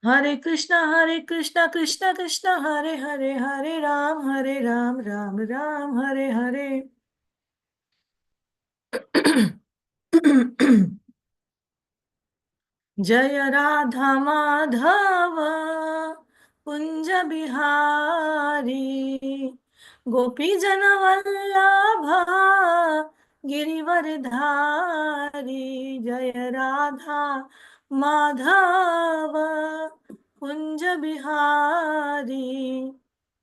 हरे कृष्णा कृष्णा कृष्णा हरे हरे, हरे राम राम राम हरे हरे। जय राधा माधव कुंज बिहारी, गोपी जन वल्लभ गिरिवर धारी। जय राधा माधव कुंज बिहारी,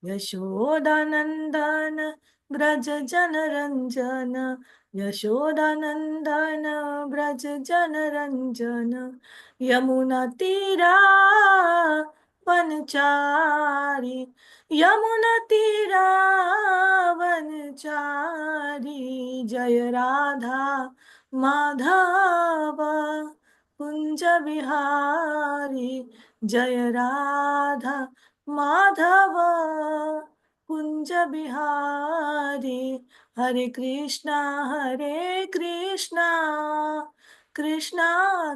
यशोदानंदन ब्रज जन रंजन, यशोदानंदन ब्रज जन रंजन। यमुना तीरा वनचारी, यमुना तीरा वनचारी। जय राधा माधव कुंज बिहारी, जय राधा माधव कुंज बिहारी। हरे कृष्णा कृष्णा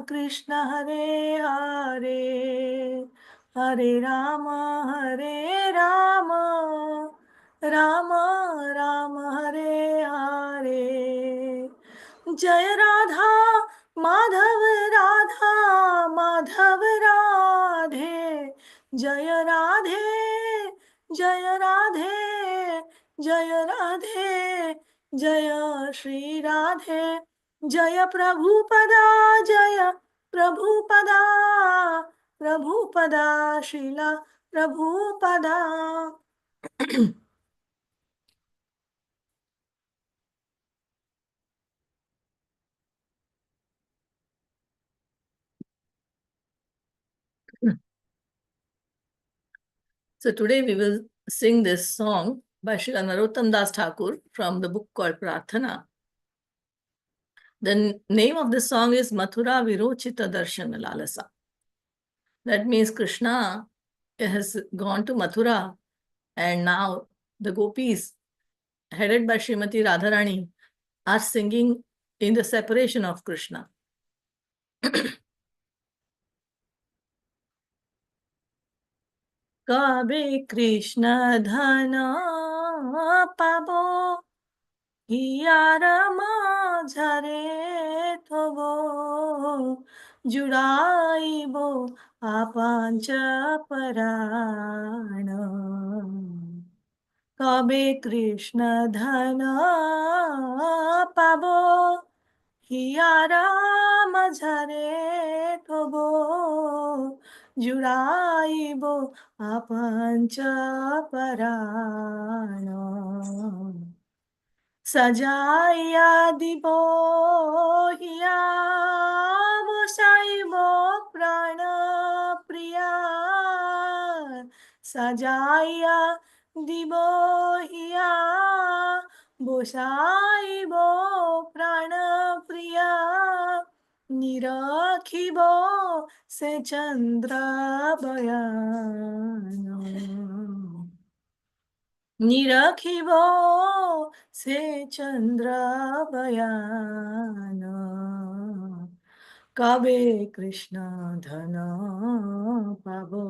कृष्णा हरे हरे, हरे राम राम राम हरे हरे। जय राधा माधव, राधा माधव राधे, जय राधे जय राधे, जय राधे जय श्री राधे। जय प्रभुपदा, जय Prabhupada, Prabhupada Srila Prabhupada. So today we will sing this song by Srila Narottam Das Thakur from the book called Prarthana. The name of the song is Mathura Virochita Darshana Lalasa. That means Krishna has gone to Mathura, and now the gopis, headed by Srimati Radharani, are singing in the separation of Krishna. कबे कृष्ण धन पाबो, हियार माझरे थबो, जुड़ाइबो आपांच पराण। कबे कृष्ण धन पाबो, हियार माझरे थबो, जुड़ाइबो आपांच पराण। सजाइया दिबो हिया, बसाइबो प्राण प्रिया। सजाइया दिबो हिया, बसाइबो प्राण प्रिया। निरखिबो से चंद्र बयान, निरखिबो से चंद्र बयान। कबे कृष्ण धन पाबो,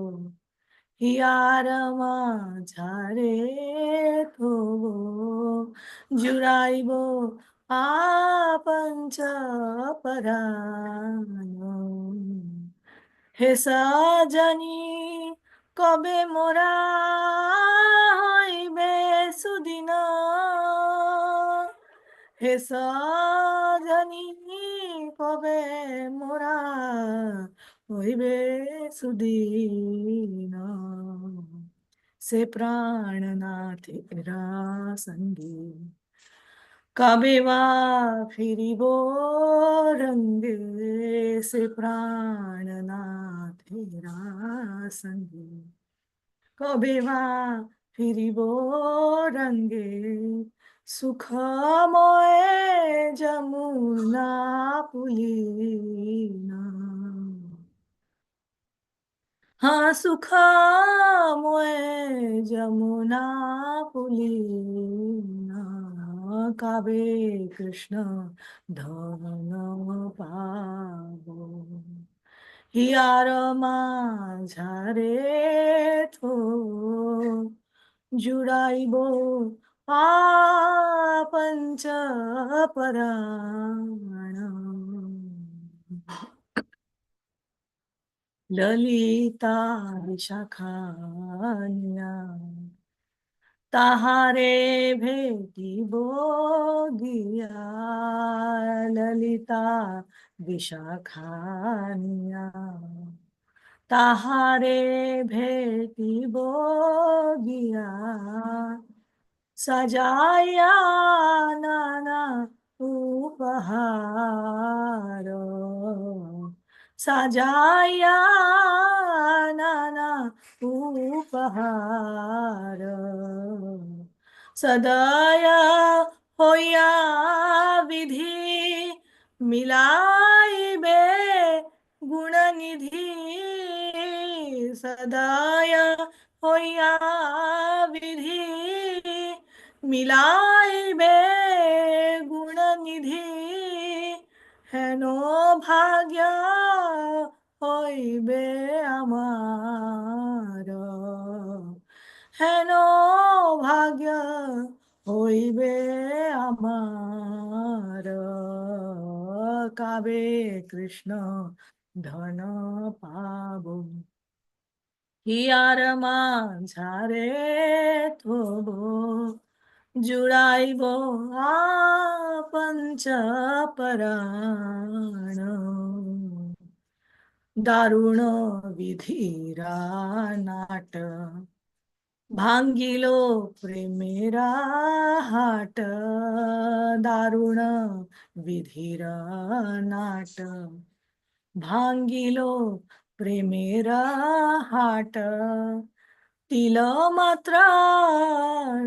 हियार माझारे थोबो, जुड़ाइबो आपंच परान। हे सजनी कबे मोरा हइबे सुदिन, हे सजनी कबे मोरा हइबे सुदिन। से प्राणनाथ तेरा संगी, कबे वा फिरिबो रंगे। से प्राणनाथ तेरा संगी, कबे वा फिरिबो रंगे। सुखमय जमुना पुलिना, हाँ सुखमय जमुना पुलिना। काबे कृष्ण धन पावो, हियार माझा रे थो जुड़ाइबो पंच पराण ललिता विशाखान्या ताहारे भेटिबो गिया ललिता विशाखान्या ताहारे भेटिबो गिया सजाया नाना उपहार सजाया नाना उपहार सदय होया विधि मिलाइबे गुणनिधि सदय होया विधि मिलाइबे गुणनिधि हेनो भाग्य होइबे आमार हेनो भाग्य होइबे आमार काबे कृष्ण धन पाबो हियार माझा रे थोबो जुड़ाइब पंच पराण दारुण विधिरा नाट भांगिलो प्रेमेरा हाट दारुण विधिरा नाट भांगिलो प्रेमेरा हाट तिल मात्र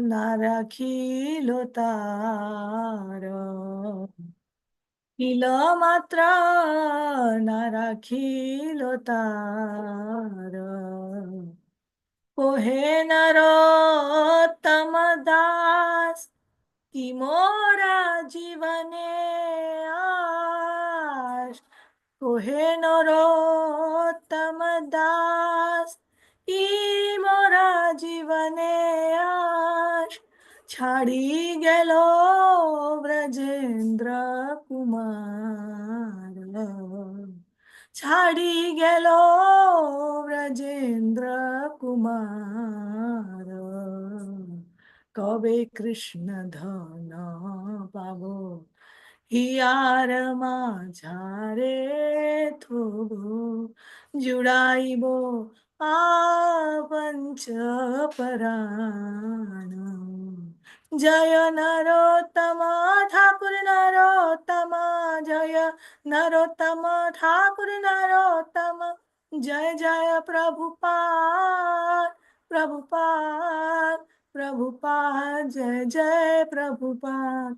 नाराखिलो तार तिल मात्र नाराखिलो तार कोहे नरोत्तम दास की मोरा जीवने आश कोहे नरोत्तम दास की मोरा जीवने आश छाड़ी गेलो ब्रजेंद्र कुमार छाड़ी गेलो ब्रजेंद्र कुमार कबे कृष्ण धन पाबो हियार माझा रे थोबो जुड़ाइबो पंच पराण जय नरोत्तम ठाकुर नरोत्तम जय नरोत्तम ठाकुर नरोत्तम जय जय प्रभुपाद प्रभुपाद प्रभुपाद जय जय Prabhupada.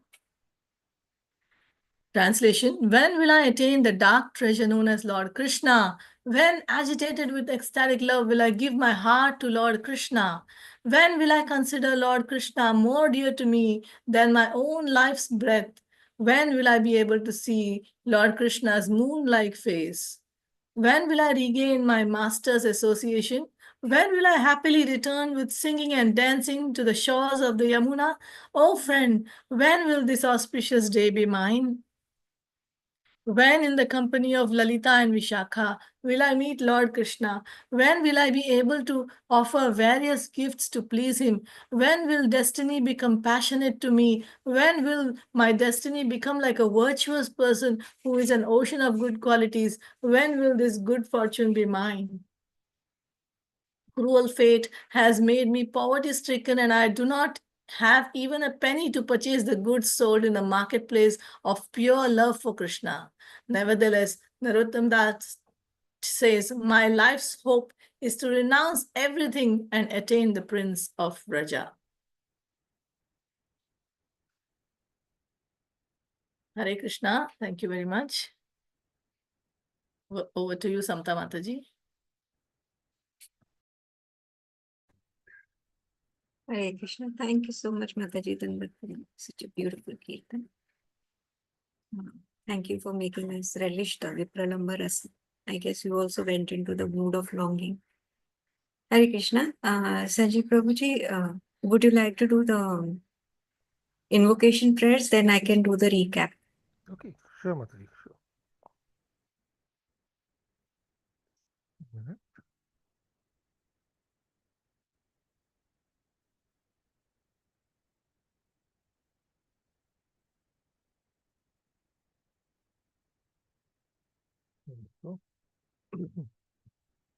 Translation: When will I attain the dark treasure known as Lord Krishna? When, agitated with ecstatic love, will I give my heart to Lord Krishna? When will I consider Lord Krishna more dear to me than my own life's breath? When will I be able to see Lord Krishna's moon-like face? When will I regain my master's association? When will I happily return with singing and dancing to the shores of the Yamuna? Oh friend, when will this auspicious day be mine? When in the company of Lalita and Vishakha will I meet Lord Krishna? When will I be able to offer various gifts to please him? When will destiny become passionate to me? When will my destiny become like a virtuous person who is an ocean of good qualities? When will this good fortune be mine? Cruel fate has made me poverty-stricken, and I do not have even a penny to purchase the goods sold in the marketplace of pure love for Krishna. Nevertheless, Narottam Das says, my life's hope is to renounce everything and attain the Prince of Raja. Hare Krishna. Thank you very much. Over to you, Samta Mataji. Hare Krishna. Thank you so much, Mataji Tanvat, for such a beautiful kirtan. Thank you for making us relish the Vipralamba Rasa I guess you also went into the mood of longing. Hare Krishna. Sanjeev Prabhuji, would you like to do the invocation prayers? Then I can do the recap. Okay, sure, Mataji, sure. Mhm. There we go.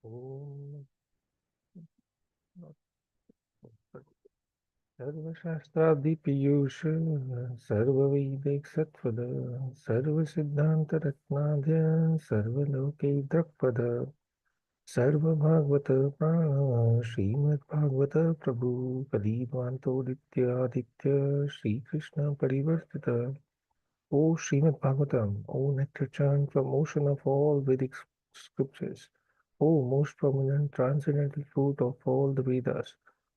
Om सर्वशास्त्रादि Piyush सर्ववैदिक सत्पद सर्वसिद्धांत रत्नाद्य सर्वलोके द्रक्पद सर्वभागवत प्राण श्रीमद्भागवत प्रभु कदीपान्तोदित्यादित्य श्रीकृष्ण परिवर्तित O Srimad Bhagavatam, O nectar chant from ocean of all Vedic scriptures, O most prominent transcendental fruit of all the Vedas,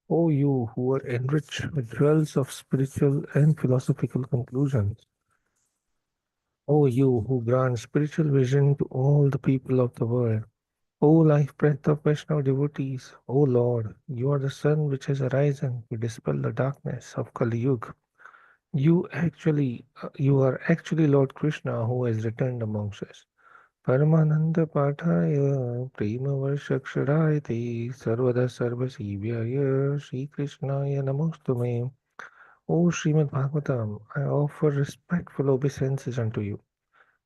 O you who are enriched with jewels of spiritual and philosophical conclusions, O you who grant spiritual vision to all the people of the world, O life breath of Vaishnava devotees, O Lord, you are the sun which has arisen to dispel the darkness of Kali Yuga. You are actually Lord Krishna who has returned amongst us. Paramananda Pathaya Prema Varshaksharaye Te Sarvada Sarvasivaya Shri Krishnaya Namostume. O Srimad Bhagavatam, I offer respectful obeisances unto you.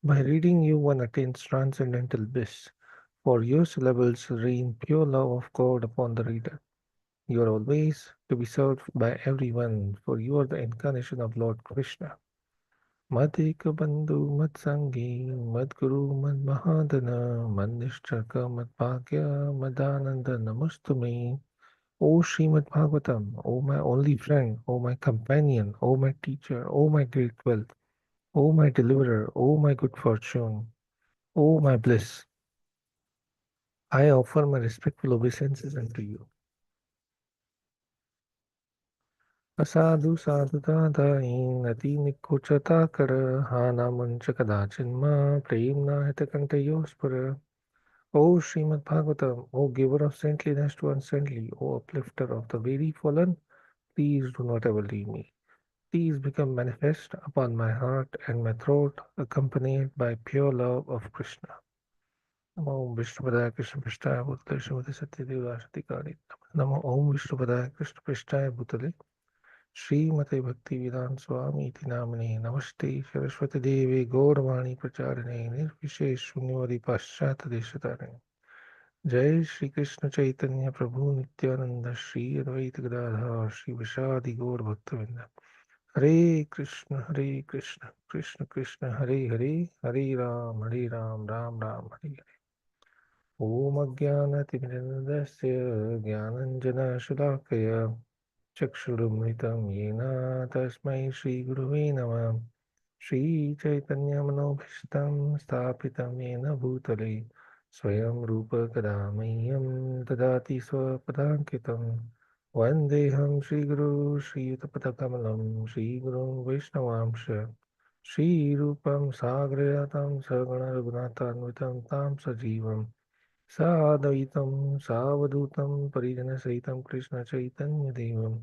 By reading you one attains transcendental bliss, for your syllables rain pure love of God upon the reader. You are always to be served by everyone, for you are the incarnation of Lord Krishna. मदेक बंधु मत संगी मद गुरु मद महादन मद निष्ठक मद भाग्य मदानंद नमस्तुमे O Srimad Bhagavatam, O my only friend, O my companion, O my teacher, O my great wealth, O my deliverer, O my good fortune, O my bliss, I offer my respectful obeisances unto you. असाधु साधुतादायीन अति निकुचता कर हा नामंच कदाचिन्मा प्रेम नाहित कंठयोस्पर O Srimad Bhagavatam, O giver of saintliness to unsaintly, O uplifter of the very fallen, please do not ever leave me. Please become manifest upon my heart and my throat, accompanied by pure love of Krishna. Namo Om Vishnupadaya Krishna Prishtaya Bhutale Srimati Satyadev Ashtikari. Namo Om Vishnupadaya Krishna Prishtaya Bhutale श्रीमते भक्ति वेदांत स्वामी इति नामने नमस्ते सरस्वती देवे गौरवाणी प्रचारिणे निर्विशेष शून्यवादी पाश्चात्य देशतारिणे जय श्री कृष्ण चैतन्य प्रभु नित्यानंद श्री अद्वैत गदाधर श्री विशादि गौर भक्तवृंद हरे कृष्ण कृष्ण कृष्ण हरे हरे हरे राम राम राम हरे हरे ओम अज्ञानतिमिरन्दस्य ज्ञानञ्जनशलाकया चक्षुरुन्मिलितं येन तस्मै श्रीगुरुवे नमः श्रीचैतन्यमनोभीष्टं स्थापितं येन भूतले स्वयं रूपकदा मह्यं ददाति स्वपदाङ्कितं वन्देऽहं श्रीगुरो श्रीयुतपदकमलं श्रीगुरुं वैष्णवांश श्रीरूपं साग्रजातं सगणरघुनाथान्वितं तां सजीवं साद्वैतं सावधूतं परिजनसहितं कृष्णचैतन्यदेवं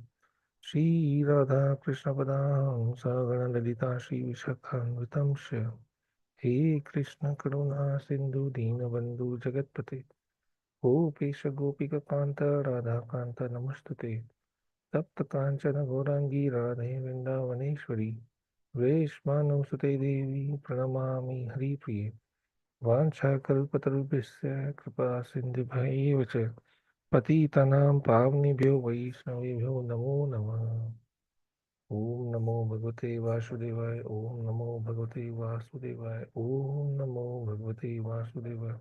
श्रीराधाकृष्णपदां सगणललिता श्रीविशाखान्वितं च हे कृष्ण करुणा सिन्धु दीनबन्धु जगत्पते गोपेश गोपिककान्त राधाकान्त नमस्तुते तप्त काञ्चन गौराङ्गी राधे वृन्दावनेश्वरी वेश्मानुसुते देवी प्रणमामि हरिप्रिये वाञ्छाकल्पतरुभ्यश्च कृपा सिन्धुभ्यैव च पतितानां पावनेभ्यो वैष्णवेभ्यो नमो नमः ॐ नमो भगवते वासुदेवाय ॐ नमो भगवते वासुदेवाय ॐ नमो भगवते वासुदेवाय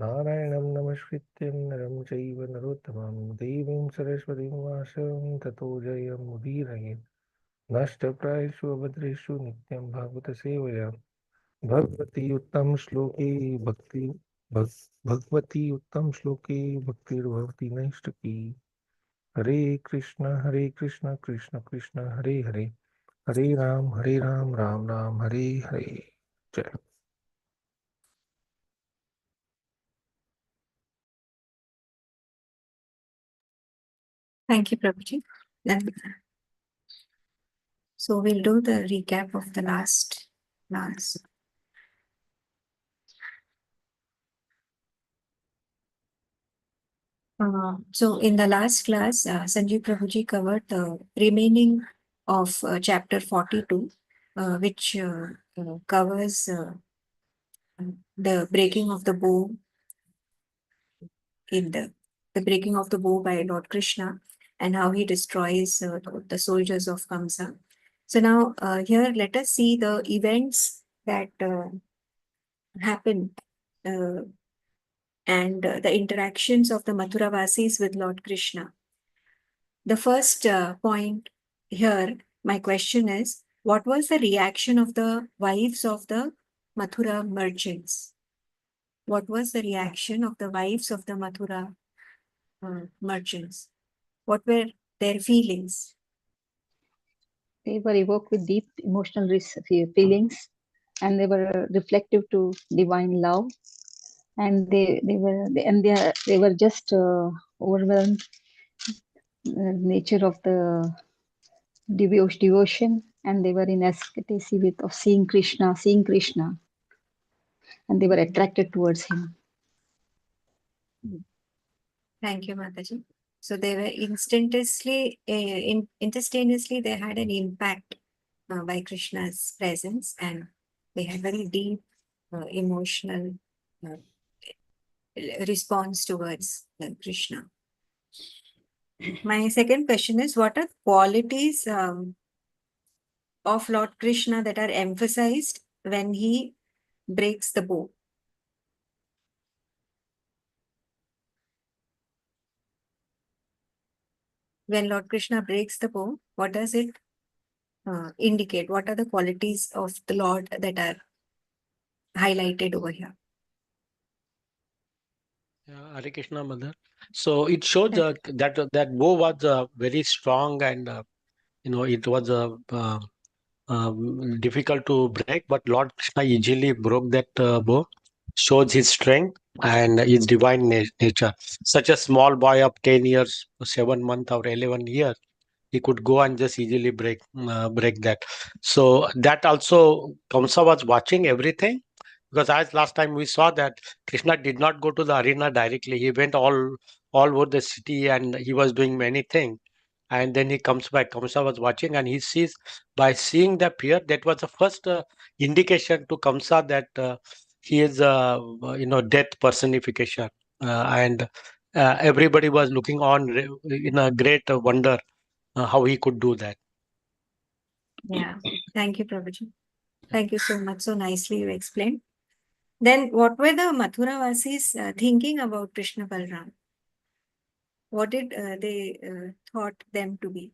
नारायणं नमस्कृत्यं नरं चैव नरोत्तमं देवीं सरस्वतीं वासं ततो जयमुदीरये नष्टप्रायेषु अभद्रेषु नित्यं भागवतसेवया भगवती उत्तम श्लोके भगवती उत्तम श्लोके भक्तिर्भवति नैष्टकी हरे कृष्ण कृष्ण कृष्ण हरे हरे हरे राम राम राम हरे हरे जय Thank you, Prabhuji. Then, so we'll do the recap of the last class. So in the last class, Sanjeev Prabhuji covered the remaining of chapter 42, which covers the breaking of the bow in the breaking of the bow by Lord Krishna and how he destroys the soldiers of Kamsa. So now here let us see the events that happen and the interactions of the Mathuravasis with Lord Krishna. The first point here, my question is, what was the reaction of the wives of the Mathura merchants? What was the reaction of the wives of the Mathura merchants? What were their feelings? They were evoked with deep emotional feelings, and they were reflective to divine love, and they were just overwhelmed nature of the devotion, and they were in ecstasy of seeing Krishna, and they were attracted towards him. Thank you, Mataji. So they were instantaneously, they had an impact by Krishna's presence, and they had very deep emotional response towards Krishna. My second question is, what are qualities of Lord Krishna that are emphasized when he breaks the bow? When Lord Krishna breaks the bow, what does it indicate? What are the qualities of the Lord that are highlighted over here? Hare Krishna, Mother. So it shows that bow was very strong, and it was difficult to break, but Lord Krishna easily broke that bow. Shows his strength and his divine nature. Such a small boy of 10 years, 7 months or 11 years, he could go and just easily break that. So that also Kamsa was watching everything, because as last time we saw that Krishna did not go to the arena directly. He went all over the city and he was doing many things. And then he comes back. Kamsa was watching, and he sees, by seeing the peer, that was the first indication to Kamsa that he is death personification. And everybody was looking on in a great wonder how he could do that. Yeah, thank you, Prabhuji. Thank you so much. So nicely you explained. Then what were the Mathuravasis thinking about Krishna Balram? What did they thought them to be?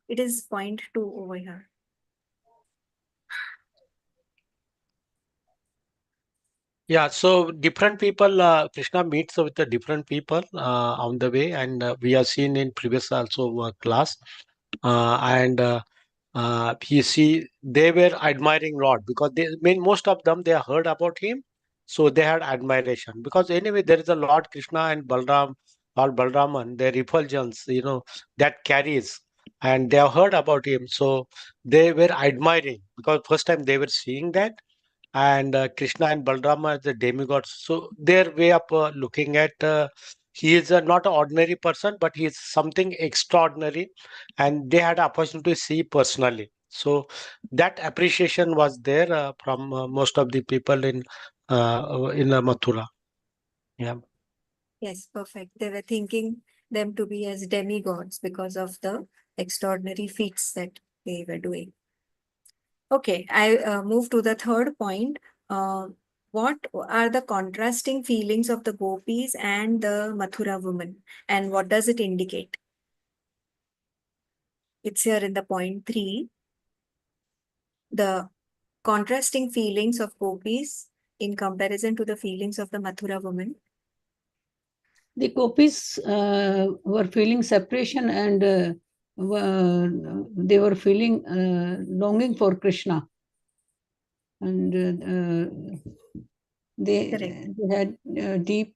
It is point 2 over here. Yeah, so different people, Krishna meets with the different people on the way, and we have seen in previous also class, and he see they were admiring Lord, because most of them, they heard about him, so they had admiration, because anyway there is a Lord Krishna and Balram or Balraman, their effulgence, that carries, and they have heard about him, so they were admiring, because first time they were seeing that. And Krishna and Balrama as the demigods. So their way of looking at, he is not an ordinary person, but he is something extraordinary, and they had opportunity to see personally. So that appreciation was there from most of the people in Mathura. Yeah. Yes, perfect. They were thinking them to be as demigods because of the extraordinary feats that they were doing. Okay, I move to the third point. What are the contrasting feelings of the gopis and the Mathura woman, and what does it indicate? It's here in the point 3. The contrasting feelings of gopis in comparison to the feelings of the Mathura woman. The gopis were feeling separation, and they were feeling longing for Krishna. And They, Correct. they had deep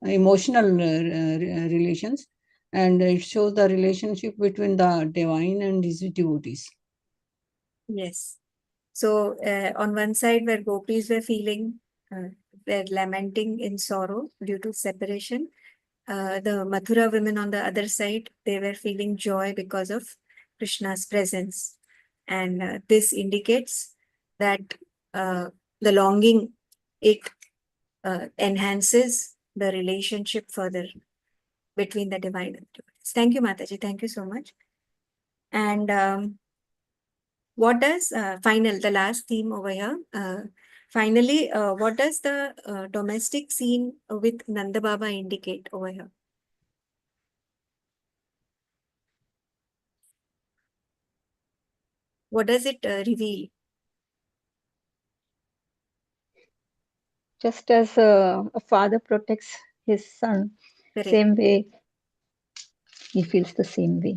emotional relations, and it shows the relationship between the divine and his devotees. Yes. So on one side, where gopis were feeling, were lamenting in sorrow due to separation, the Mathura women on the other side, they were feeling joy because of Krishna's presence. And this indicates that the longing, it enhances the relationship further between the divine and devotees. Thank you, Mataji. Thank you so much. And what does the last theme over here? Finally, what does the domestic scene with Nanda Baba indicate over here? What does it reveal? Just as a father protects his son, Correct. same way he feels the same way.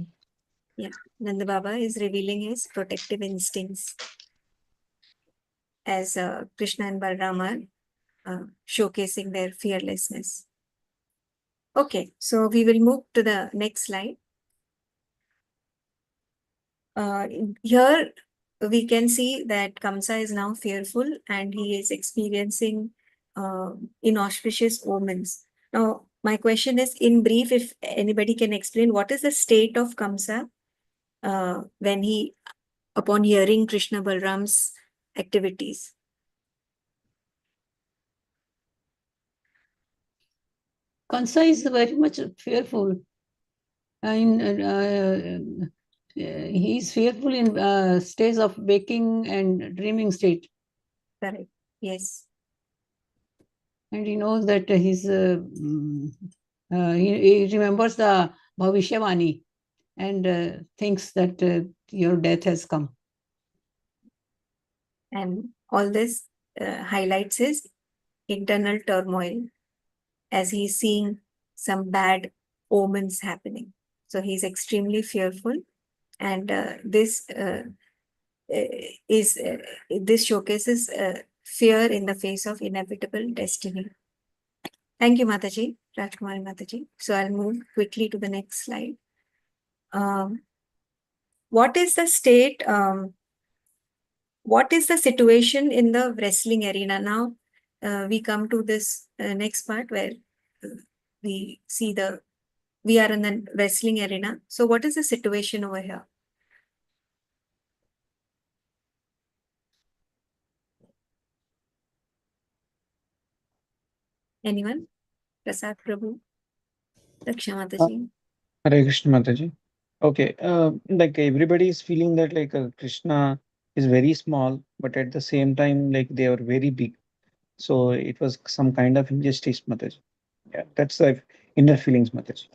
Yeah, Nanda Baba is revealing his protective instincts as Krishna and Balram are showcasing their fearlessness. Okay, so we will move to the next slide. Here we can see that Kamsa is now fearful and he is experiencing inauspicious omens. Now, my question is, in brief, if anybody can explain what is the state of Kamsa when he, upon hearing Krishna Balram's activities? Kansa is very much fearful. He is fearful in states of waking and dreaming state. Correct. Yes. And he knows that he remembers the Bhavishyavani and thinks that your death has come. And all this highlights his internal turmoil as he's seeing some bad omens happening. So he's extremely fearful, and this showcases fear in the face of inevitable destiny. Thank you, Mataji, Rajkumari Mataji. So I'll move quickly to the next slide. What is the state? What is the situation in the wrestling arena now? We come to this next part where we see we are in the wrestling arena. So what is the situation over here? Anyone? Prasad Prabhu? Daksha Mataji? Hare Krishna Mataji. Okay, like everybody is feeling that like Krishna is very small, but at the same time, like they are very big. So it was some kind of injustice, Mataji. Yeah, that's the inner feelings, Mataji.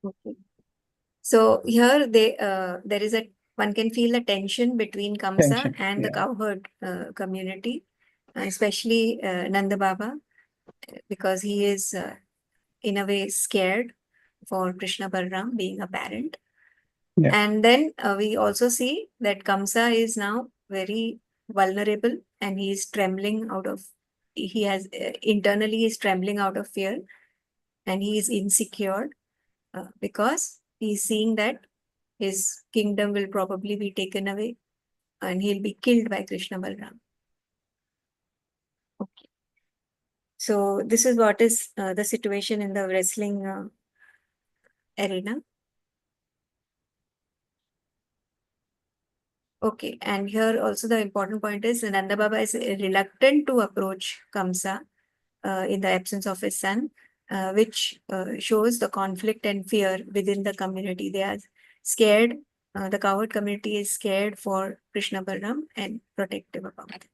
Okay. So here there is one can feel the tension between Kamsa Tension, and the yeah. cowherd community, especially Nanda Baba, because he is in a way scared for Krishna Balram being a parent. Yeah. And then we also see that Kamsa is now very vulnerable and he is trembling internally he's trembling out of fear, and he is insecure because he's seeing that his kingdom will probably be taken away and he'll be killed by Krishna Balram. Okay. So this is what is the situation in the wrestling arena. Okay, and here also the important point is Nanda Baba is reluctant to approach Kamsa in the absence of his son, which shows the conflict and fear within the community. They are scared. The cowherd community is scared for Krishna Balram and protective about it.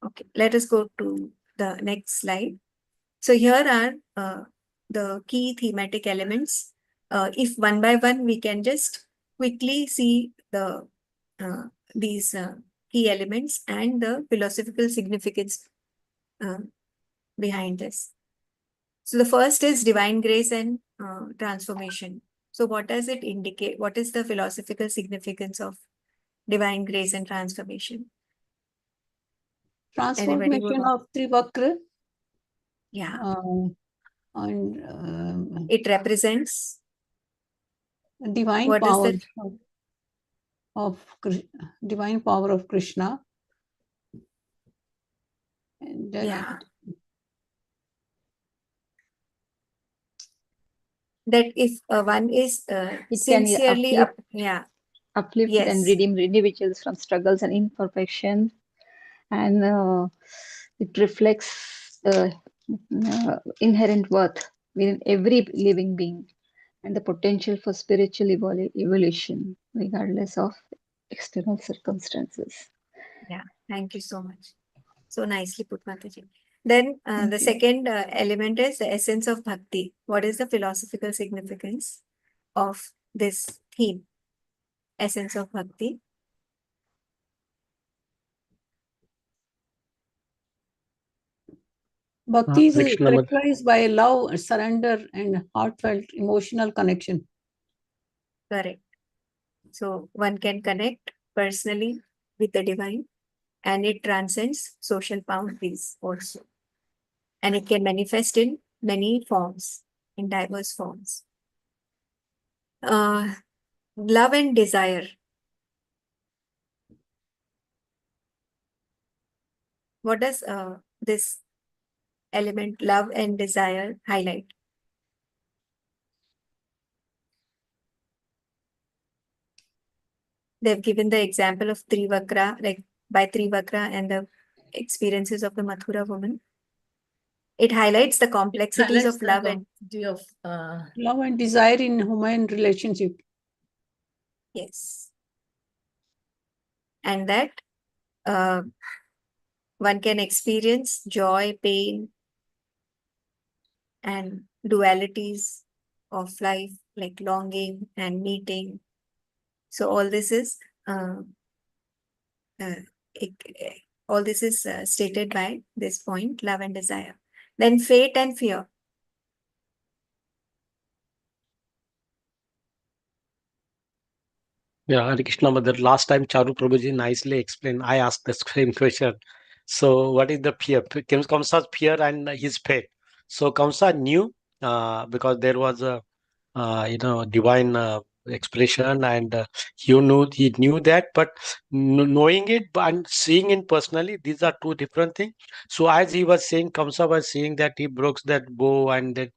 Okay, let us go to the next slide. So here are the key thematic elements. If one by one, we can just quickly see these key elements and the philosophical significance behind this. So the first is divine grace and transformation. So what does it indicate? What is the philosophical significance of divine grace and transformation? transformation want- of Trivakra Yeah, and it represents divine what is power that? divine power of Krishna. And that Yeah. That if one is can sincerely uplift- yeah, uplift Yes. and redeem individuals from struggles and imperfection, and it reflects inherent worth within every living being and the potential for spiritual evolution regardless of external circumstances. Yeah, thank you so much. So nicely put, Mataji. Then Thank the you. second element is the essence of bhakti. What is the philosophical significance of this theme? Essence of bhakti. Bhakti is Krishna Mad- characterized by love, surrender, and heartfelt emotional connection. Correct. So one can connect personally with the divine, and it transcends social boundaries also. And it can manifest in many forms, in diverse forms. Love and desire. What does this element, love and desire, highlight? They've given the example of Trivakra, like by Trivakra and the experiences of the Mathura woman. It highlights the complexities Highlights of the love and complexity of Love and desire in human relationship. yes. And that one can experience joy, pain, and dualities of life, like longing and meeting. So all this is all this is stated by this point, love and desire. Then fate and fear. Yeah, Hare Krishna Mother. Last time Charu Prabhuji nicely explained. I asked the same question. So, what is the fear? Kamsa's fear and his fate. So, Kamsa knew because there was a divine expression, and he knew that. But knowing it and seeing it personally, these are two different things. So, as he was saying, Kamsa was saying that he broke that bow, and then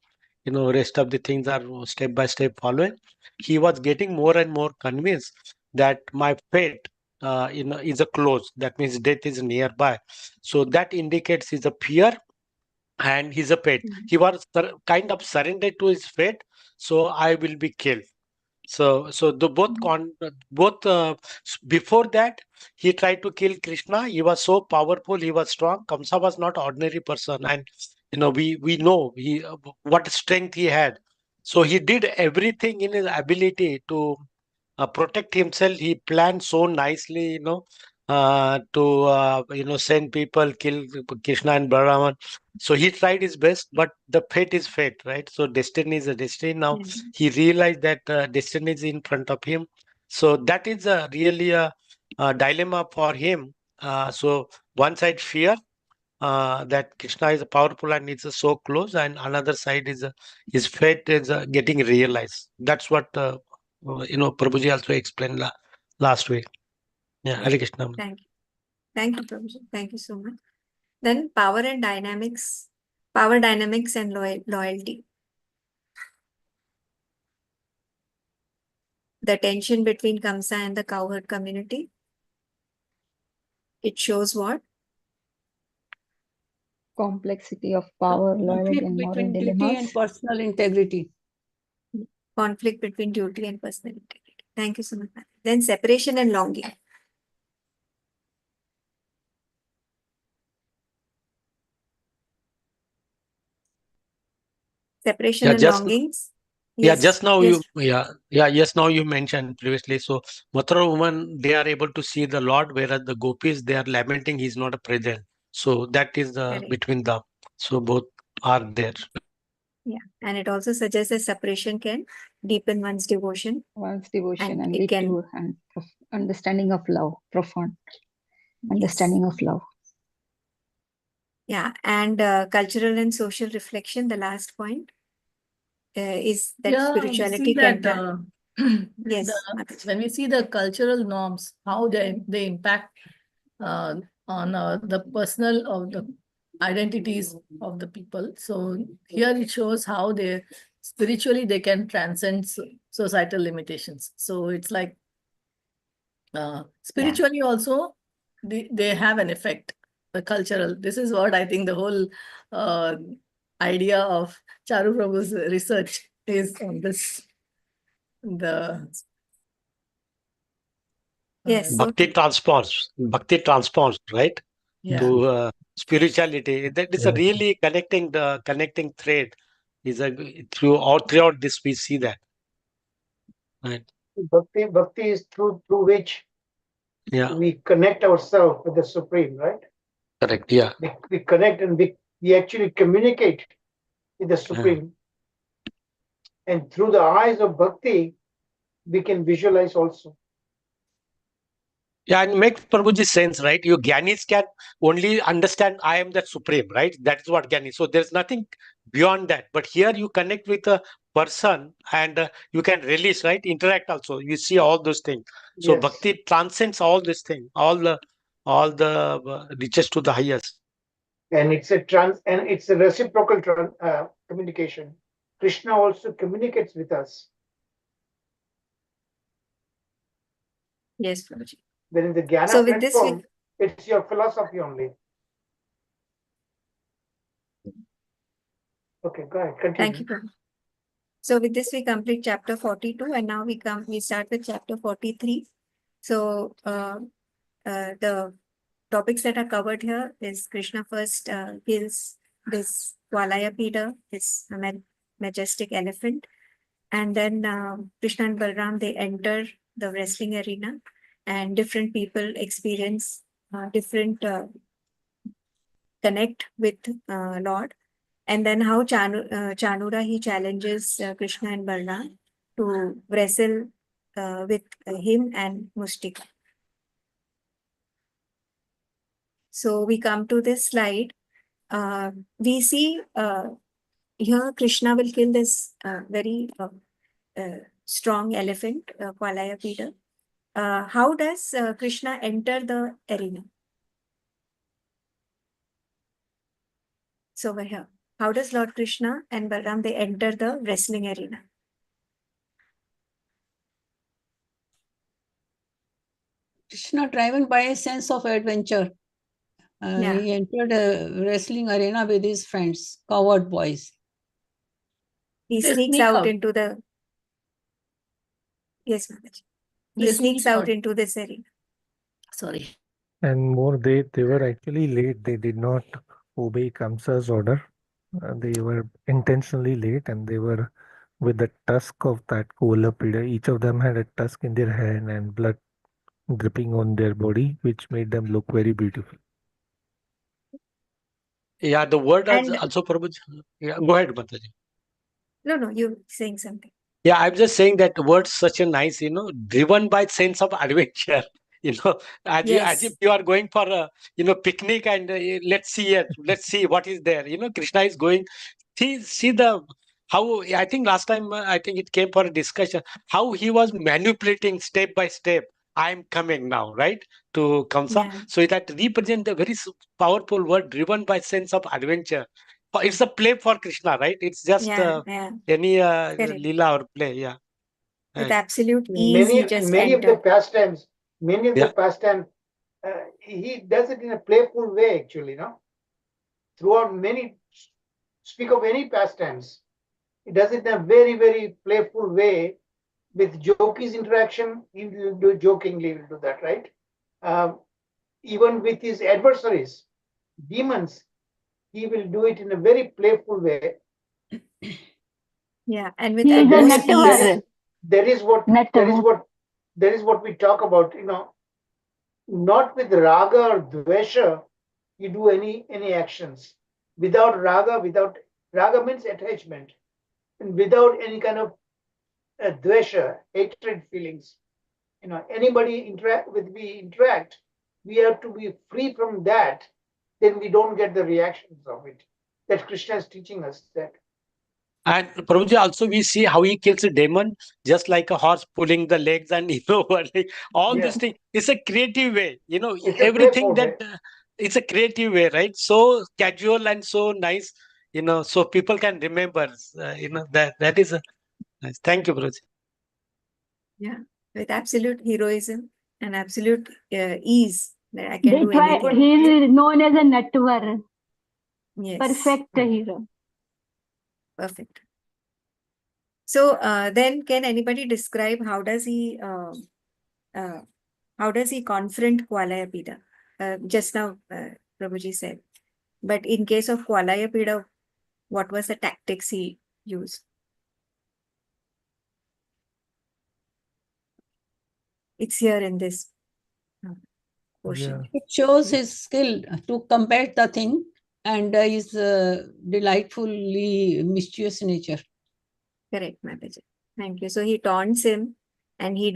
rest of the things are step by step following. He was getting more and more convinced that my fate is a close. That means death is nearby. So that indicates his a fear and his a fate. He was kind of surrendered to his fate. So I will be killed. So the before that he tried to kill Krishna. He was so powerful. He was strong. Kamsa was not ordinary person, and we know what strength he had. So he did everything in his ability to protect himself. He planned so nicely, to send people, kill Krishna and Balaram. So he tried his best, but the fate is fate, right? So destiny is a destiny. Now he realized that destiny is in front of him. So that is really a dilemma for him. So one side fear that Krishna is powerful and it's so close, and another side is his fate is getting realized. That's what Prabhuji also explained last week. Yeah, Hare Krishna. Thank you. Thank you, Prabhuji. Thank you so much. Then power dynamics and loyalty. The tension between Kamsa and the cowherd community. It shows what? Complexity of power, loyalty, Conflict and moral between duty and dilemmas. personal integrity. Conflict between duty and personal integrity. Thank you so much. Then separation and longing. Separation Yeah, and longings. Yeah, Yes, just now yes. yes, now you mentioned previously. So Mathura woman, they are able to see the Lord, whereas the gopis, they are lamenting he's not present. So that is Correct. between them. So both are there. Yeah, and it also suggests that separation can deepen one's devotion. One's devotion And and it lead can- to an understanding of love, profound understanding of love. Yeah, and cultural and social reflection, the last point, is that Yeah, we see spirituality can that yes, the- Mataji. when we see the cultural norms, how they impact on the personal of the identities of the people. So here it shows how they spiritually they can transcend societal limitations. So it's like spiritually also they have an effect. The cultural. This is what I think the whole idea of Charu Prabhu's research is on this. The Yes, so Bhakti transforms, right? yeah. To spirituality. That is a Yeah. really connecting thread. Is a throughout this we see that. Right. Bhakti is through which Yeah. we connect ourselves with the Supreme, right? Correct. Yeah. We connect and we actually communicate with the Supreme. And through the eyes of Bhakti, we can visualize also. Yeah, and make Prabhuji sense, right? You Gyanis can only understand I am the supreme, right? That is what Gyani. So there's nothing beyond that. But here you connect with a person and you can release, right? Interact also. You see all those things. So Yes. Bhakti transcends all these things, all the reaches to the highest. And it's a reciprocal communication. Krishna also communicates with us. yes, Prabhuji. Then in the Jnana So with this, platform, it's your philosophy only. Okay, go ahead. Continue. thank you, Prabhu. So with this, we complete chapter 42, and now we start with chapter 43. So the topics that are covered here is Krishna first kills this Valaya Pida, this majestic elephant, and then Krishna and Balram, they enter the wrestling arena, and different people experience different connect with Lord. And then how Chanura, he challenges Krishna and Balram to wrestle with him and Mustika. So we come to this slide. We see here Krishna will kill this very strong elephant, Valaya Pida. How does Krishna enter the arena? So over here, how does Lord Krishna and Balram, they enter the wrestling arena? Krishna, driven by a sense of adventure, Yeah. he entered a wrestling arena with his friends, coward boys. He They sneaks sneak out out. into the. Yes, Mataji. He They sneaks sneak out out. into this arena. Sorry. And more, they were actually late. They did not obey Kamsa's order. They were intentionally late, and they were with the tusk of that Kolapida. Each of them had a tusk in their hand and blood dripping on their body, which made them look very beautiful. Yeah, the word And also Prabhuji. Yeah, go ahead, Mataji. no, you're saying something. Yeah, I'm just saying that word's such a nice, driven by sense of adventure. As if Yes. you are going for a, picnic and let's see what is there. Krishna is going. See how I think last time I think it came for a discussion how he was manipulating step by step. I'm coming now, right, to Kamsa. Yeah. So that represents a very powerful word, driven by sense of adventure. It's a play for Krishna, right? It's just Yeah. any Correct. lila or play, yeah. With Right. absolute ease, he just Many of the entered. pastimes, Yeah. he does it in a playful way, actually, throughout speak of any pastimes, he does it in a very, very playful way. With Joki's interaction, he will do jokingly, will do that, right? Even with his adversaries, demons, he will do it in a very playful way. Yeah, and with He is a utmost network. ease. That is what we talk about, not with raga or dvesha, you do any actions. Without raga means attachment, and without any kind of dvesha, hatred feelings. Anybody interact, we have to be free from that then we don't get the reactions of it. That Krishna is teaching us that. And Prabhuji, also we see how he kills a demon, just like a horse pulling the legs, and all Yes. these things. It's a creative way, It's a everything playful that it's a creative way, right? So casual and so nice, so people can remember, that is nice. Thank you, Prabhuji. Yeah, with absolute heroism and absolute ease that I can do That's why anything. he is known as a Natwar, Yes, perfect hero. perfect. So then, can anybody describe how does he confront Kualayapida? Just now, Prabhuji said. But in case of Kualayapida, what was the tactics he used? It's here in this portion. Yeah. It shows his skill to combat the thing and his delightfully mischievous nature. Correct, Mataji. Thank you. So he taunts him and he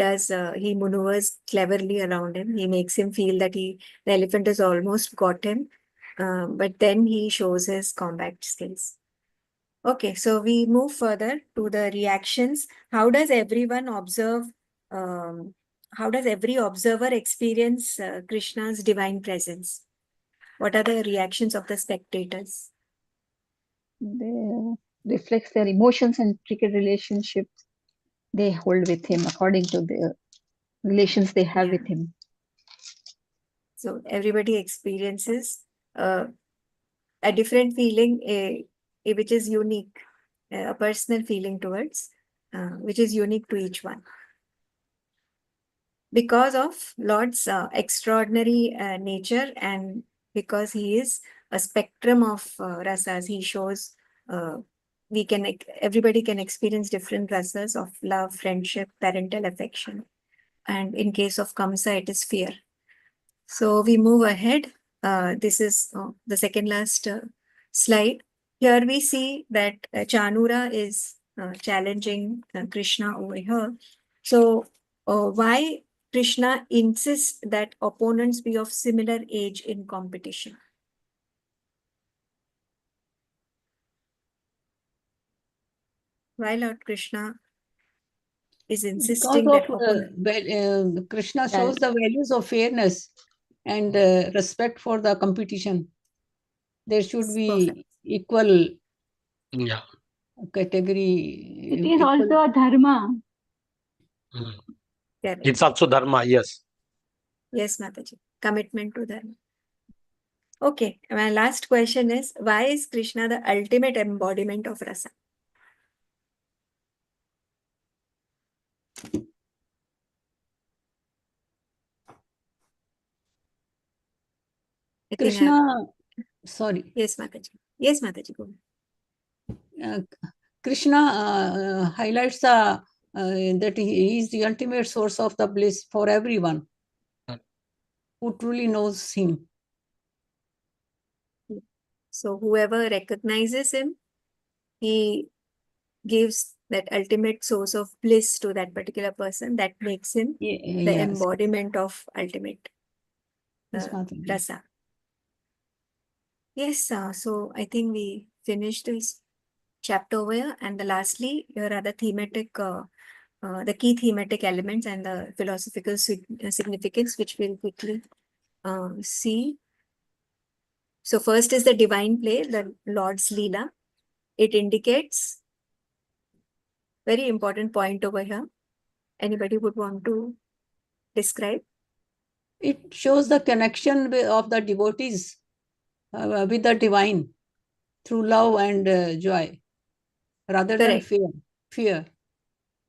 maneuvers cleverly around him. He makes him feel that the elephant has almost got him. But then he shows his combat skills. Okay, so we move further to the reactions. How does everyone observe, how does every observer experience Krishna's divine presence? What are the reactions of the spectators? They reflects their emotions and intricate relationships they hold with him according to the relations they have with him. So everybody experiences a different feeling, which is unique, a personal feeling towards, which is unique to each one. Because of Lord's extraordinary nature and because he is a spectrum of rasas, he shows everybody can experience different rasas of love, friendship, parental affection. And in case of Kamsa, it is fear. So we move ahead. This is the second last slide. Here we see that Chanura is challenging Krishna over here. So why Krishna insists that opponents be of similar age in competition? Why Lord Krishna is insisting that Krishna shows the values of fairness and respect for the competition. There should be equal category. It is also a dharma. It's also dharma, yes. Yes, Mataji. Commitment to dharma. Okay, my last question is, why is Krishna the ultimate embodiment of rasa? Krishna, sorry. Yes, Mataji. Yes, Mataji, go ahead. Krishna highlights that he is the ultimate source of the bliss for everyone who truly knows him. So whoever recognizes him, he gives that ultimate source of bliss to that particular person. That makes him the embodiment of ultimate rasa. Yes, so I think we finished this chapter over here. And lastly, here are the thematic, the key thematic elements and the philosophical significance, which we'll quickly see. So first is the divine play, the Lord's Leela. It indicates very important point over here. Anybody would want to describe? It shows the connection of the devotees with the divine through love and joy rather than fear.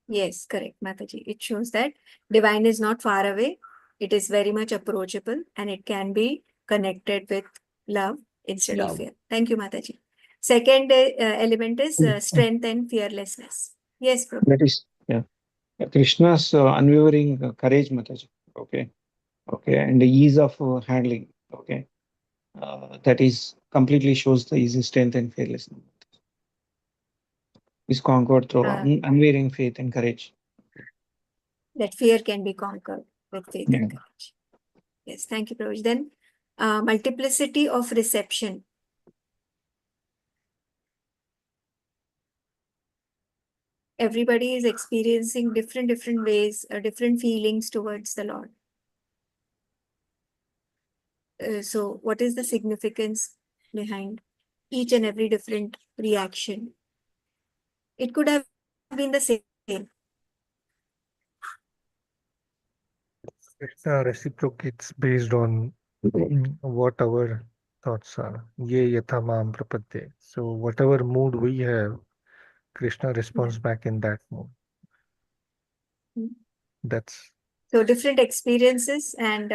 Yes, correct, Mataji. It shows that divine is not far away. It is very much approachable and it can be connected with love instead of fear. Thank you, Mataji. Second element is strength and fearlessness. Yes, Prabhu. That is, Krishna's unwavering courage, Mataji. Okay, and the ease of handling. Okay, that is completely shows the easy strength and fearlessness. Is conquered through unwavering faith and courage. That fear can be conquered with faith and courage. Yes, thank you, Prabhu. Then multiplicity of reception. Everybody is experiencing different ways, different feelings towards the Lord. So what is the significance behind each and every different reaction? It could have been the same. Krishna reciprocates based on what our thoughts are. Ye yatha mam prapadde. So whatever mood we have, Krishna responds back in that mood. Mm. That's So different experiences and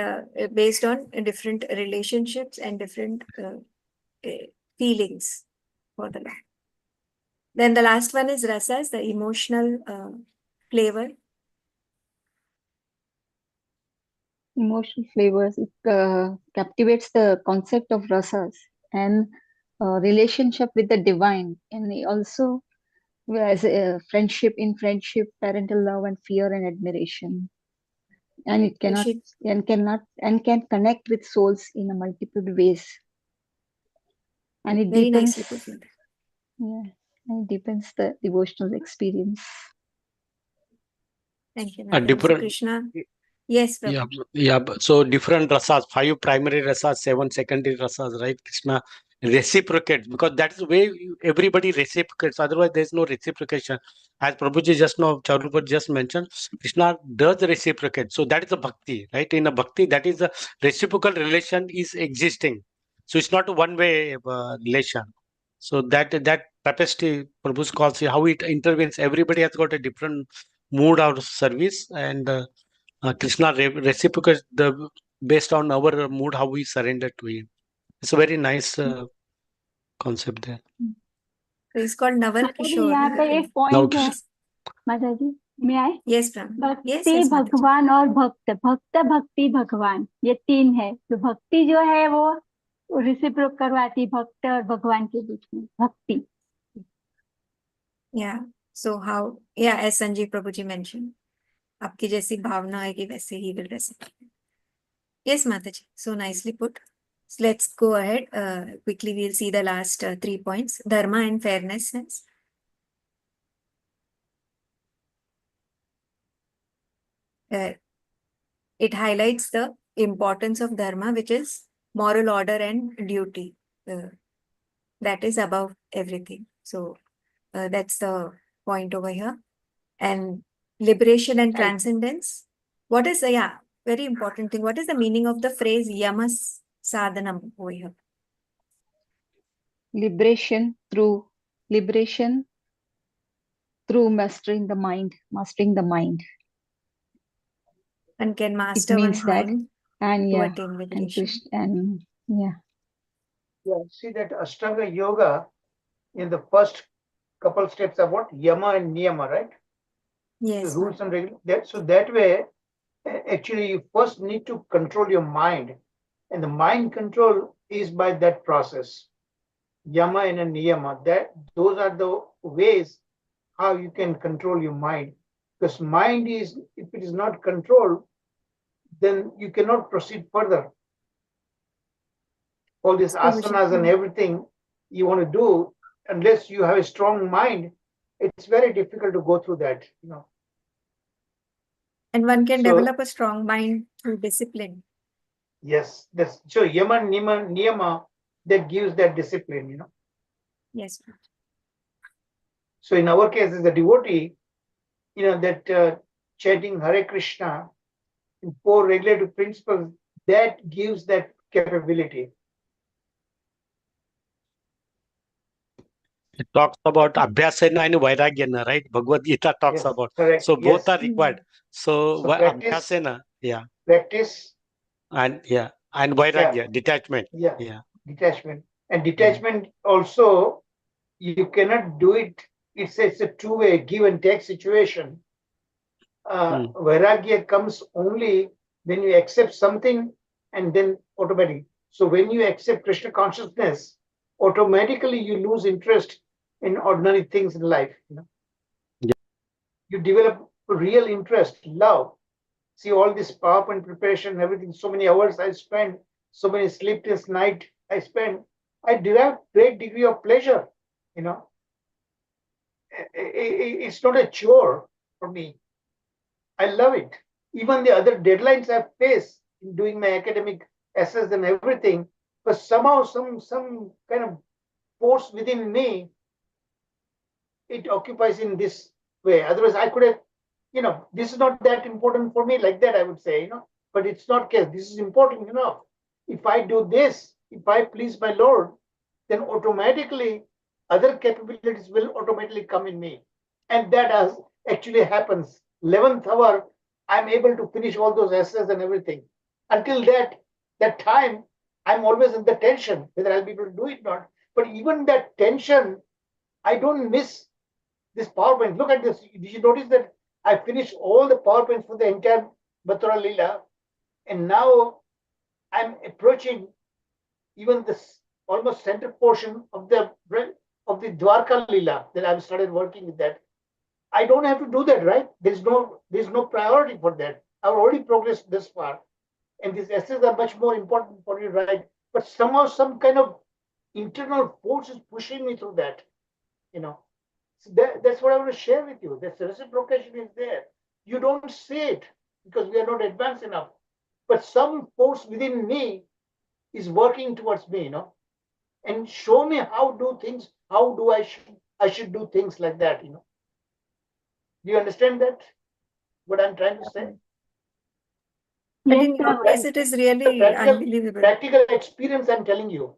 based on different relationships and different feelings for the Lord. Then the last one is rasas, the emotional flavor. Emotional flavors. It captivates the concept of rasas and relationship with the divine, and also as a friendship, parental love and fear and admiration. And it cannot and can connect with souls in a multiple ways. And it Very deepens, nicely put in. yeah, and it deepens the devotional experience. Thank you, A madam. So different, Krishna. Yes, Prabhu. yeah. So different rasas, 5 primary rasas, 7 secondary rasas, right? Krishna reciprocates because that's the way everybody reciprocates. Otherwise, there's no reciprocation. As Prabhuji just now, Charupa just mentioned, Krishna does reciprocate. So that is a bhakti, right? In a bhakti, that is a reciprocal relation is existing. So it's not a one-way relation. So that tapestry, Prabhu's calls how it intervenes. Everybody has got a different mood of service, and Krishna reciprocates based on our mood how we surrender to him. It's a very nice concept there. So it's called Naval माता जी, Kishore. यहाँ पे एक Now, point है माता जी, मैं आए Yes, Prabhu. Yes, भक्ति yes, Mataji. भगवान और भक्त, भक्त भक्ति भगवान, ये 3 है। तो भक्ति जो है वो रिसिप्रोक करवाती भक्त और भगवान के बीच में भक्ति। Yeah. So how? Yeah, as Sanjeev Prabhuji mentioned, आपकी जैसी भावना है कि वैसे ही will reciprocate. Yes, Mataji. So nicely put. So let's go ahead. Quickly, we'll see the last 3 points. Dharma and fairness. It highlights the importance of dharma, which is moral order and duty. That is above everything. So that's the point over here. And liberation and transcendence. What is very important thing. What is the meaning of the phrase yamas sadhanam over here? Liberation through mastering the mind. And can master means one's that, mind and to yeah, attain and liberation. yeah. Yeah, see that Ashtanga Yoga in the first couple steps about Yama and Niyama, right? Yes. The rules and regulations. So that way, actually, you first need to control your mind. And the mind control is by that process. Yama and a Niyama. Those are the ways how you can control your mind. Because mind is, if it is not controlled, then you cannot proceed further. All these asanas and everything you want to do, unless you have a strong mind, it's very difficult to go through that, And one can So- develop a strong mind through discipline. Yes, so Yama, Niyama, that gives that discipline, Yes. So in our case, as a devotee, that chanting Hare Krishna in 4 regulative principles, that gives that capability. it talks about Abhyasena and Vairagyana, right? Bhagavad Gita talks Yes, about. correct. So both Yes. are required. So, practice- Abhyasena, Practice, and Vairagya, detachment. yeah, detachment. And detachment also, you cannot do it. It's a two-way give and take situation. Vairagya comes only when you accept something and then automatically. So when you accept Krishna consciousness, automatically you lose interest in ordinary things in life. Yeah. You develop real interest, love. See all this PowerPoint preparation, everything, so many hours I spend so many sleepless nights I spent, I derive great degree of pleasure. You know, it's not a chore for me. I love it. Even the other deadlines I face in doing my academic essays and everything, but somehow some kind of force within me, it occupies in this way. Otherwise, I could have, this is not that important for me, like that I would say, but it's not case. This is important enough. If I do this, if I please my Lord, then automatically other capabilities will automatically come in me. And that actually happens. 11th hour, I'm able to finish all those essays and everything. Until that time, I'm always in the tension, whether I'll be able to do it or not. But even that tension, I don't miss this PowerPoint. Look at this. Did you notice that I finished all the PowerPoints for the entire Mathura Leela, and now I'm approaching even this almost center portion of the Dwarka Leela that I've started working with that. I don't have to do that, right? There's no priority for that. I've already progressed this far, and these essays are much more important for you, right? But somehow some kind of internal force is pushing me through that, So that's what I want to share with you. The reciprocation is there. You don't see it because we are not advanced enough. But some force within me is working towards me, and show me how do I should do things like that, Do you understand that? What I'm trying to say? But Yes, in your Prabhuji. case, it is really unbelievable. Practical experience, I'm telling you.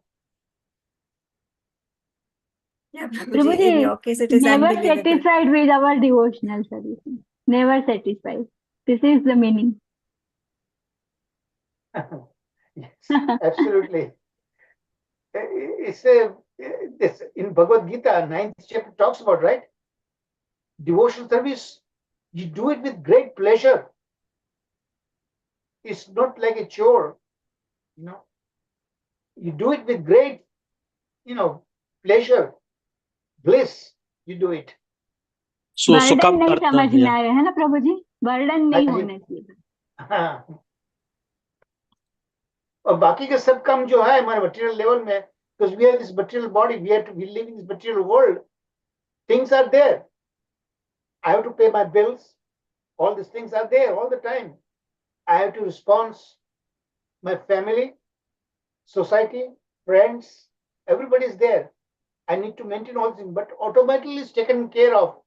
Yeah, Prabhuji, in Prabhuji, your case, it is never unbelievable. satisfied with our devotional service. Never satisfied. This is the meaning. Yes, absolutely. It's this in Bhagavad Gita, 9th chapter talks about, right? Devotional service, you do it with great pleasure. It's not like a chore, You do it with great, pleasure, bliss. You do it. So burden Sukam नहीं Karta, समझना yeah. है ना प्रभु जी, burden नहीं हाँ जी। होना चाहिए. और बाकी का सब काम जो है हमारे मटेरियल लेवल में, because we have this material body, we live in this material world, things are there. I have to pay my bills. All these things are there all the time. I have to respond my family, society, friends, everybody is there. I need to maintain all things, but automatically it's taken care of.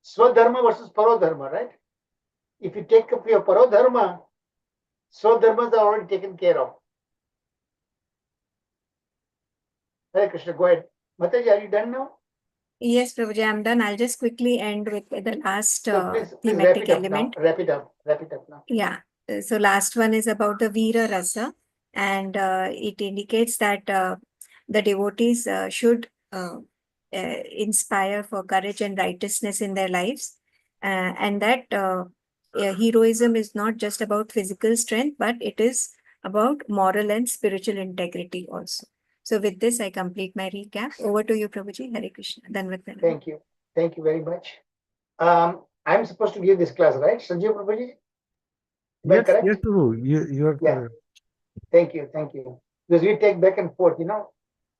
Swadharma versus Parodharma, right? If you take up your Parodharma, Swadharmas are already taken care of. Hare Krishna, go ahead. Mataji, are you done now? Yes, Prabhuji, I'm done. I'll just quickly end with the last So please wrap thematic it up element. now. Wrap it up now. Yeah. So last one is about the Veera Rasa, and it indicates that the devotees should inspire for courage and righteousness in their lives, and that heroism is not just about physical strength, but it is about moral and spiritual integrity also. So with this, I complete my recap. Over to you, Prabhuji. Hare Krishna. Dhanvat. Thank you. Thank you very much. I'm supposed to give this class, right? Sanjeev Prabhuji? Am I Yes, correct? yes, Prabhu, you're Yeah. correct. Thank you. Because we take back and forth,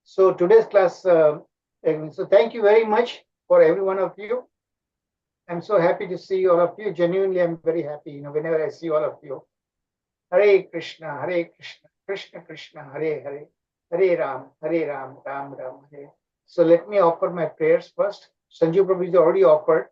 So today's class, so thank you very much for every one of you. I'm so happy to see all of you. Genuinely, I'm very happy, whenever I see all of you. Hare Krishna, Krishna Krishna, Hare Hare, Hare Ram, Ram Ram, Hare. So let me offer my prayers first. Sanjeev Prabhu is already offered.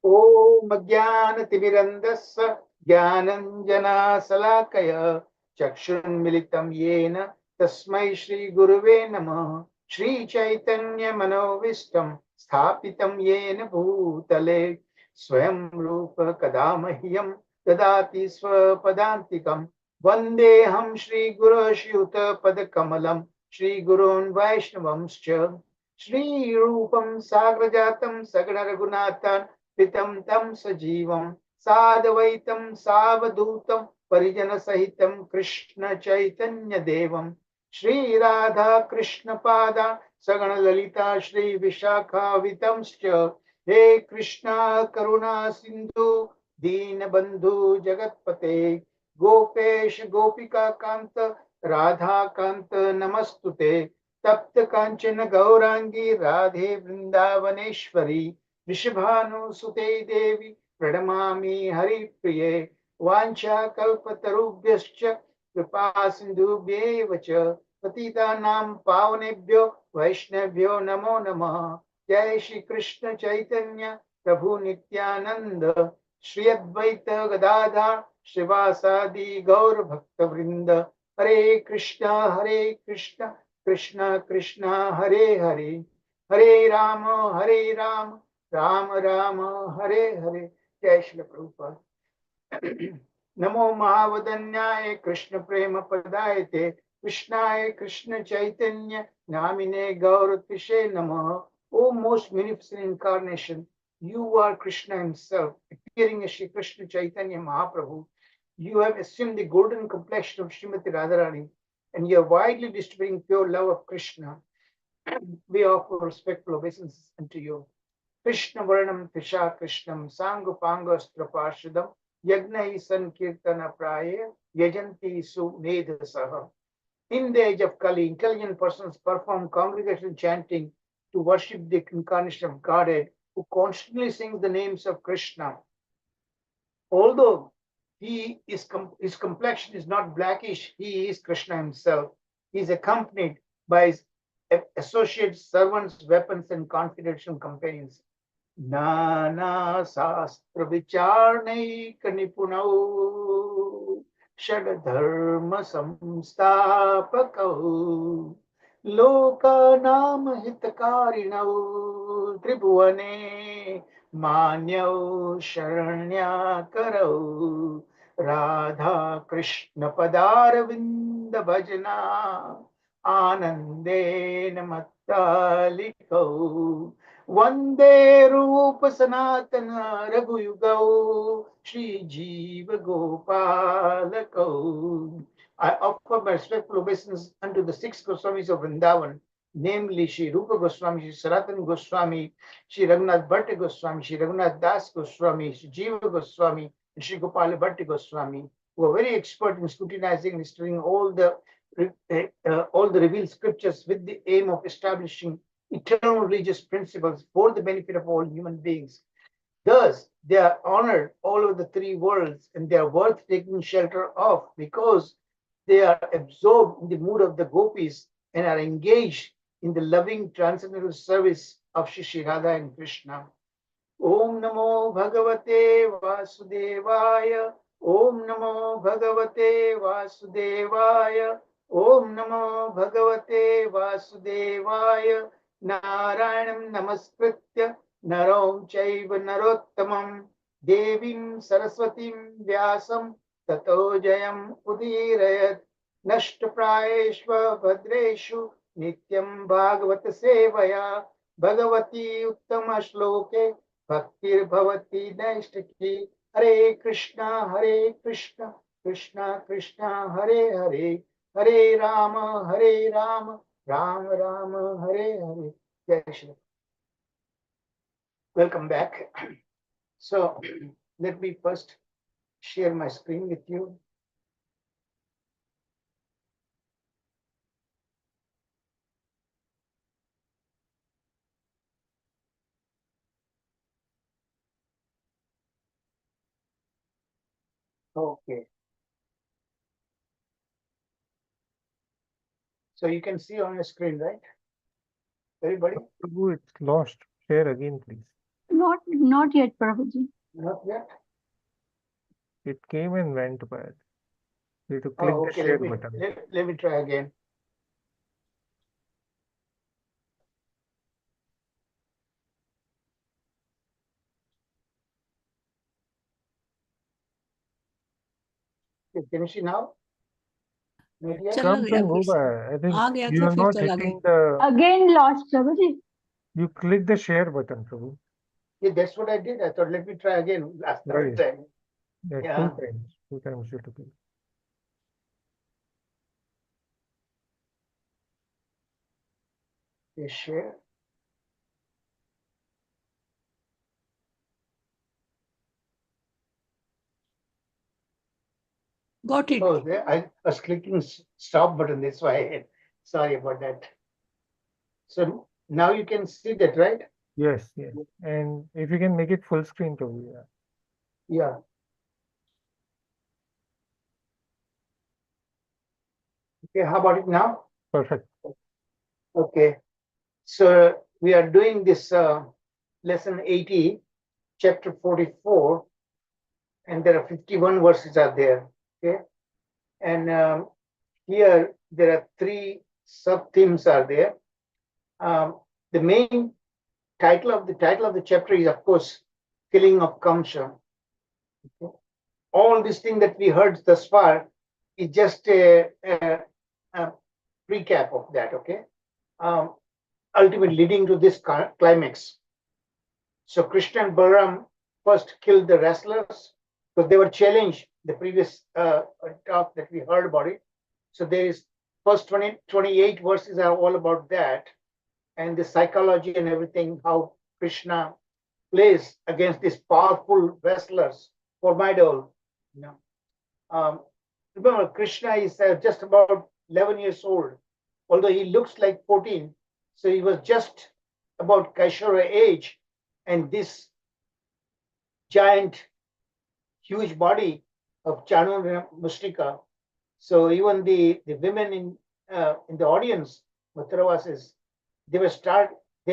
Om Jnanatimirandasya Jnananjana Salakaya Chakshun Militam Yena Tasmai Shri Guruve Namah Shri Chaitanya Manovistam Sthapitam Yena Bhutale Swayam Rupa Kadamahyam Dadati Swapadantikam Vandeham Shri Guru Shyuta Padakamalam Shri Gurun Vaishnavamscha Shri Rupam Sagrajatam Sagna Raghunathan Pitam tam sajivam sadvaitam savadutam parijana sahitam Krishna Chaitanya Devam Shri Radha Krishna Pada Sagana Lalita Shri Vishakha Vitamscha He Krishna Karuna Sindhu Deen Bandhu Jagatpate Gopesh गोपिका कांत राधा कांत नमस्तुते तप्त कांचन गौरांगी राधे वृंदावनेश्वरी वृषभानुसुते देवी प्रणमामि हरिप्रिये वाञ्छा कल्पतरुभ्यश्च कृपा सिन्धुभ्येव च पतितानां पावनेभ्यो वैष्णवेभ्यो नमो नमः। जय श्री कृष्ण चैतन्य प्रभु नित्यानंद श्री अद्वैत गदाधर श्रीवासादि गौर भक्त वृंद हरे कृष्ण कृष्ण कृष्ण हरे हरे हरे राम राम राम हरे हरे। जय श्री प्रभुपाद। नमो महावदन्याय कृष्ण प्रेम पदायते कृष्णाय कृष्ण चैतन्य नामिने गौरतिशे नमः। O most magnificent incarnation, you are Krishna himself, appearing as Shri Krishna Chaitanya Mahaprabhu. You have assumed the golden complexion of Srimati Radharani, and you are widely distributing pure love of Krishna. We offer respectful obeisances unto you. Krishna Varnam Tisha Krishnam Sangupangastra Parshadam Yagna Sankirtana Praye Yajanti Su Medhasaha. In the age of Kali, intelligent persons perform congregational chanting to worship the incarnation of Godhead, who constantly sings the names of Krishna. Although his complexion is not blackish, he is Krishna himself. He is accompanied by his associates, servants, weapons, and confidential companions. Nana Sastra Vicharnaik Nipunau Shadadharma Samstapakau Lokanam Hitakarinau Tribhuane Manyau Sharanyakarau Radha Krishna Padaravinda Bhajana Anandena Mattalikau Vande Rupa Sanatana Raghuyugau Shri Jiva Gopalakau. I offer my respectful obeisance unto the 6 Goswamis of Vrindavan, namely Shri Rupa Goswami, Shri Sanatana Goswami, Shri Raghunath Bhatta Goswami, Shri Raghunath Das Goswami, Shri Jiva Goswami, and Shri Gopala Bhatta Goswami, who are very expert in scrutinizing and studying all the revealed scriptures with the aim of establishing eternal religious principles for the benefit of all human beings. Thus, they are honored all over the 3 worlds, and they are worth taking shelter of because they are absorbed in the mood of the gopis and are engaged in the loving transcendental service of Shri Radha and Krishna. Om Namo Bhagavate Vasudevaya. Om Namo Bhagavate Vasudevaya. Om Namo Bhagavate Vasudevaya. Narayanam Namaskritya Narom Chaiva Narottamam Devim Saraswatim Vyasam Tato Jayam Udirayat Nashtaprayeshva Bhadreshu Nityam Bhagavata Sevaya Bhagavati Uttama Shloke Bhaktir Bhavati Naistaki. Hare Krishna Krishna Krishna Hare Hare Hare Rama Rama Rama Hare Hare. Jai Shri. Welcome back. So let me first share my screen with you. Okay. So you can see on your screen, right? Everybody? Prabhu, it's lost. Share again, please. Not yet, Prabhuji. Not yet? It came and went by. You have to click Oh, the okay. share button. Let me try again. Can you see now? Not yet? चला Comes गया and go फिर से by. I think आ गया you था are फिर not चला गया hitting the. Again lost, Prabhuji. You click the share button, Prabhu. Yeah, that's what I did. I thought, let me try again last Right. time. Yeah, Yeah. 2 times. 2 times you have to click. Okay, share. Got it. Oh, I was clicking stop button. That's why. Sorry about that. So now you can see that, right? Yes, yes. And if you can make it full screen too, yeah. Yeah. Okay, how about it now? Perfect. Okay. So we are doing this lesson 80, chapter 44, and there are 51 verses are there. Okay. And here there are 3 sub-themes are there. The main title of the chapter is, of course, killing of Kamsa. Okay. All this thing that we heard thus far is just a recap of that. Okay. Ultimately leading to this climax. So Krishna and Balaram first killed the wrestlers because they were challenged the previous talk that we heard about it. So there is first 28 verses are all about that, and the psychology and everything, how Krishna plays against these powerful wrestlers, formidable. You know, remember Krishna is just about 11 years old, although he looks like 14. So he was just about Kaishara age, and this giant, huge body of Chanu and Mustika. So even the women in the audience, Mathuravas, they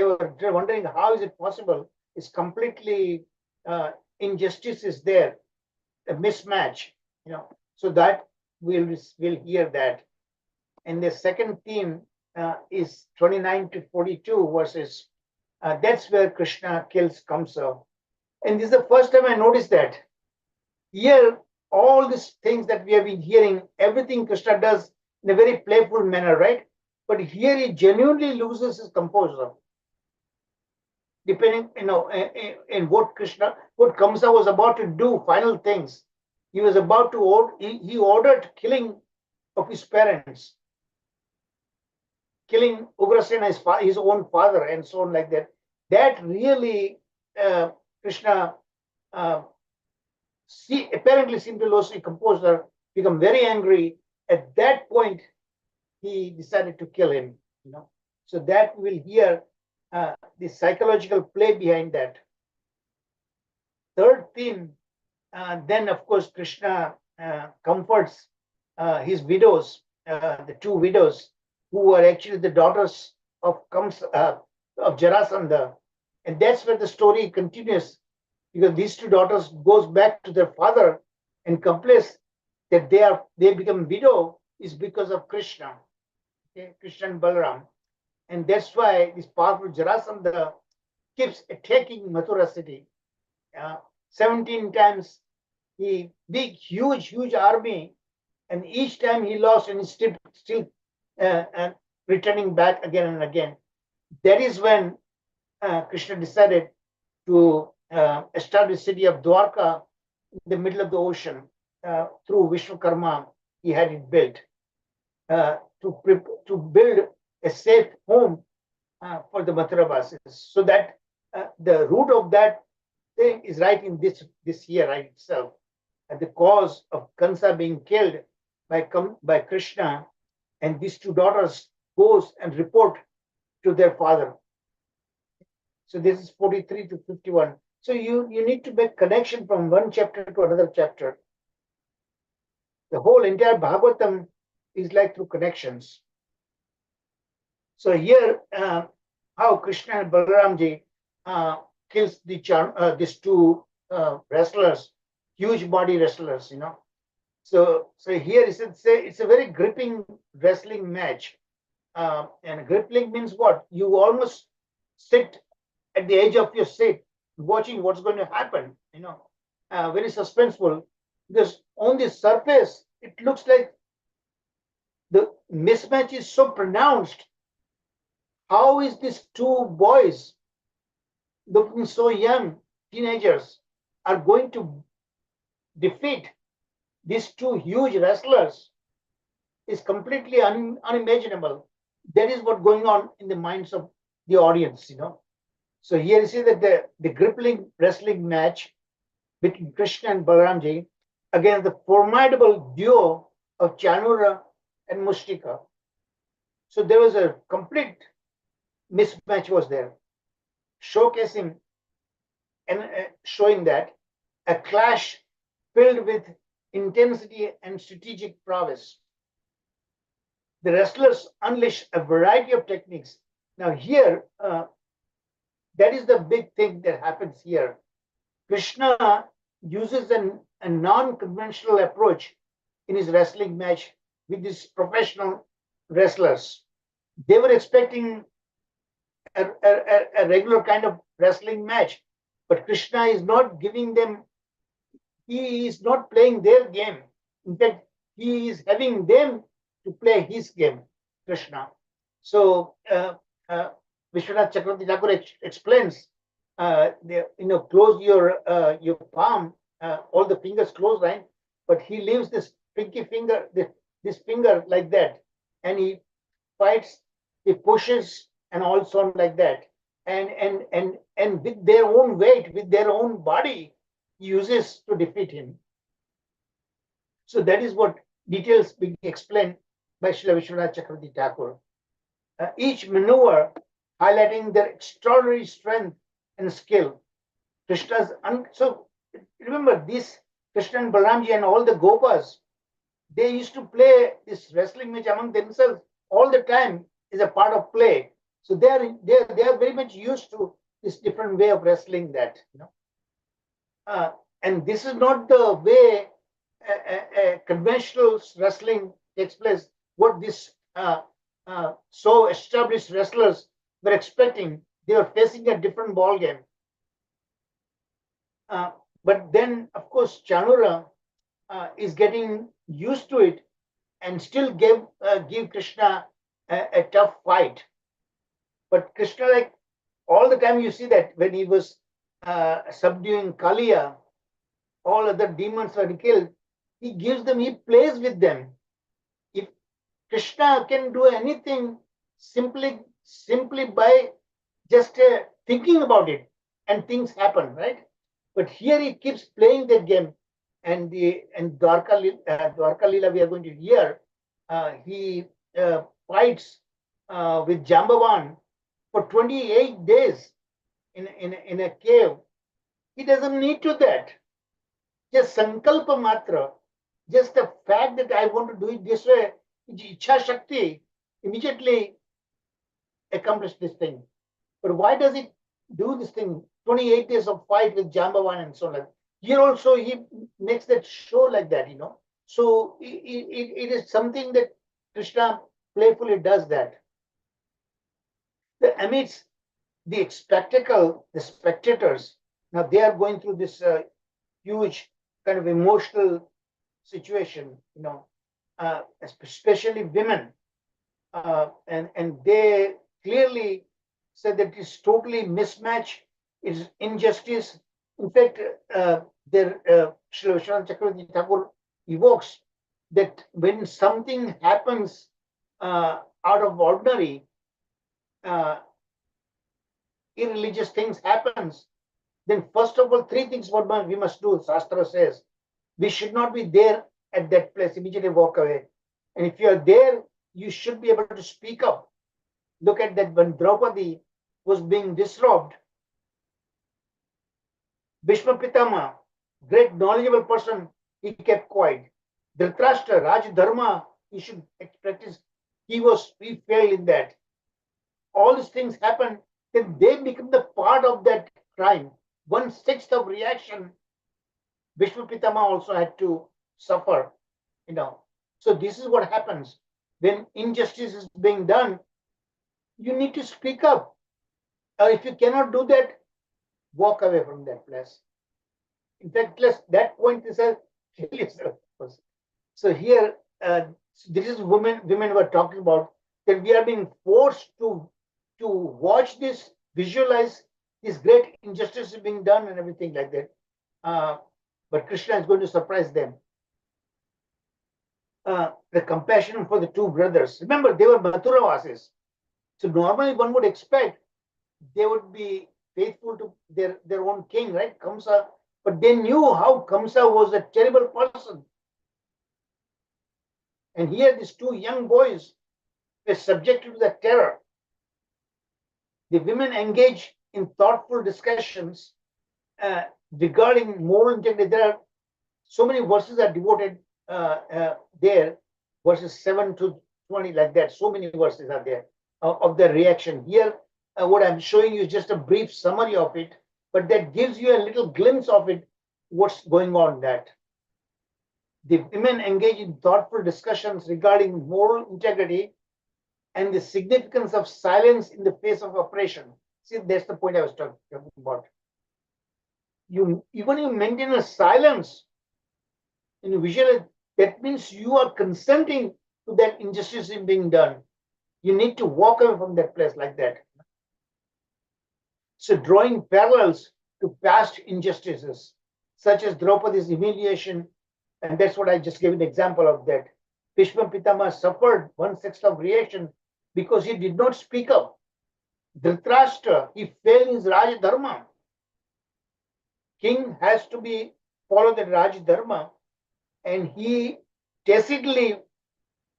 were wondering how is it possible? It's completely injustice is there, a mismatch, you know. So that we'll hear that. And the second theme is 29 to 42 verses. That's where Krishna kills Kamsa. And this is the first time I noticed that. Here, all these things that we have been hearing, everything Krishna does in a very playful manner, right? But here he genuinely loses his composure. Depending, you know, in what Kamsa was about to do, final things. He was about to he ordered killing of his parents, killing Ugrasena, his own father, and so on like that. That really Krishna apparently seemed to lose his composure, become very angry. At that point, he decided to kill him. You know, so that we'll hear the psychological play behind that. Third theme, then of course Krishna comforts his widows, the 2 widows who are actually the daughters of Jarasandha, and that's where the story continues, because these 2 daughters goes back to their father and complains that they become widow is because of Krishna, okay, Krishna and Balaram, and that's why this powerful Jarasandha keeps attacking Mathura city. 17 times, big, huge army, and each time he lost, and he's still returning back again and again. That is when Krishna decided to establish city of Dwarka in the middle of the ocean through Vishwakarma. He had it built to build a safe home for the Mathuravas, so that the root of that thing is right in this year right itself, and the cause of Kansa being killed by Krishna, and these 2 daughters goes and report to their father. So this is 43 to 51. So you need to make connection from one chapter to another chapter. The whole entire Bhagavatam is like through connections. So here, how Krishna and Balaramji kills these 2 wrestlers, huge body wrestlers, you know. So here it's a very gripping wrestling match, and gripping means what? You almost sit at the edge of your seat, watching what's going to happen. You know, very suspenseful, because on the surface it looks like the mismatch is so pronounced. How is these 2 boys, looking so young, teenagers, are going to defeat these 2 huge wrestlers? Is completely unimaginable. That is what's going on in the minds of the audience, you know. So here you see that the gripping wrestling match between Krishna and Balaramji against the formidable duo of Chanura and Mushtika. So there was a complete mismatch was there, showcasing and showing that a clash filled with intensity and strategic prowess. The wrestlers unleash a variety of techniques. Now here, that is the big thing that happens here. Krishna uses a non-conventional approach in his wrestling match with these professional wrestlers. They were expecting a regular kind of wrestling match, but Krishna is not giving them, he is not playing their game. In fact, he is having them to play his game, Krishna. So Vishwanath Chakravarti Thakur explains, close your palm, all the fingers close, right? But he leaves this pinky finger, this finger like that, and he fights, he pushes, and also on like that, and with their own weight, with their own body, he uses to defeat him. So that is what details being explained by Srila Vishwanath Chakravarti Thakur. Each maneuver highlighting their extraordinary strength and skill. Krishna's so remember this Krishna and Balaramji and all the Gopas, they used to play this wrestling match among themselves all the time is a part of play. So they are very much used to this different way of wrestling that, and this is not the way a conventional wrestling takes place. What this so established wrestlers were expecting, they were facing a different ball game. But then, of course, Chanura is getting used to it and still give Krishna a tough fight. But Krishna, like all the time, you see that when he was subduing Kaliya, all other demons were killed. He gives them, he plays with them. If Krishna can do anything simply by just thinking about it, and things happen, right? But here he keeps playing that game, and Dwarka Leela we are going to hear. He fights with Jambavan for 28 days in a cave. He doesn't need to that. Just sankalpa matra, just the fact that I want to do it this way, Ichha Shakti immediately accomplished this thing. But why does it do this thing? 28 days of fight with Jambavan and so on. Here also he makes that show like that, So it is something that Krishna playfully does that. Amidst the spectacle, the spectators, now they are going through this huge kind of emotional situation, especially women. And they clearly said that it's totally mismatch, it's injustice. In fact, Srila Vishwanath Chakravarti Thakur evokes that when something happens out of ordinary, irreligious things happens, then first of all, three things what we must do, Shastra says. We should not be there at that place, immediately walk away. And if you are there, you should be able to speak up. Look at that when Draupadi was being disrobed. Bhishma Pitama, great knowledgeable person, he kept quiet. Dhritarashtra, Raj Dharma, he should practice. He failed in that. All these things happen, then they become the part of that crime. 1/6 of reaction, Bhishma Pitama also had to suffer, So this is what happens. When injustice is being done, you need to speak up. Or if you cannot do that, walk away from that place. In fact, that point is a kill yourself. So here, this is women were talking about that we are being forced to watch this, visualize this great injustice being done and everything like that. But Krishna is going to surprise them. The compassion for the two brothers. Remember, they were Mathuravasis. So normally one would expect they would be faithful to their own king, right? Kamsa But they knew how Kamsa was a terrible person. And here these two young boys were subjected to the terror. The women engage in thoughtful discussions regarding moral integrity. There are so many verses are devoted there, verses 7 to 20, like that. So many verses are there of the reaction. Here, what I'm showing you is just a brief summary of it, but that gives you a little glimpse of it, what's going on that. The women engage in thoughtful discussions regarding moral integrity and the significance of silence in the face of oppression. See, that's the point I was talking about. You maintain a silence in a visual, that means you are consenting to that injustice being done. You need to walk away from that place like that. So drawing parallels to past injustices, such as Draupadi's humiliation, and that's what I just gave an example of that. Bhishma Pitama suffered 1/6 of reaction because he did not speak up. Dhritarashtra, he failed in his Raj Dharma. King has to be follow the Raj Dharma, and he tacitly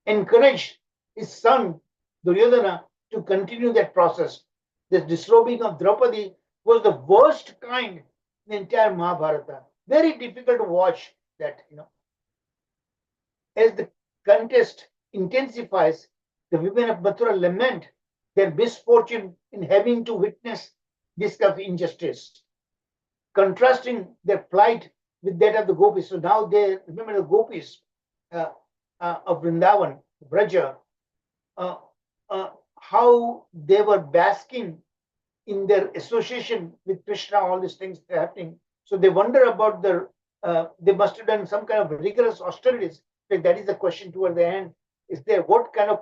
encouraged his son Duryodhana to continue that process. The disrobing of Draupadi was the worst kind in the entire Mahabharata. Very difficult to watch that, As the contest intensifies, the women of Mathura lament their misfortune in having to witness this kind of injustice, contrasting their plight with that of the gopis. So now they remember the gopis of Vrindavan, Braja, how they were basking in their association with Krishna, all these things are happening. So they wonder about they must have done some kind of rigorous austerities. That is the question toward the end. Is there what kind of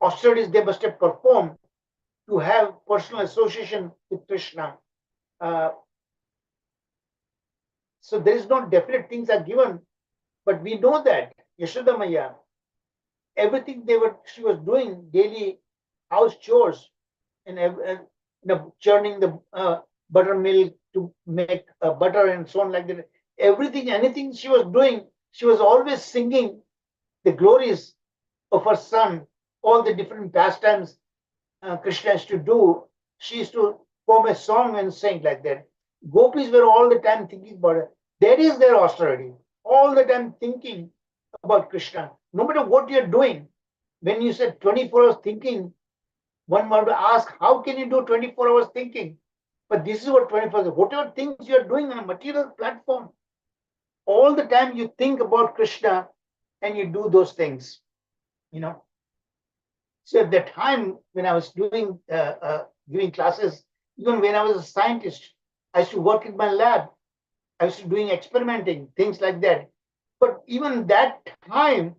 austerities they must have performed to have personal association with Krishna? So there is no definite things are given, but we know that Yashoda Maya, everything she was doing daily house chores and churning the buttermilk to make butter and so on like that. Everything, anything she was doing, she was always singing the glories of her son, all the different pastimes Krishna used to do. She used to form a song and sing like that. Gopis were all the time thinking about it. That is their austerity. All the time thinking about Krishna. No matter what you're doing, when you said 24 hours thinking, one might ask, how can you do 24 hours thinking? But this is what 24 hours, whatever things you're doing on a material platform, all the time you think about Krishna and you do those things, So at that time when I was doing giving classes, even when I was a scientist, I used to work in my lab. I was doing experimenting, things like that. But even that time,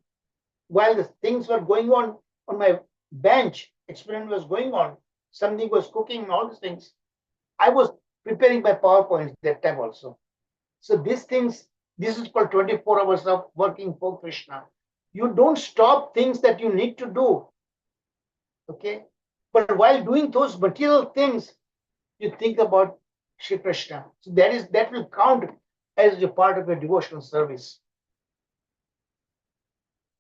while the things were going on my bench, experiment was going on, something was cooking, all these things, I was preparing my PowerPoints that time also. So these things, this is called 24 hours of working for Krishna. You don't stop things that you need to do. Okay? But while doing those material things, you think about Shri Krishna. So that will count as a part of your devotional service.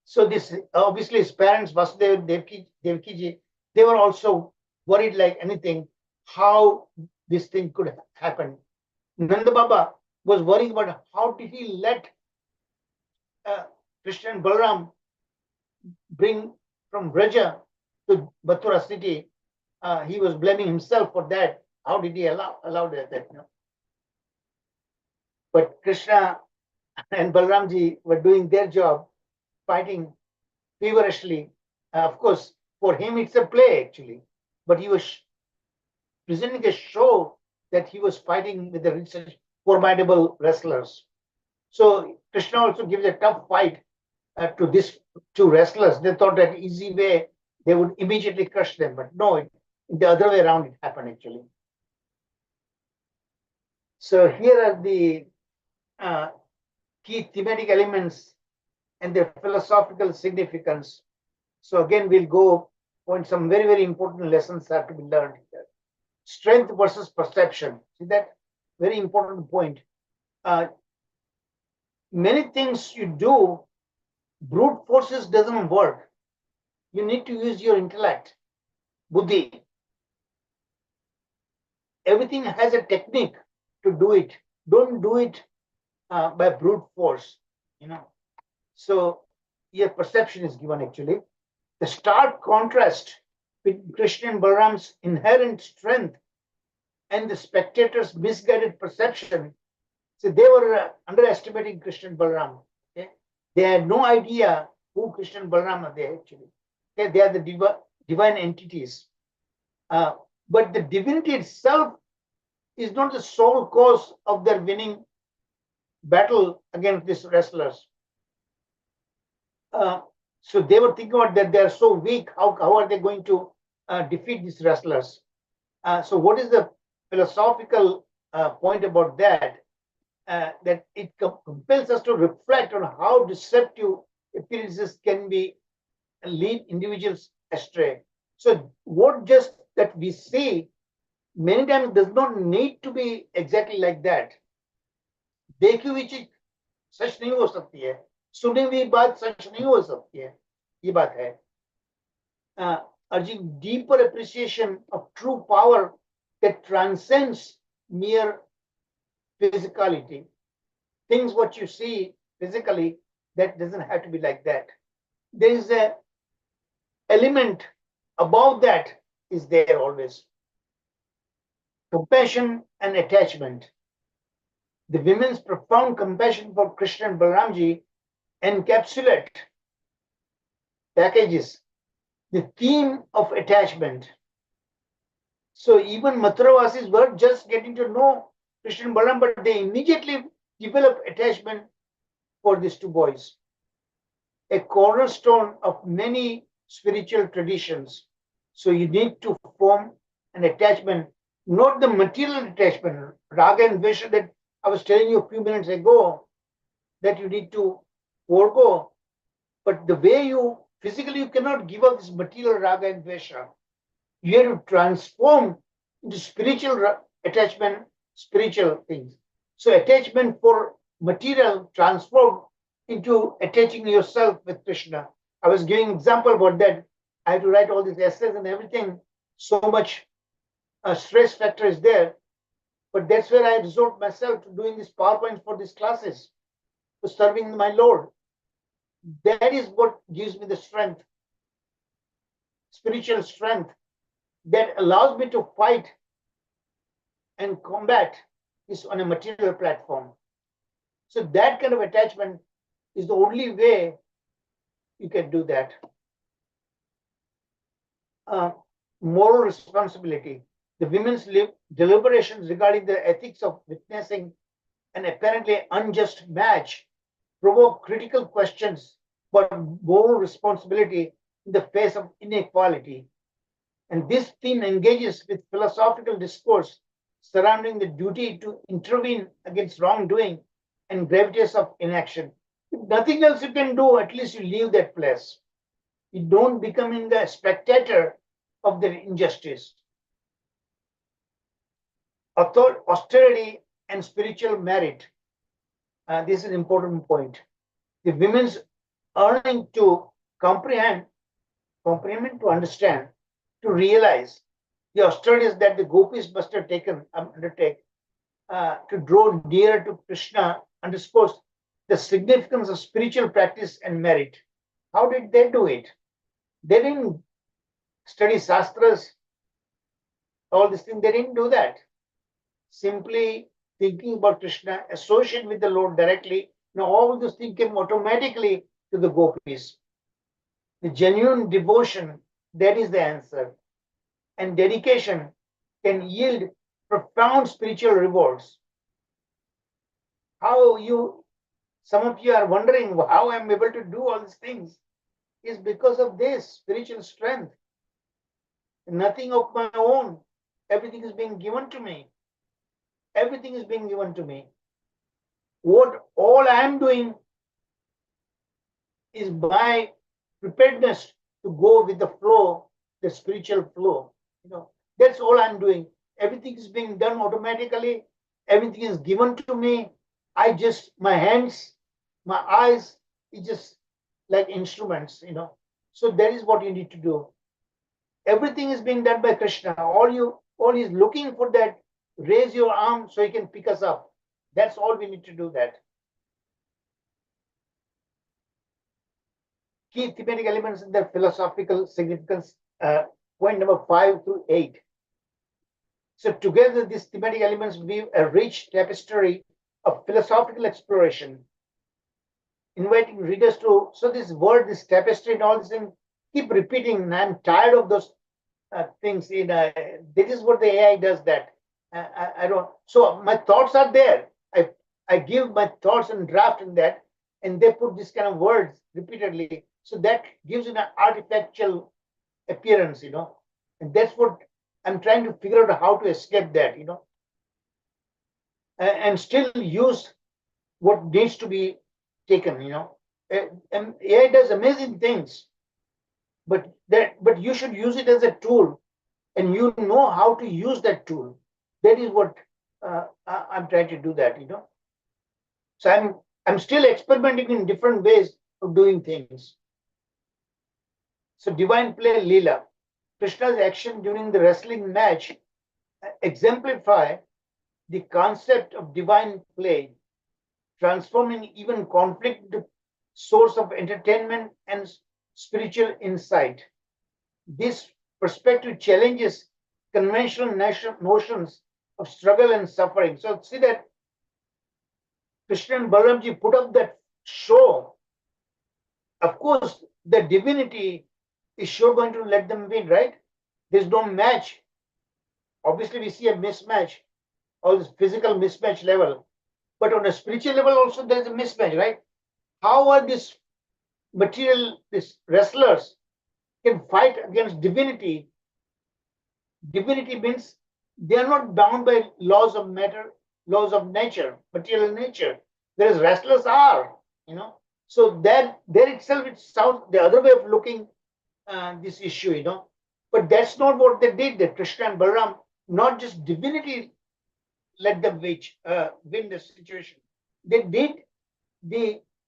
So this obviously his parents, Vasudeva, Devaki, they were also worried like anything how this thing could happen. Nanda Baba was worrying about how did he let Krishna and Balaram bring from Braja to Mathura city. He was blaming himself for that. How did he allow that? But Krishna and Balaramji were doing their job, fighting feverishly. Of course, for him it's a play actually, but he was presenting a show that he was fighting with the formidable wrestlers. So Krishna also gives a tough fight to these two wrestlers. They thought that easy way they would immediately crush them, but no, the other way around it happened actually. So here are the key thematic elements and their philosophical significance. So again, we'll go on some very, very important lessons have to be learned here. strength versus perception. See that? Very important point. Many things you do, brute forces doesn't work. You need to use your intellect, buddhi. Everything has a technique to do it. Don't do it by brute force, you know. So your perception is given actually. The stark contrast between Krishna and Balaram's inherent strength and the spectators' misguided perception. So they were underestimating Krishna and Balaram. Okay? They had no idea who Krishna and Balaram are there actually. Okay? They are the divine entities. But the divinity itself is not the sole cause of their winning battle against these wrestlers. So they were thinking about that they are so weak. How are they going to defeat these wrestlers? So what is the philosophical point about that? That it compels us to reflect on how deceptive appearances can lead individuals astray. So what just that we see many times does not need to be exactly like that. देखी हुई चीज सच नहीं हो सकती है, सुनी हुई बात सच नहीं हो सकती है, ये बात है. Urging deeper appreciation of true power that transcends mere physicality. Things what you see physically, that doesn't have to be like that. There is a element above that is there always. Compassion and attachment. The women's profound compassion for Krishna and Balaramji encapsulate packages the theme of attachment. So even Mathuravasis were just getting to know Krishna and Balaram, but they immediately develop attachment for these two boys. A cornerstone of many spiritual traditions. So you need to form an attachment, not the material attachment, raga and dvesha that I was telling you a few minutes ago, that you need to forego. But the way you physically, you cannot give up this material raga and dvesha. You have to transform into spiritual attachment, spiritual things. So attachment for material transform into attaching yourself with Krishna. I was giving example about that. I had to write all these essays and everything. So much stress factor is there. But that's where I resort myself to doing these PowerPoints for these classes, to serving my Lord. That is what gives me the strength, spiritual strength, that allows me to fight and combat this on a material platform. So that kind of attachment is the only way you can do that. Moral responsibility. The women's deliberations regarding the ethics of witnessing an apparently unjust match provoke critical questions about moral responsibility in the face of inequality. And this theme engages with philosophical discourse surrounding the duty to intervene against wrongdoing and gravitas of inaction. If nothing else you can do, at least you leave that place. You don't become the spectator of the injustice. Austerity and spiritual merit. This is an important point. The women's earning to comprehend, to understand, to realize the austerities that the gopis must have undertake to draw nearer to Krishna underscores the significance of spiritual practice and merit. How did they do it? They didn't study sastras, all these things. They didn't do that. Simply thinking about Krishna, associated with the Lord directly, all those things came automatically to the gopis. The genuine devotion, that is the answer. And dedication can yield profound spiritual rewards. Some of you are wondering how I'm able to do all these things. Is because of this spiritual strength. Nothing of my own. Everything is being given to me. Everything is being given to me. What all I am doing is my preparedness to go with the flow, the spiritual flow. That's all I'm doing. everything is being done automatically. Everything is given to me. My hands, my eyes, it's just like instruments, So that is what you need to do. Everything is being done by Krishna. All he's looking for that, raise your arm so he can pick us up. That's all we need to do that. Key thematic elements in their philosophical significance, point number 5 through 8. So together, these thematic elements weave a rich tapestry of philosophical exploration, inviting readers to, so this word, this tapestry and all this thing, keep repeating, and I'm tired of those things. This is what the AI does that. I don't, so my thoughts are there. I give my thoughts and draft in that, and they put this kind of words repeatedly. So that gives it an artifactual appearance, and that's what I'm trying to figure out, how to escape that, and still use what needs to be taken, And AI does amazing things, but you should use it as a tool, and you know how to use that tool. That is what I'm trying to do that, So I'm still experimenting in different ways of doing things. So divine play, Leela. Krishna's action during the wrestling match exemplify the concept of divine play, transforming even conflict into source of entertainment and spiritual insight. This perspective challenges conventional notions of struggle and suffering. So see that Krishna and Balaramji put up that show. Of course, the divinity is sure going to let them win, right? There's no match. Obviously, we see a mismatch, all this physical mismatch level. But on a spiritual level also, there's a mismatch, right? How are these wrestlers can fight against divinity? Divinity means they are not bound by laws of matter, laws of nature, material nature. Whereas wrestlers are, So that there itself, it sounds the other way of looking this issue, But that's not what they did. That Krishna and Balaram, not just divinity, let them win the situation. They did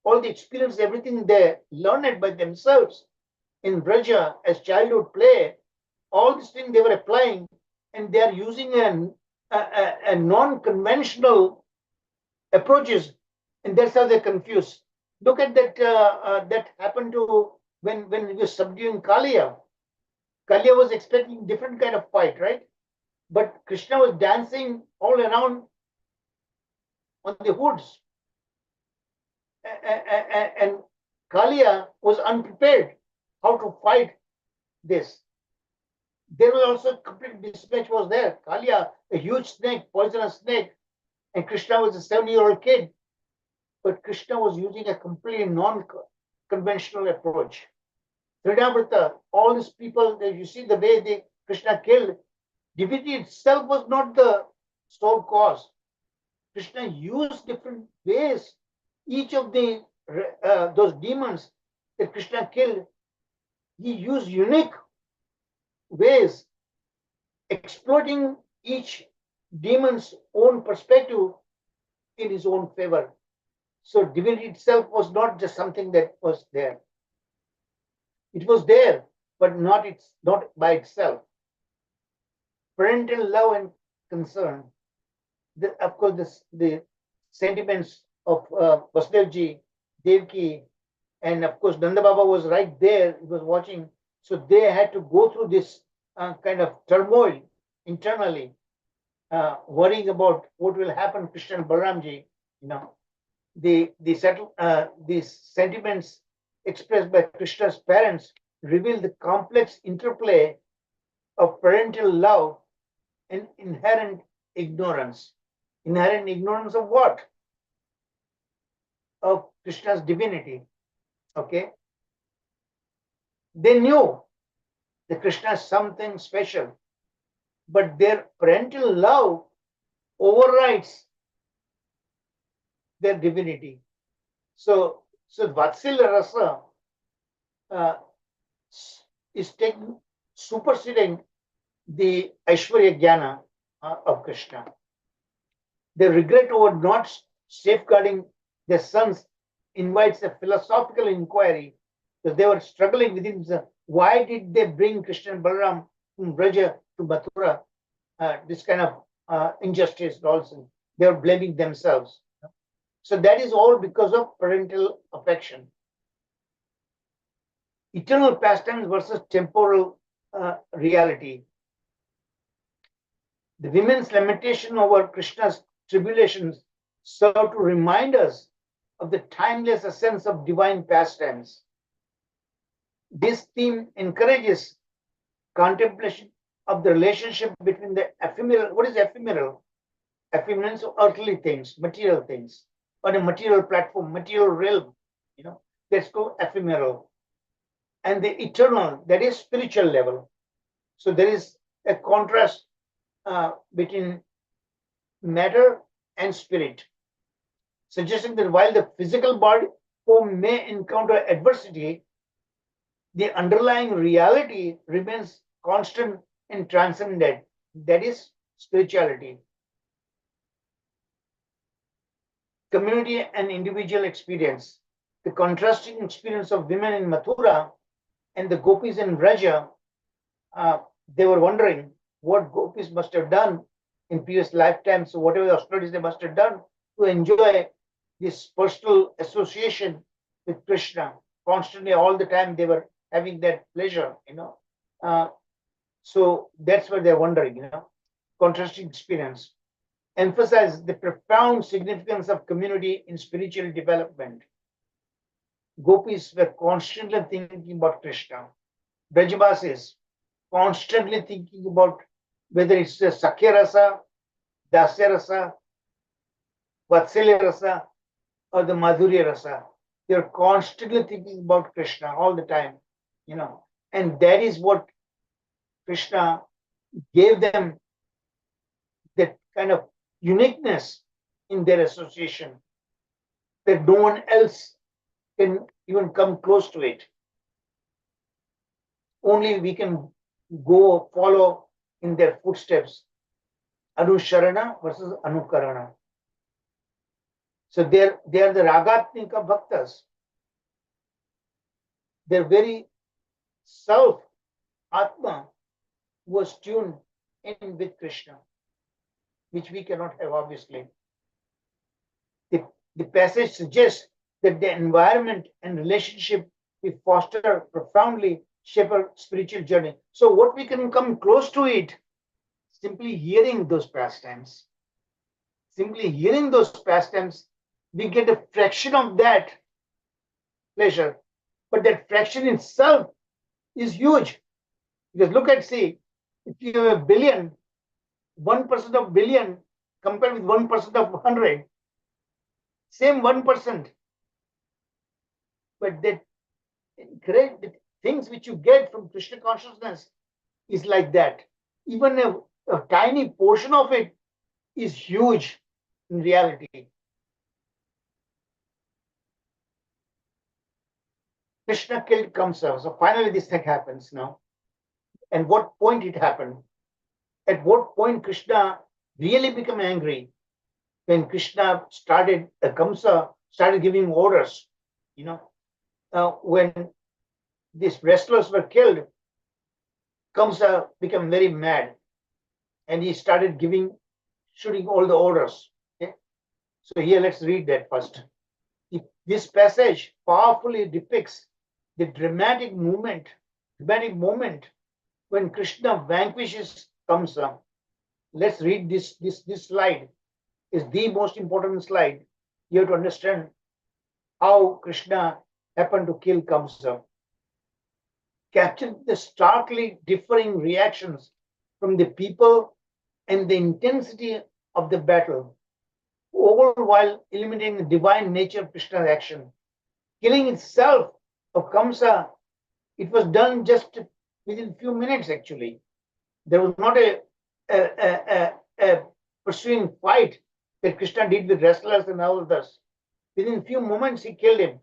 all the experience, everything they learned it by themselves in Braja as childhood play. All these things they were applying, and they are using a non-conventional approaches, and that's how they're confused. Look at that. That happened to when we were subduing Kaliya. Kaliya was expecting different kind of fight, right? But Krishna was dancing all around on the hoods, and Kaliya was unprepared how to fight this. There was also complete mismatch was there. Kaliya, a huge snake, poisonous snake, and Krishna was a 70-year-old kid. But Krishna was using a completely non-conventional approach. Trinamrita, all these people, you see the way Krishna killed, divinity itself was not the sole cause. Krishna used different ways. Each of those demons that Krishna killed, he used unique ways, exploiting each demon's own perspective in his own favor. So divinity itself was not just something that was there. It was there, but not by itself. Parental love and concern. Of course, the sentiments of Vasudevji, Devki, and of course Nanda Baba was right there. He was watching. So they had to go through this kind of turmoil internally, worrying about what will happen to Krishna and Balaramji. These sentiments expressed by Krishna's parents reveal the complex interplay of parental love and inherent ignorance. Inherent ignorance of what? Of Krishna's divinity. Okay? They knew that Krishna is something special, but their parental love overrides their divinity. So Vatsalya Rasa is superseding the Aishwarya Jnana. of Krishna. Their regret over not safeguarding their sons invites a philosophical inquiry, because they were struggling within themselves. Why did they bring Krishna and Balaram from Braja to Mathura? This kind of injustice also. They were blaming themselves. So that is all because of parental affection. Eternal pastimes versus temporal reality. The women's lamentation over Krishna's tribulations serve to remind us of the timeless essence of divine pastimes. This theme encourages contemplation of the relationship between the ephemeral. What is ephemeral? Ephemeral means earthly things, material things, on a material platform, material realm. That's called ephemeral. And the eternal, that is spiritual level. So there is a contrast between matter and spirit, suggesting that while the physical body form may encounter adversity, the underlying reality remains constant and transcendent. That is spirituality. Community and individual experience. The contrasting experience of women in Mathura and the gopis in Vraja, they were wondering what gopis must have done in previous lifetimes, so whatever austerities they must have done to enjoy this personal association with Krishna. Constantly, all the time, they were having that pleasure, so that's what they're wondering, contrasting experience. Emphasize the profound significance of community in spiritual development. Gopis were constantly thinking about Krishna. Brajavasis constantly thinking about whether it's the Sakhya Rasa, Dasya Rasa, Vatsalya Rasa, or the Madhurya Rasa. They're constantly thinking about Krishna all the time, and that is what Krishna gave them, that kind of uniqueness in their association, that no one else can even come close to it. Only we can go follow in their footsteps. Anusharana versus Anukarana. So they are the Ragatmika Bhaktas. Their very self, Atma, was tuned in with Krishna, which we cannot have, obviously. The passage suggests that the environment and relationship we foster profoundly shape our spiritual journey. So what we can come close to it, simply hearing those pastimes. Simply hearing those pastimes, we get a fraction of that pleasure. But that fraction itself is huge. Because look at, see, if you have a billion, 1% of billion compared with 1% of 100, same 1%. But that great things which you get from Krishna consciousness is like that. Even a tiny portion of it is huge in reality. Krishna killed Kamsa. So finally this thing happens now. And what point it happened? At what point Krishna really became angry? When Krishna Kamsa started giving orders, when these wrestlers were killed, Kamsa became very mad and he started shooting all the orders. Okay? So here, let's read that first. This passage powerfully depicts the dramatic moment when Krishna vanquishes Kamsa. Let's read this slide. Is the most important slide. You have to understand how Krishna happened to kill Kamsa. Capture the starkly differing reactions from the people and the intensity of the battle, all while eliminating the divine nature of Krishna's action. Killing itself of Kamsa, it was done just within a few minutes, actually. There was not a pursuing fight that Krishna did with wrestlers and all others. Within a few moments, he killed him.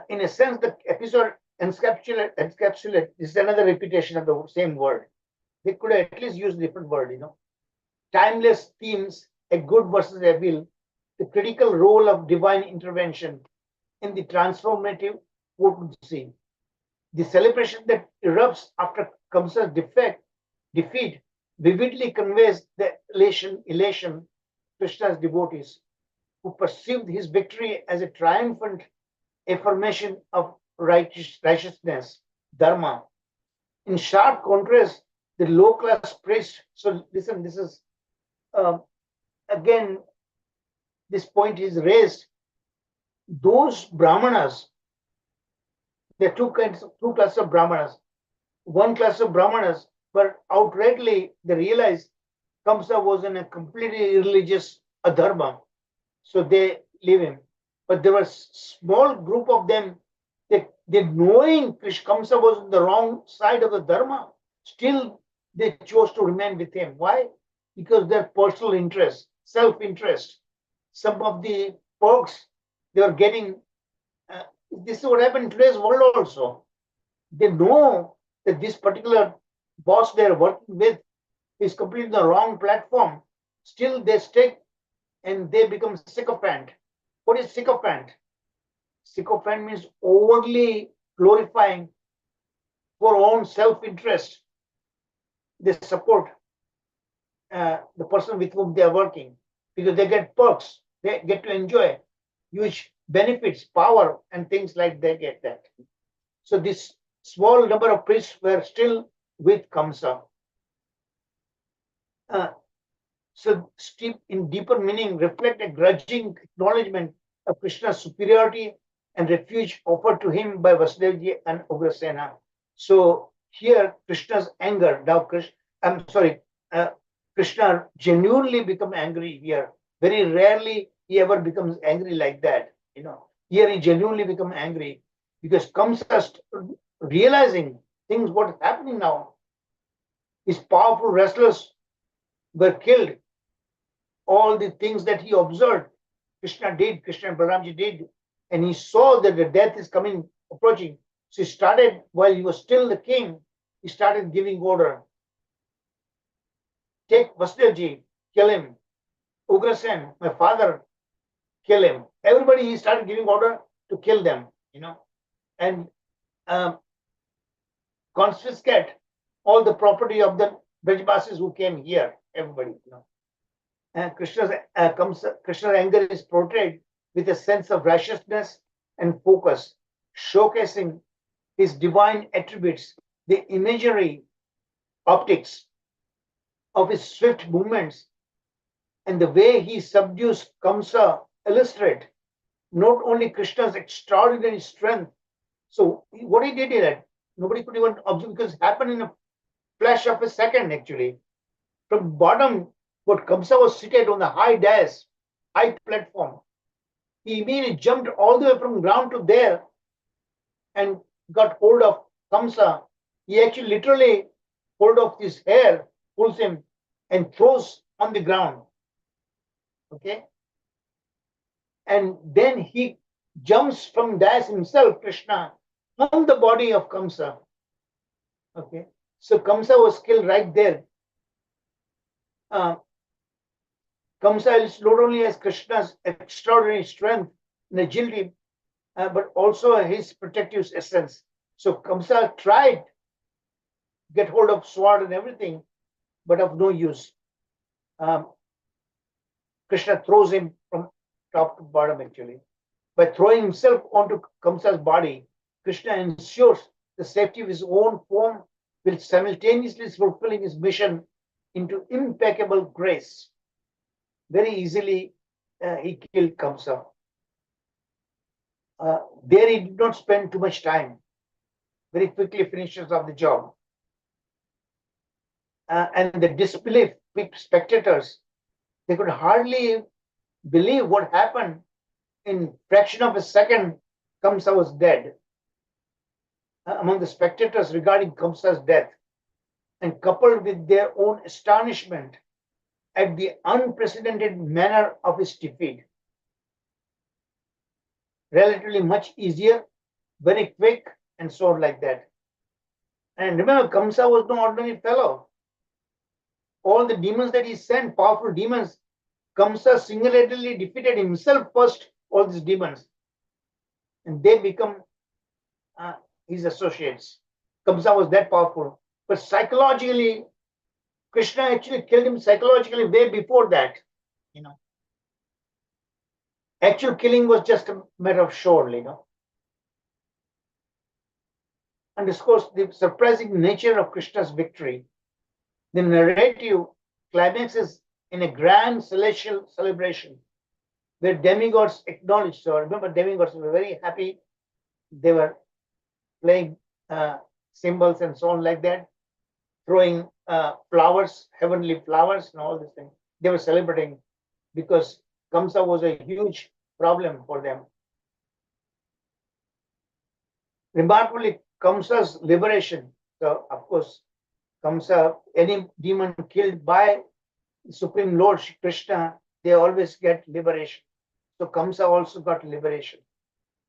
In a sense, the episode encapsulate is another repetition of the same word. They could at least use different word, Timeless themes, a good versus evil, the critical role of divine intervention in the transformative potency. The celebration that erupts after Kamsa's defeat vividly conveys the elation Krishna's devotees, who perceived his victory as a triumphant affirmation of righteousness, dharma. In sharp contrast, the low-class priest. So listen, this is again, this point is raised. Those brahmanas, there are two classes of brahmanas. One class of brahmanas, but outrightly they realized Kamsa was in a completely irreligious adharma, so they leave him. But there was a small group of them, they knowing Kamsa was on the wrong side of the dharma, still they chose to remain with him. Why? Because their personal interest, self-interest. Some of the folks they are getting, this is what happened in today's world also. They know that this particular boss they're working with is completely the wrong platform. Still they stick and they become sycophant. What is sycophant? Sycophant means overly glorifying for own self-interest. They support the person with whom they are working because they get perks, they get to enjoy huge benefits, power, and things like they get that. So this small number of priests were still with Kamsa. So steep in deeper meaning, reflect a grudging acknowledgement of Krishna's superiority and refuge offered to him by Vasudevji and Ugrasena. So here Krishna's anger, now Krishna genuinely become angry here. Very rarely he ever becomes angry like that. Here he genuinely become angry because Kamsa realizing things what is happening now. His powerful wrestlers were killed. All the things that he observed, Krishna and Balaramji did, and he saw that the death is coming, approaching. So he started, while he was still the king, he started giving order. Take Vasudevji, kill him. Ugrasen, my father, kill him. Everybody, he started giving order to kill them, and confiscate all the property of the Brajbasis who came here, everybody, And Krishna's anger is portrayed with a sense of righteousness and focus, showcasing his divine attributes, the imagery, optics of his swift movements, and the way he subdues Kamsa illustrate not only Krishna's extraordinary strength. So what he did is nobody could even observe because it happened in a flash of a second actually. From bottom, what Kamsa was seated on the high dais, high platform. He immediately jumped all the way from ground to there and got hold of Kamsa. He actually literally hold of his hair, pulls him and throws on the ground. Okay. And then he jumps from dais himself, Krishna, on the body of Kamsa. Okay. So Kamsa was killed right there. Kamsa is not only has Krishna's extraordinary strength and agility, but also his protective essence. So Kamsa tried to get hold of sword and everything, but of no use. Krishna throws him from top to bottom actually. By throwing himself onto Kamsa's body, Krishna ensures the safety of his own form while simultaneously fulfilling his mission into impeccable grace. Very easily he killed Kamsa. There he did not spend too much time. Very quickly finishes off the job. And the disbelief spectators, they could hardly believe what happened. In fraction of a second, Kamsa was dead. Among the spectators regarding Kamsa's death, and coupled with their own astonishment at the unprecedented manner of his defeat. Relatively much easier very quick and so on like that. And remember, Kamsa was no ordinary fellow. All the demons that he sent, powerful demons, Kamsa single-handedly defeated himself first, all these demons. And they become his associates. Kamsa was that powerful. But psychologically, Krishna actually killed him psychologically way before that. Actual killing was just a matter of show, underscores the surprising nature of Krishna's victory. The narrative climaxes in a grand celestial celebration where demigods acknowledged. So remember, demigods were very happy. They were playing cymbals and so on like that, throwing flowers, heavenly flowers and all these things. They were celebrating because Kamsa was a huge problem for them. Remarkably, Kamsa's liberation. So, of course, Kamsa, any demon killed by Supreme Lord Krishna, they always get liberation. So Kamsa also got liberation,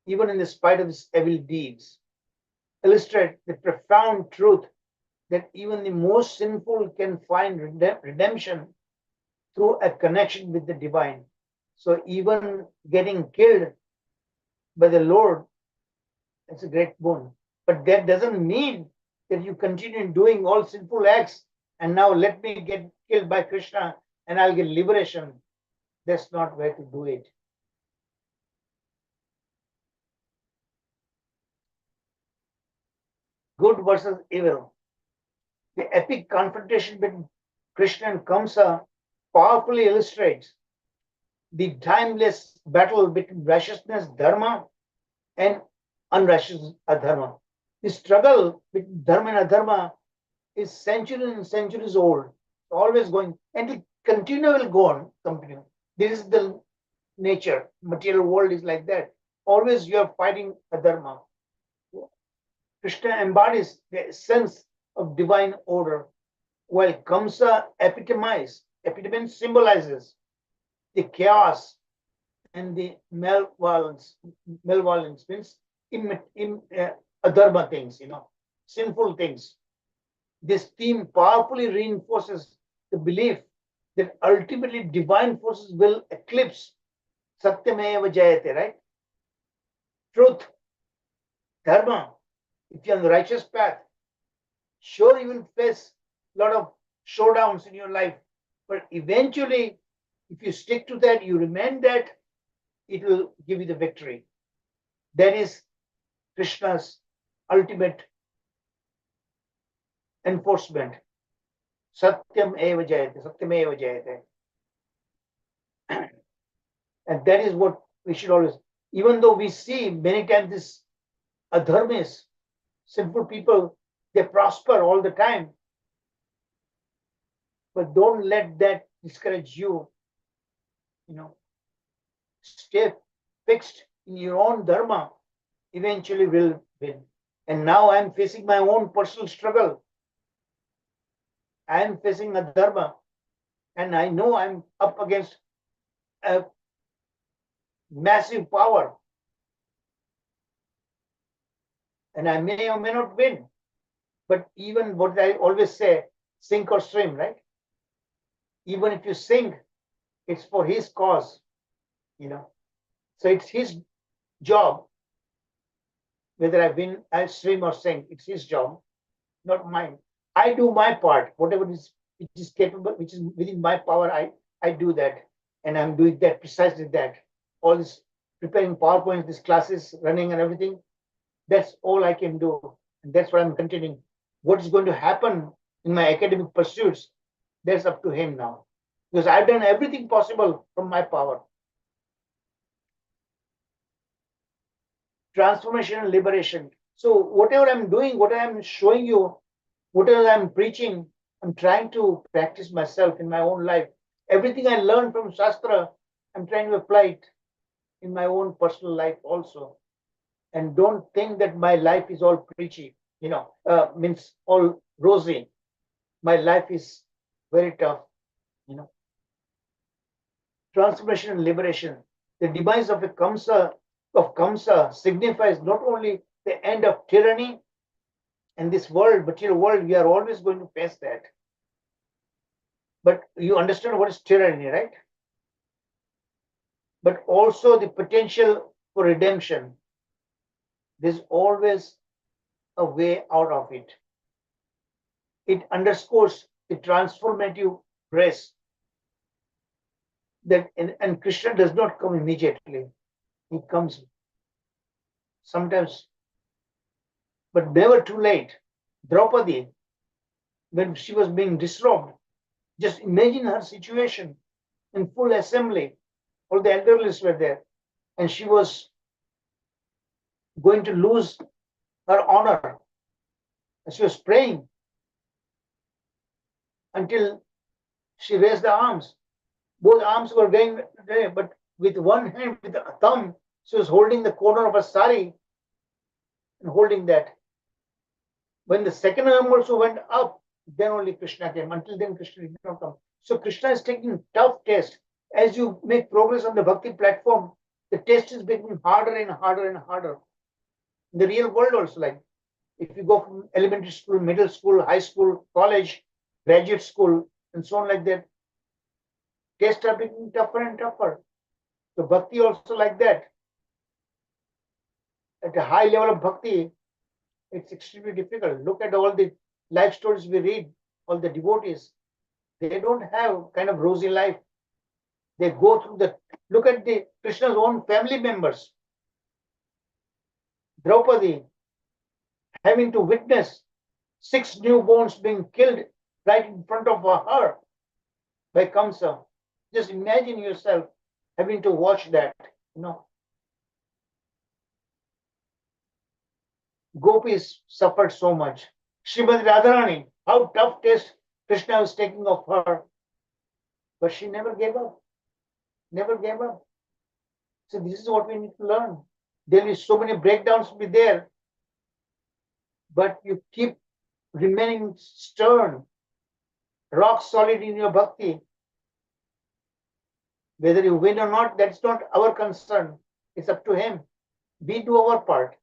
even in the spite of his evil deeds. Illustrate the profound truth that even the most sinful can find redemption through a connection with the divine. So even getting killed by the Lord, it's a great boon. But that doesn't mean that you continue doing all sinful acts and now let me get killed by Krishna and I'll get liberation. That's not where to do it. Good versus evil. The epic confrontation between Krishna and Kamsa powerfully illustrates the timeless battle between righteousness, dharma, and unrighteousness, adharma. The struggle between dharma and adharma is centuries and centuries old, always going, and will continue go on. Continue. This is the nature. Material world is like that. Always you are fighting adharma. Krishna embodies the essence of divine order, while Kamsa symbolizes the chaos and the malevolence means adharma things, sinful things. This theme powerfully reinforces the belief that ultimately divine forces will eclipse Satyameva Jayate, right? Truth, dharma. If you're on the righteous path, sure you will face a lot of showdowns in your life, but eventually, if you stick to that, you remain that, it will give you the victory. That is Krishna's ultimate enforcement. Satyam eva jayate, Satyam eva jayate. And that is what we should always, even though we see many times this adharmis, sinful people, they prosper all the time. But don't let that discourage you. Stay fixed in your own dharma, eventually will win. And now I'm facing my own personal struggle. I'm facing a dharma, and I know I'm up against a massive power. And I may or may not win. But even what I always say, sink or swim, right? Even if you sink, it's for his cause, So it's his job. Whether I win, I swim or sink, it's his job, not mine. I do my part, whatever which is capable, which is within my power, I do that. And I'm doing that, precisely that. All this preparing PowerPoints, these classes, running and everything, that's all I can do. And that's what I'm continuing. What is going to happen in my academic pursuits, that's up to him now. Because I've done everything possible from my power. Transformation and liberation. So whatever I'm doing, what I'm showing you, whatever I'm preaching, I'm trying to practice myself in my own life. Everything I learned from Shastra, I'm trying to apply it in my own personal life also. And don't think that my life is all preachy, means all rosy. My life is very tough, Transformation and liberation. The demise of a Kamsa of Kamsa signifies not only the end of tyranny in this world, material world, we are always going to face that. But you understand what is tyranny, right? But also the potential for redemption. There's always a way out of it. It underscores the transformative grace that, and Krishna does not come immediately. He comes sometimes, but never too late. Draupadi, when she was being disrobed, just imagine her situation in full assembly. All the elderlies were there, and she was going to lose her honor. And she was praying until she raised the arms. Both arms were going there, but with one hand, with the thumb, she was holding the corner of a sari and holding that. When the second arm also went up, then only Krishna came. Until then, Krishna did not come. So Krishna is taking tough test. As you make progress on the bhakti platform, the test is becoming harder and harder and harder. In the real world also, like if you go from elementary school, middle school, high school, college, graduate school, and so on like that, tests are becoming tougher and tougher. So bhakti also like that. At a high level of bhakti, it's extremely difficult. Look at all the life stories we read, all the devotees. They don't have kind of rosy life. They go through the, look at the Krishna's own family members. Draupadi having to witness 6 newborns being killed right in front of her by Kamsa. Just imagine yourself having to watch that, you know. Gopis suffered so much. Srimati Radharani, how tough test Krishna was taking of her. But she never gave up. Never gave up. So this is what we need to learn. There will be so many breakdowns will be there. But you keep remaining stern, rock solid in your bhakti. Whether you win or not, that's not our concern. It's up to him. We do our part.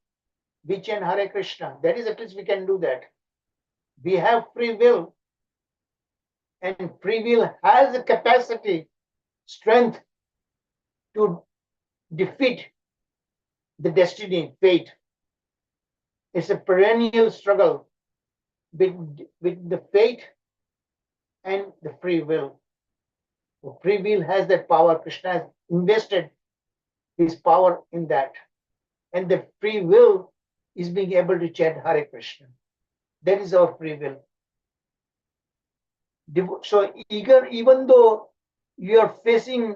We chant Hare Krishna. That is, at least we can do that. We have free will. And free will has the capacity, strength to defeat the destiny, fate. It's a perennial struggle with the fate and the free will. The free will has that power. Krishna has invested his power in that. And the free will is being able to chant Hare Krishna. That is our free will. So even though you are facing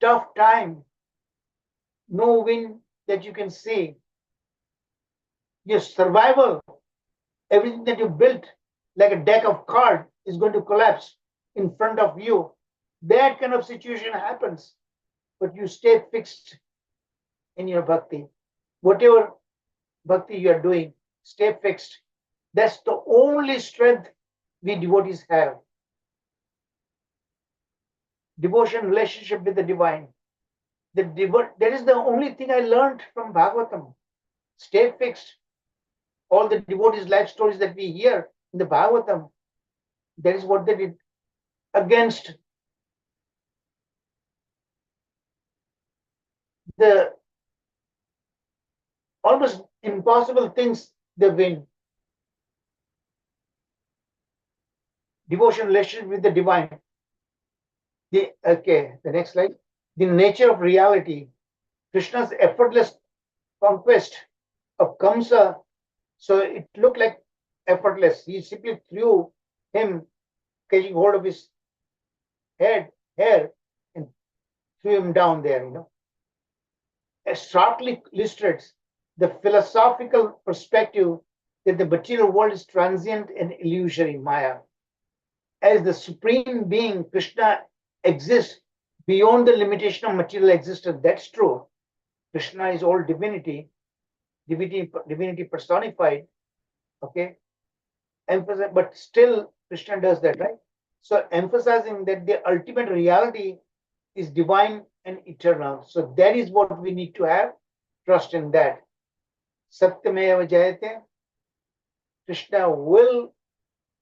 tough time, no wind that you can see, your survival, everything that you built like a deck of cards is going to collapse in front of you. That kind of situation happens, but you stay fixed in your bhakti. Whatever bhakti you are doing, stay fixed. That's the only strength we devotees have. Devotion, relationship with the divine. That is the only thing I learned from Bhagavatam. Stay fixed. All the devotees' life stories that we hear in the Bhagavatam, that is what they did against the almost impossible things they win. Devotion, relationship with the divine. The next slide. The nature of reality. Krishna's effortless conquest of Kamsa. So it looked like effortless. He simply threw him, catching hold of his hair, and threw him down there, you know. It sharply illustrates the philosophical perspective that the material world is transient and illusory, Maya. As the supreme being, Krishna exists beyond the limitation of material existence. That's true. Krishna is all divinity, divinity personified. Okay, but still Krishna does that, right? So emphasizing that the ultimate reality is divine and eternal. So that is what we need to have. trust in that. Satyameva Jayate. Krishna will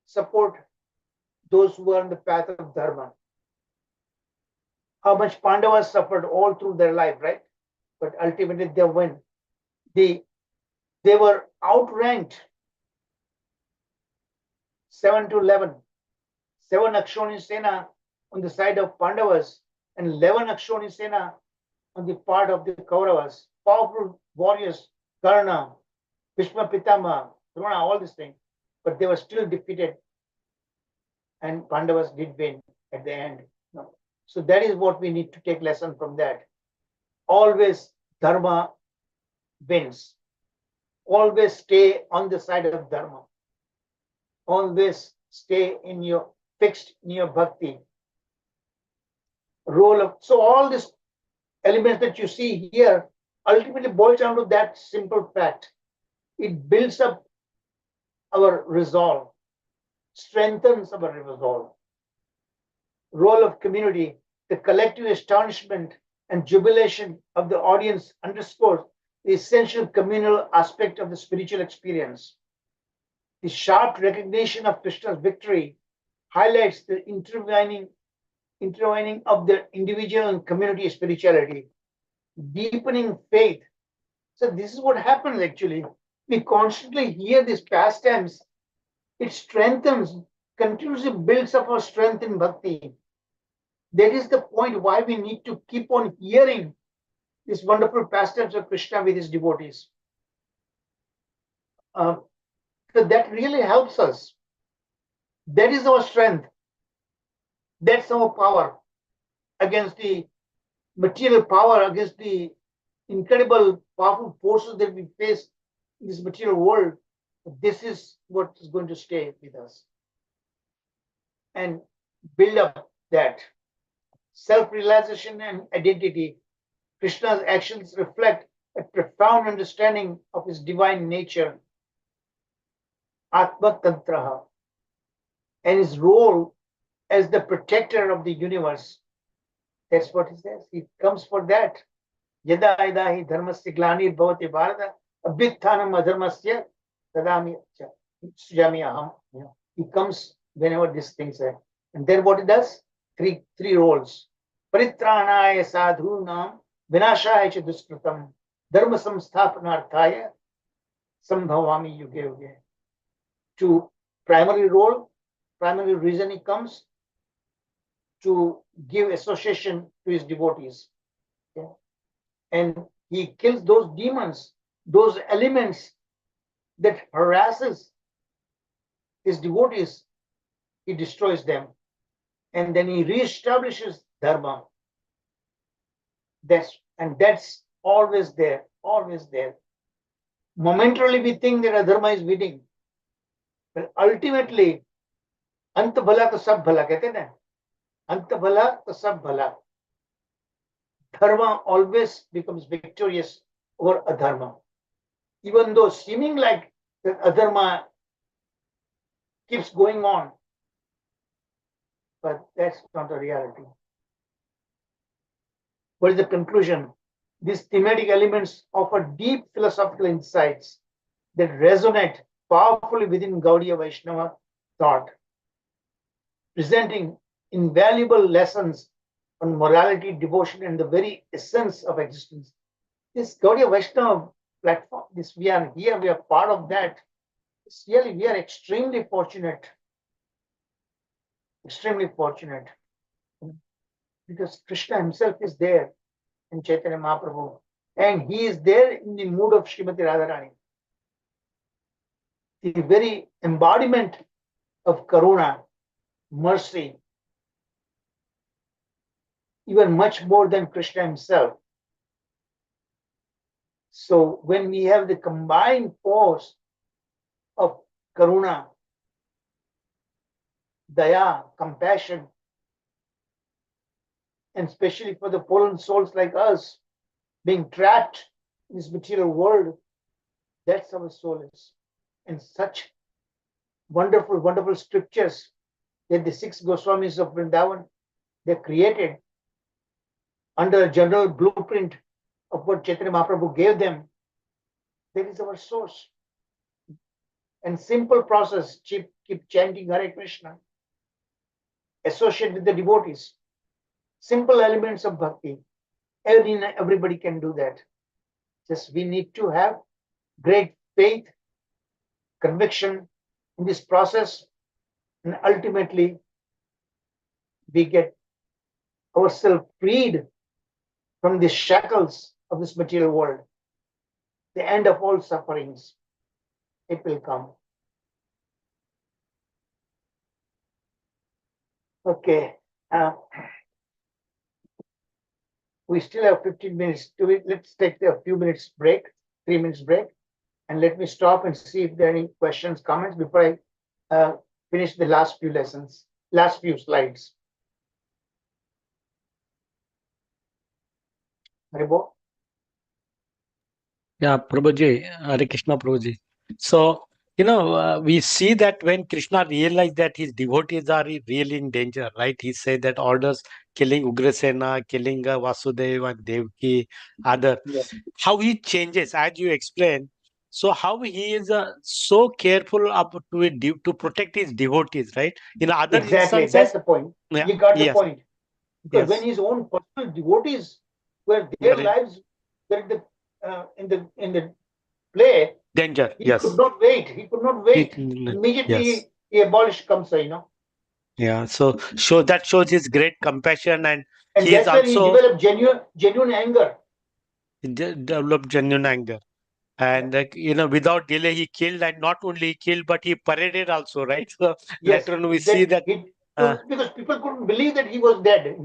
support those who are on the path of dharma. How much Pandavas suffered all through their life, right? But ultimately they win. They were outranked 7-11. 7 Akshoni Sena on the side of Pandavas and 11 Akshoni Sena on the part of the Kauravas. Powerful warriors, Karna, Bhishma Pitama, Drona, all these things. But they were still defeated. And Pandavas did win at the end. No. So that is what we need to take lesson from that. Always dharma wins. Always stay on the side of dharma. Always stay in your fixed in your bhakti. So all these elements that you see here ultimately boils down to that simple fact. It builds up our resolve, strengthens our resolve. Role of community, the collective astonishment and jubilation of the audience underscores the essential communal aspect of the spiritual experience. The sharp recognition of Krishna's victory highlights the intertwining of the individual and community spirituality, deepening faith. So this is what happens actually. We constantly hear these pastimes. It strengthens, continuously builds up our strength in bhakti. That is the point why we need to keep on hearing these wonderful pastimes of Krishna with his devotees. So that really helps us. That is our strength. That's our power against the material power, against the incredible powerful forces that we face in this material world. This is what is going to stay with us and build up that self-realization and identity. Krishna's actions reflect a profound understanding of his divine nature, Atma Tantraha, and his role as the protector of the universe. That's what he says. He comes for that. Yada idahi dharmasya glanir bhavati bharata abhithanam adharmasya tadami sujami aham. He comes whenever these things are. And then what he does? Three roles. Paritranaya sadhunam vinashaya cha duskritam dharma samsthapanarthaya sambhavami yuge yuge. To primary role, primary reason he comes to give association to his devotees. Okay? And he kills those demons, those elements that harasses his devotees. He destroys them. And then he reestablishes dharma. That's always there, always there. Momentarily we think that adharma is winning. But ultimately, ant bhala to sab bhala, kehte na? Ant bhala to sab bhala. Dharma always becomes victorious over adharma. Even though seeming like that adharma keeps going on, but that's not the reality. What is the conclusion? These thematic elements offer deep philosophical insights that resonate powerfully within Gaudiya Vaishnava thought, presenting invaluable lessons on morality, devotion, and the very essence of existence. This Gaudiya Vaishnava platform, we are here, we are part of that. It's really, we are extremely fortunate. Extremely fortunate. Because Krishna himself is there in Chaitanya Mahaprabhu. And he is there in the mood of Srimati Radharani. The very embodiment of Karuna, mercy, even much more than Krishna himself. So when we have the combined force of Karuna, Daya, compassion, and especially for the fallen souls like us, being trapped in this material world, that's our soul is. And such wonderful, wonderful scriptures that the 6 Goswamis of Vrindavan, they created under a general blueprint of what Chaitanya Mahaprabhu gave them, that is our source. And simple process, keep chanting Hare Krishna, associate with the devotees. Simple elements of bhakti. Everybody can do that. Just we need to have great faith, conviction in this process, and ultimately we get ourselves freed from the shackles of this material world. The end of all sufferings, it will come. Okay. We still have 15 minutes to it. Let's take a few minutes break, 3 minutes break, and let me stop and see if there are any questions, comments before I finish the last few lessons, last few slides. Haribo? Yeah, Prabhuji, Hare Krishna Prabhuji. So, we see that when Krishna realized that his devotees are really in danger, right? He said that orders killing Ugrasena, killing Vasudeva and Devaki, other. Yeah. How he changes, as you explained. So, how he is so careful to protect his devotees, right? In other Exactly, instances, that's the point. yeah, You got the yes, point. Because when yes, his own personal devotees were their Very- lives were in the play, danger, he yes. could not wait. He could not wait. Immediately Yes. he abolished Kamsa, Yeah, so that shows his great compassion, and and he is that's when he also developed genuine anger. developed genuine anger. And without delay, he killed, and not only he killed, but he paraded also, right? So Yes, later on, we see that because people couldn't believe that he was dead.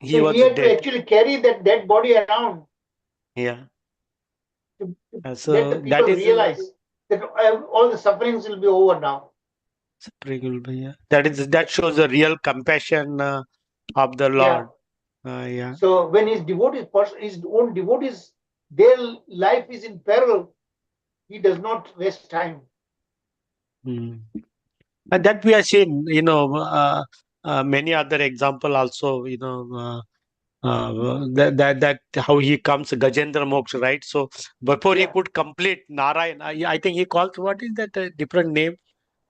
he So was he had to dead. actually carry that dead body around Yeah. to And let so the that people is realize that all the sufferings will be over now. yeah. That shows the real compassion of the Lord. Yeah. So when his own devotees, their life is in peril, he does not waste time. Mm. And that we have seen, many other example also, that how he comes Gajendra Moksha, right? So before he Yeah. could complete Narayan, I think he calls, what is that different name?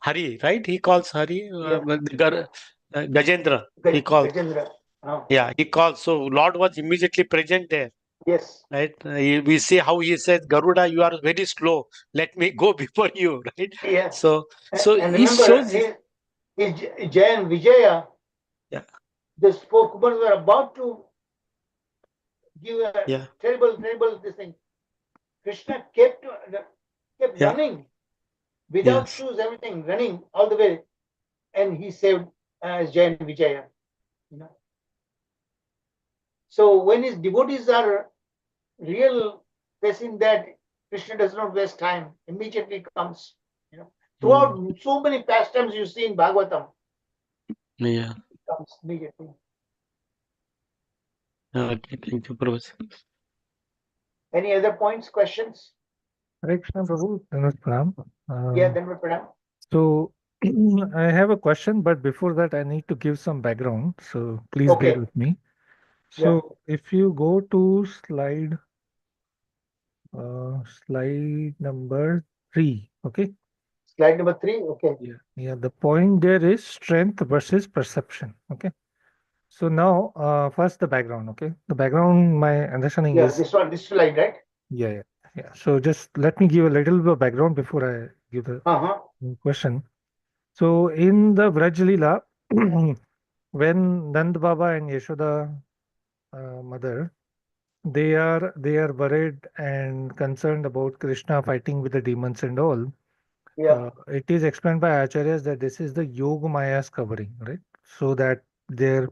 Hari, right? He calls Hari, Yeah. Gajendra. He calls. Gajendra. Oh, Yeah, he calls. So Lord was immediately present there, yes. right? We see how he says, Garuda, you are very slow. Let me go before you, right? Yeah. So And he remember, shows. his Jay and Vijaya, Yeah. the four Kumars were about to give a Yeah. terrible this thing. Krishna kept Yeah. running without Yes. shoes, everything, running all the way, and he saved Jay and Vijaya. So when his devotees are real facing that, Krishna does not waste time, immediately comes. Throughout so many pastimes you see in Bhagavatam, Yeah. it comes immediately. Okay, thank you, Prabhu. Any other points, questions? Hare Krishna Prabhu, Dhanwad Pranam. Yeah, then we pranam. So I have a question, but before that, I need to give some background. So please bear Okay. with me. Yeah. So if you go to slide number 3, okay? Slide number 3. Okay. Yeah. The point there is strength versus perception. Okay. So now, first the background. Okay. The background, my understanding Yeah, is this slide, right? yeah. So just let me give a little bit of background before I give the question. So in the Vraj Leela, when Nand Baba and Yashoda mother, they are worried and concerned about Krishna fighting with the demons and all. Yeah. It is explained by acharyas that this is the Yoga Maya's covering, right? So that their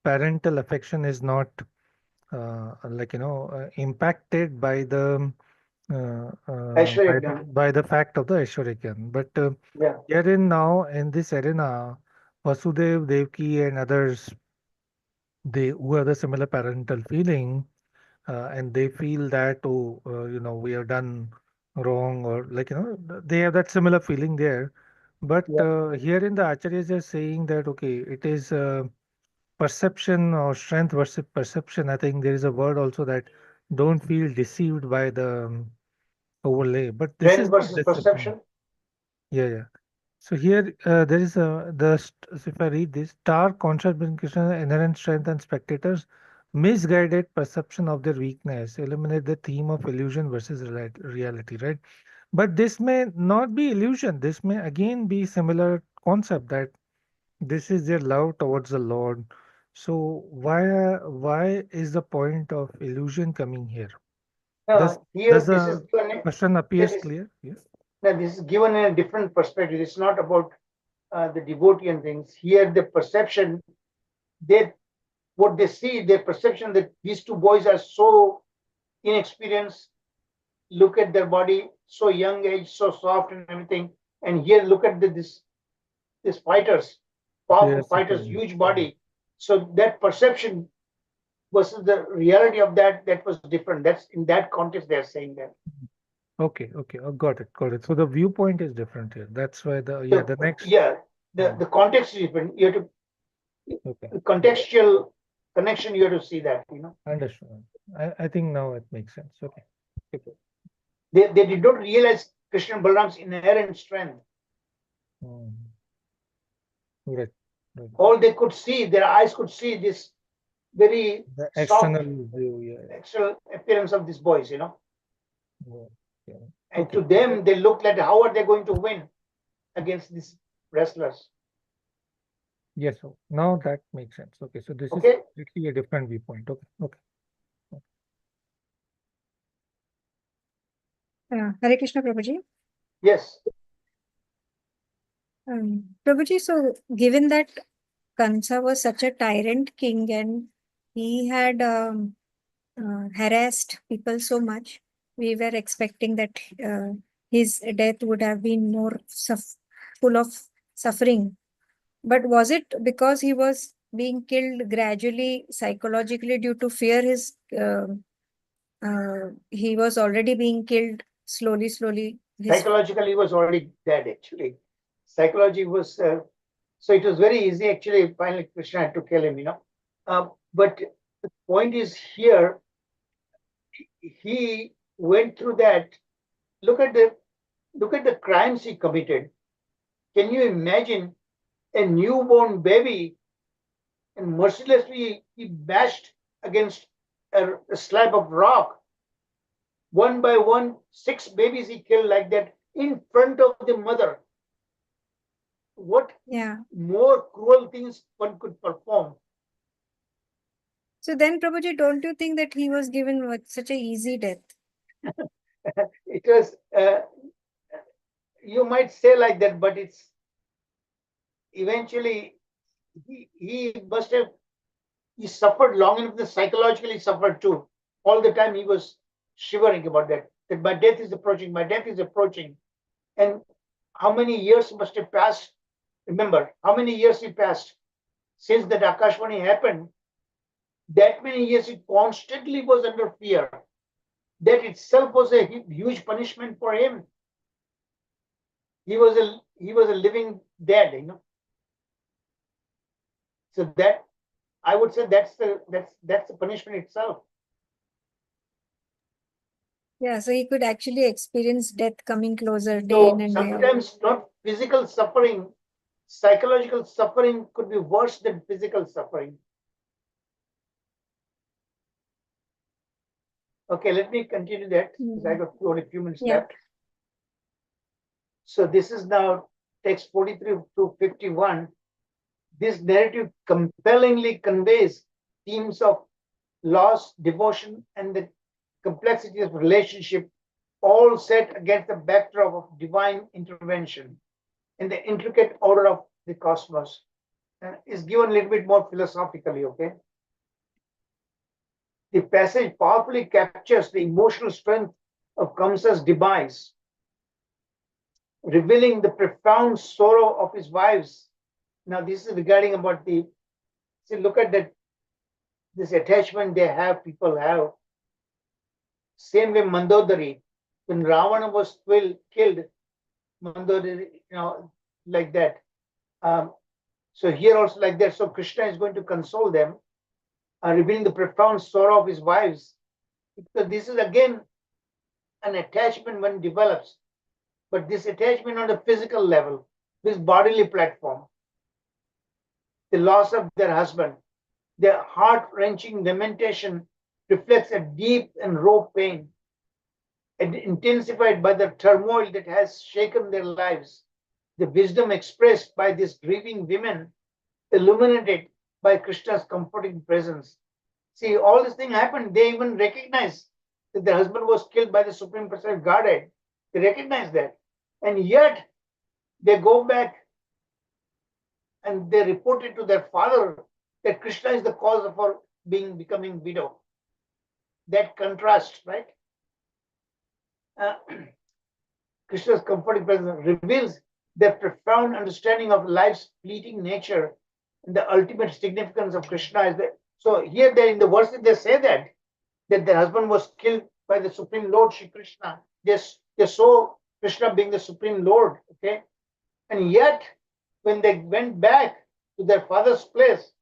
parental affection is not impacted by the Aishwarya. by the fact of the Aishwarya. But Yeah. herein now in this arena, Vasudev, Devki, and others, they who have the similar parental feeling, and they feel that we have done wrong, or they have that similar feeling there. But here in the acharyas are saying that okay, it is perception or strength versus perception. I think there is a word also that don't feel deceived by the overlay. But this Trend is not versus deception. perception. Yeah, yeah. So here there is so if I read this, stark contrast between Krishna's inherent strength and spectators' misguided perception of their weakness eliminate the theme of illusion versus reality, right? But this may not be illusion. This may again be similar concept that this is their love towards the Lord. So why is the point of illusion coming here? Does Here, this is the given, question here appears is, clear? Yes. now this is given in a different perspective. It's not about the devotee and things. Here, the perception, what they see, their perception that these two boys are so inexperienced. Look at their body, so young age, so soft and everything. And here, look at this fighters, powerful Yes, fighters, okay. huge body. So that perception versus the reality of that was different. That's in that context they are saying that. Okay, oh, got it. So the viewpoint is different here. That's why the next. The context is different. You have to Okay. the contextual connection. You have to see that. Understood. I think now it makes sense. Okay. They did not realize Krishna and Balaram's inherent strength. Right. All they could see, their eyes could see this very The soft external view, yeah. external appearance of these boys, Yeah. And Okay. to them, they looked like how are they going to win against these wrestlers? Yes, so now that makes sense. Okay, so this Okay. is completely a different viewpoint. Okay. Hare Krishna, Prabhuji. Yes. Prabhuji, so given that Kansa was such a tyrant king and he had harassed people so much, we were expecting that his death would have been more full of suffering. But was it because he was being killed gradually, psychologically, due to fear? He was already being killed slowly. Psychologically, he was already dead, actually. Psychology was, so it was very easy, actually, finally Krishna had to kill him, But the point is here, he went through that. Look at the crimes he committed. Can you imagine a newborn baby and mercilessly he bashed against a slab of rock? One by one, 6 babies he killed like that in front of the mother. What more cruel things one could perform? So then, Prabhuji, don't you think that he was given such a easy death? It was, you might say like that, but it's eventually he must have, he suffered long enough, psychologically suffered too. All the time he was shivering about that my death is approaching. And how many years must have passed? Remember, how many years he passed since that Akashvani happened? That many years he constantly was under fear. That itself was a huge punishment for him. He was a living dead, So that, I would say that's the punishment itself. Yeah, so he could actually experience death coming closer day So in and day out. sometimes not physical suffering, psychological suffering could be worse than physical suffering. Okay, let me continue that because I got only a few minutes left. So this is now text 43 to 51. This narrative compellingly conveys themes of loss, devotion, and the complexity of relationship, all set against the backdrop of divine intervention in the intricate order of the cosmos. And is given a little bit more philosophically, okay? The passage powerfully captures the emotional strength of Kamsa's demise, revealing the profound sorrow of his wives. Now, this is regarding about see, look at that, this attachment people have. Same way Mandodari, when Ravana was killed, Mandodari, like that. So here also like that. So Krishna is going to console them, revealing the profound sorrow of his wives. Because this is again an attachment one develops, but this attachment on the physical level, this bodily platform, the loss of their husband, their heart-wrenching lamentation reflects a deep and raw pain, and intensified by the turmoil that has shaken their lives. The wisdom expressed by these grieving women, illuminated by Krishna's comforting presence. See, all this thing happened. They even recognize that their husband was killed by the Supreme Personality of Godhead. They recognize that. And yet, they go back and they report it to their father that Krishna is the cause of her becoming widow. That contrast, right? Krishna's comforting presence reveals their profound understanding of life's fleeting nature and the ultimate significance of Krishna. So here in the verses they say that their husband was killed by the Supreme Lord Shri Krishna. They saw Krishna being the Supreme Lord, okay? And yet, when they went back to their father's place,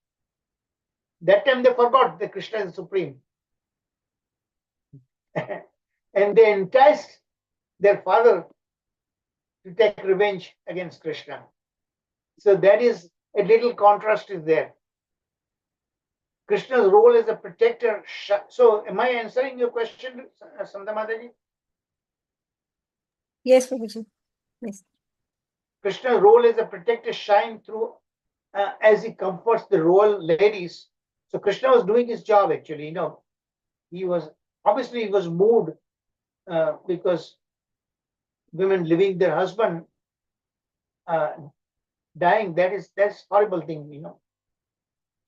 that time they forgot that Krishna is supreme. And they enticed their father to take revenge against Krishna. So that is a little contrast is there. Krishna's role as a protector. So am I answering your question, Sandha Mataji? Yes, Prabhuji. Yes. Krishna's role as a protector shine through as he comforts the royal ladies. So Krishna was doing his job actually, he was moved because women leaving their husband dying, that's horrible thing,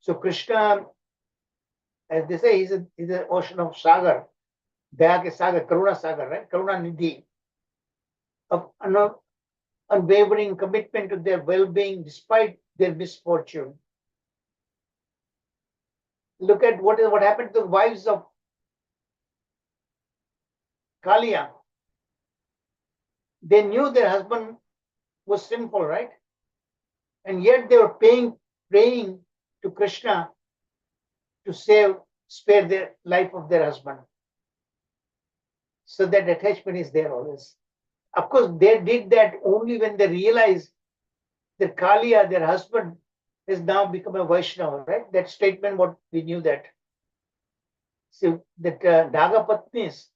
So Krishna, as they say, he's an ocean of Sagar, Daya ke Sagar, Karuna Sagar, right? Karuna Nidhi, of unwavering commitment to their well-being despite their misfortune. Look at what happened to the wives of Kalia. They knew their husband was sinful, right? And yet they were praying to Krishna to spare the life of their husband. So that attachment is there always. Of course, they did that only when they realized that Kalia, their husband, has now become a Vaishnava, right? That statement, what we knew that. So that Dagapatnis,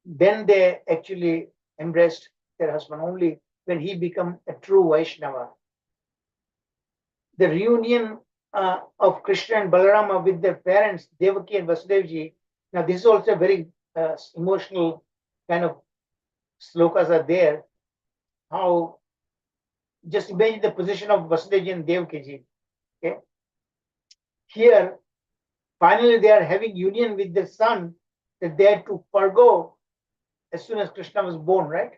then they actually embraced their husband only when he became a true Vaishnava. The reunion of Krishna and Balarama with their parents, Devaki and Vasudevji. Now, this is also a very emotional kind of slokas are there. How, just imagine the position of Vasudevji and Devaki. Okay? Here, finally, they are having union with their son that they had to forgo as soon as Krishna was born, right?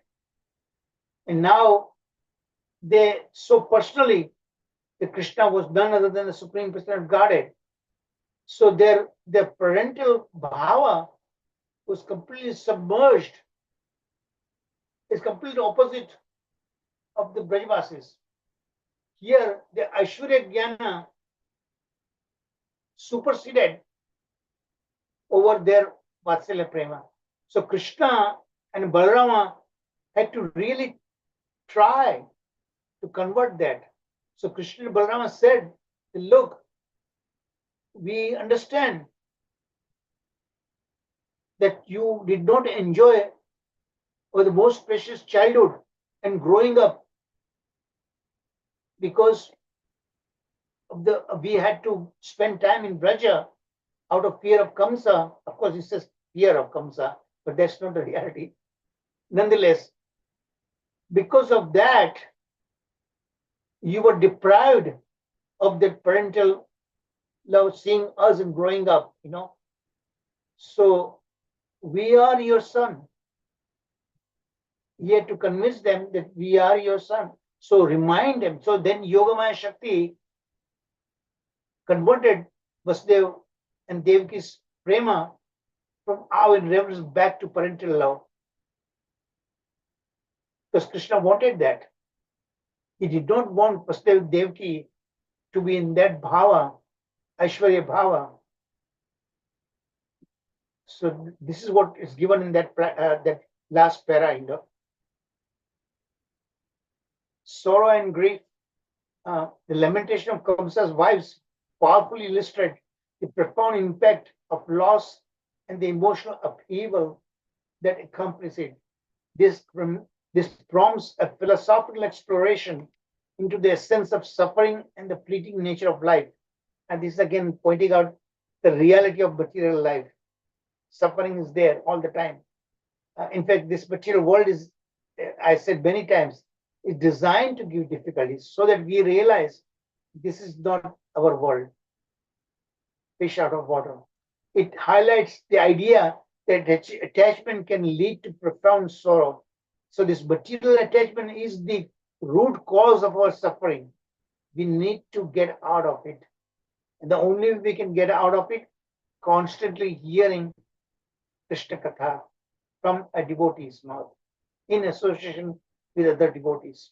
And now they so personally that Krishna was none other than the Supreme Personality of Godhead. So their parental bhava was completely submerged. It's completely opposite of the Brajvasis. Here, the Aishwarya Jnana superseded over their Vatsalya Prema. So Krishna and Balarama had to really try to convert that. So Krishna and Balarama said, look, we understand that you did not enjoy the most precious childhood and growing up because of we had to spend time in Braja out of fear of Kamsa. Of course, it says fear of Kamsa, but that's not the reality. Nonetheless, because of that, you were deprived of the parental love, seeing us and growing up, So we are your son. You have to convince them that we are your son. So remind them. So then Yogamaya Shakti converted Vasudev and Devaki's prema from our reverence back to parental love. Because Krishna wanted that. He did not want Vasudev Devaki to be in that bhava, Aishwarya bhava. So this is what is given in that that last para, Sorrow and grief, the lamentation of Kamsa's wives powerfully illustrate the profound impact of loss and the emotional upheaval that accompanies it. This prompts a philosophical exploration into the essence of suffering and the fleeting nature of life. And this is again pointing out the reality of material life. Suffering is there all the time. In fact, this material world is, I said many times, is designed to give difficulties so that we realize this is not our world. Fish out of water. It highlights the idea that attachment can lead to profound sorrow. So this material attachment is the root cause of our suffering. We need to get out of it. And the only way we can get out of it, constantly hearing Krishna Katha from a devotee's mouth in association with other devotees.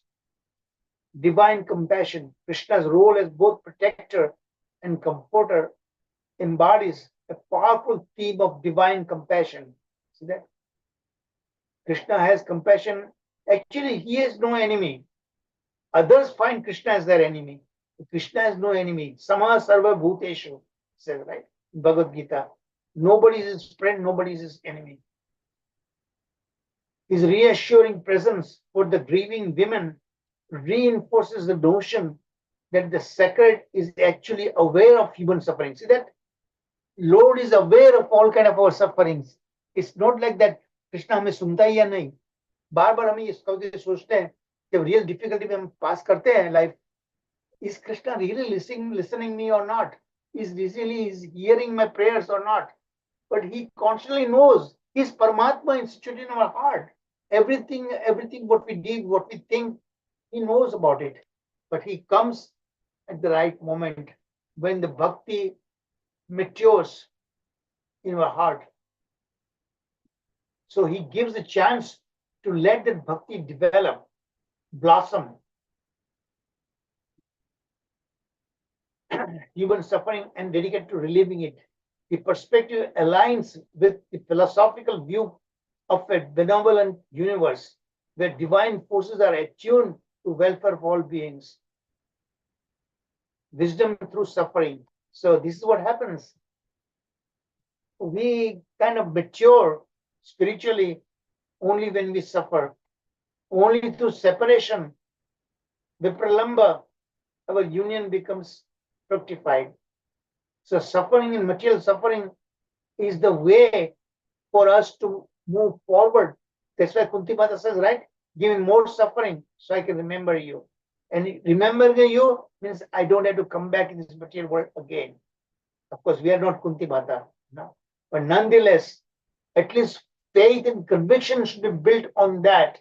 Divine compassion, Krishna's role as both protector and comforter, embodies a powerful theme of divine compassion. See that? Krishna has compassion. Actually, he has no enemy. Others find Krishna as their enemy. Krishna has no enemy. Sama sarva bhuteshu, says, right? Bhagavad Gita. Nobody is his friend, nobody is his enemy. His reassuring presence for the grieving women reinforces the notion that the sacred is actually aware of human suffering. See that? Lord is aware of all kind of our sufferings. It's not like that Krishna हमें सुनता ही या नहीं. बार-बार हम ये सोचते हैं जब real difficulty में हम पास करते हैं life, is Krishna really listening me or not? Is hearing my prayers or not? But he constantly knows. He's Paramatma instituted in our heart. Everything what we did, what we think, he knows about it. But he comes at the right moment when the bhakti matures in our heart. So he gives a chance to let that bhakti develop, blossom. Human suffering and dedicated to relieving it. The perspective aligns with the philosophical view of a benevolent universe where divine forces are attuned to welfare of all beings. Wisdom through suffering. So this is what happens. We kind of mature spiritually only when we suffer. Only through separation, vipralamba, our union becomes fructified. So suffering and material suffering is the way for us to move forward. That's why Kunti Mata says, right? Give me more suffering so I can remember you. And remembering you means I don't have to come back in this material world again. Of course, we are not Kunti Mata, no. But nonetheless, at least faith and conviction should be built on that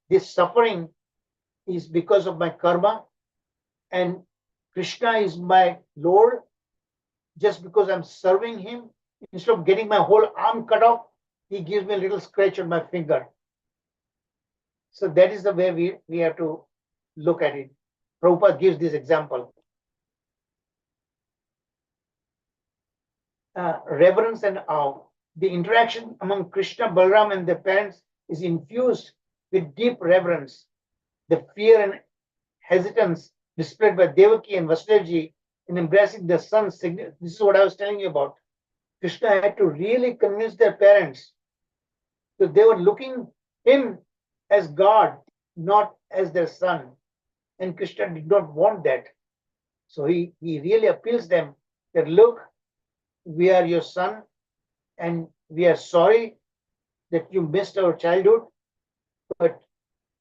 this suffering is because of my karma and Krishna is my Lord. Just because I'm serving him, instead of getting my whole arm cut off, he gives me a little scratch on my finger. So that is the way we have to look at it. Prabhupada gives this example. Reverence and awe. The interaction among Krishna, Balaram and their parents is infused with deep reverence. The fear and hesitance displayed by Devaki and Vasudevji in embracing their son's signature. This is what I was telling you about. Krishna had to really convince their parents that they were looking him as God, not as their son. And Krishna did not want that. So he really appeals them that, look, we are your son and we are sorry that you missed our childhood, but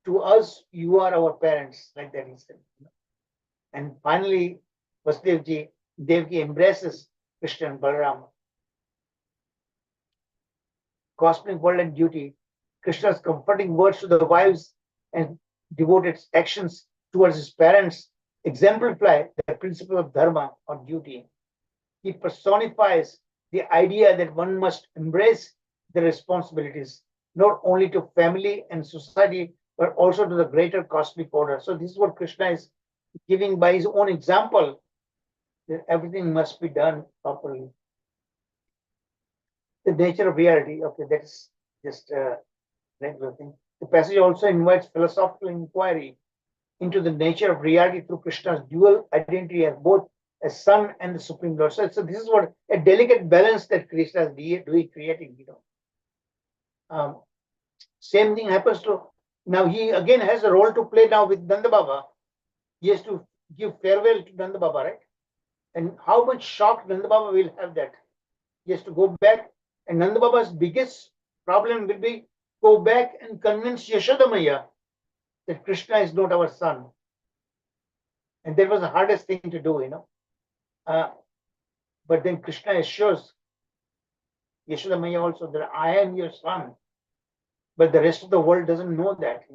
to us, you are our parents, like that he said. And finally, Vasudevji, Devaki embraces Krishna and Balaram. Cosmic world and duty. Krishna's comforting words to the wives and devoted actions towards his parents exemplify the principle of dharma or duty. He personifies the idea that one must embrace the responsibilities, not only to family and society, but also to the greater cosmic order. So this is what Krishna is giving by his own example, that everything must be done properly. the nature of reality. Okay, that's just regular thing. The passage also invites philosophical inquiry into the nature of reality through Krishna's dual identity as both a son and the Supreme Lord. So this is what a delicate balance that Krishna is doing, creating, same thing happens to, now he again has a role to play now with Nanda Baba. He has to give farewell to Nanda Baba, right? And how much shock Nanda Baba will have that. He has to go back, and Nanda Baba's biggest problem will be go back and convince Yashoda Maya that Krishna is not our son. And that was the hardest thing to do, but then Krishna assures Yashoda Maya also that I am your son. But the rest of the world doesn't know that,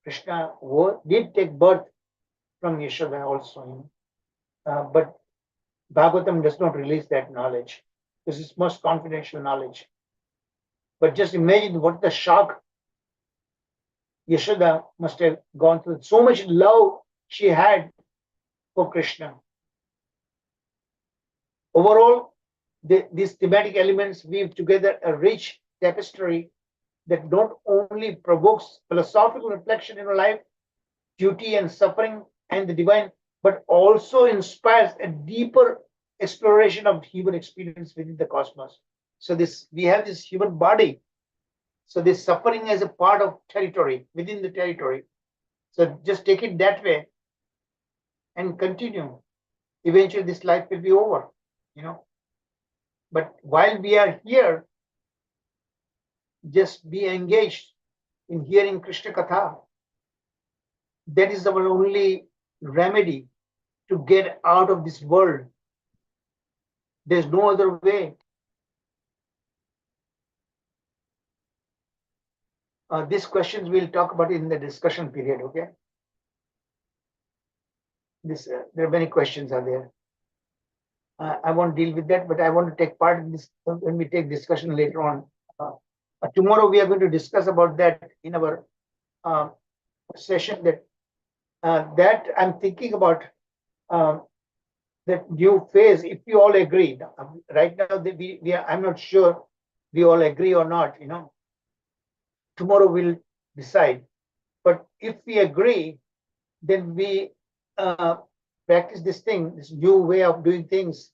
Krishna did take birth from Yashoda also, but Bhagavatam does not release that knowledge. This is most confidential knowledge. But just imagine what the shock Yashoda must have gone through. So much love she had for Krishna. Overall, these thematic elements weave together a rich tapestry that not only provokes philosophical reflection in life, duty and suffering and the divine, but also inspires a deeper exploration of human experience within the cosmos. So we have this human body. So this suffering is a part of territory, within the territory. So just take it that way and continue. Eventually this life will be over, But while we are here, just be engaged in hearing Krishna Katha. That is our only remedy to get out of this world. There's no other way. These questions we'll talk about in the discussion period, okay? There are many questions are there. I won't deal with that, but I want to take part in this when we take discussion later on. Tomorrow we are going to discuss about that in our session. That I'm thinking about that new phase. If we all agree, right now I'm not sure we all agree or not. Tomorrow we'll decide. But if we agree, then we practice this new way of doing things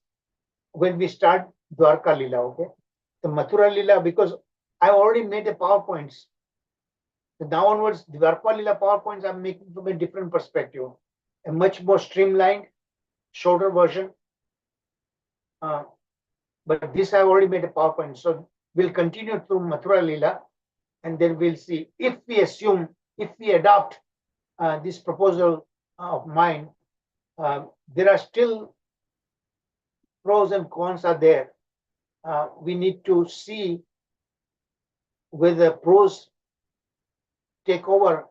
when we start Dwarka Lila, okay? The Mathura Lila, because I already made a PowerPoints. So now onwards, the Dwarka Lila PowerPoints I'm making from a different perspective, a much more streamlined, shorter version. But this I already made a PowerPoint. So we'll continue through Mathura Lila, and then we'll see if we adopt this proposal of mine. There are still pros and cons are there. We need to see whether pros take over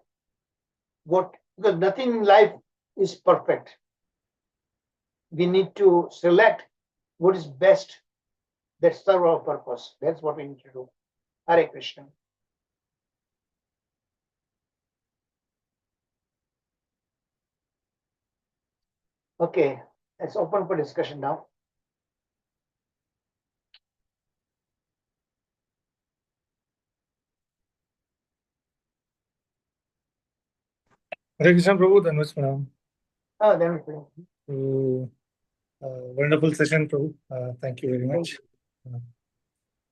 because nothing in life is perfect. We need to select what is best that serve our purpose. That's what we need to do. Hare Krishna. Okay, let's open for discussion now. Hare Krishna Prabhu, Dhanwas Pranam. Then So, wonderful session, Prabhu. Thank you very much.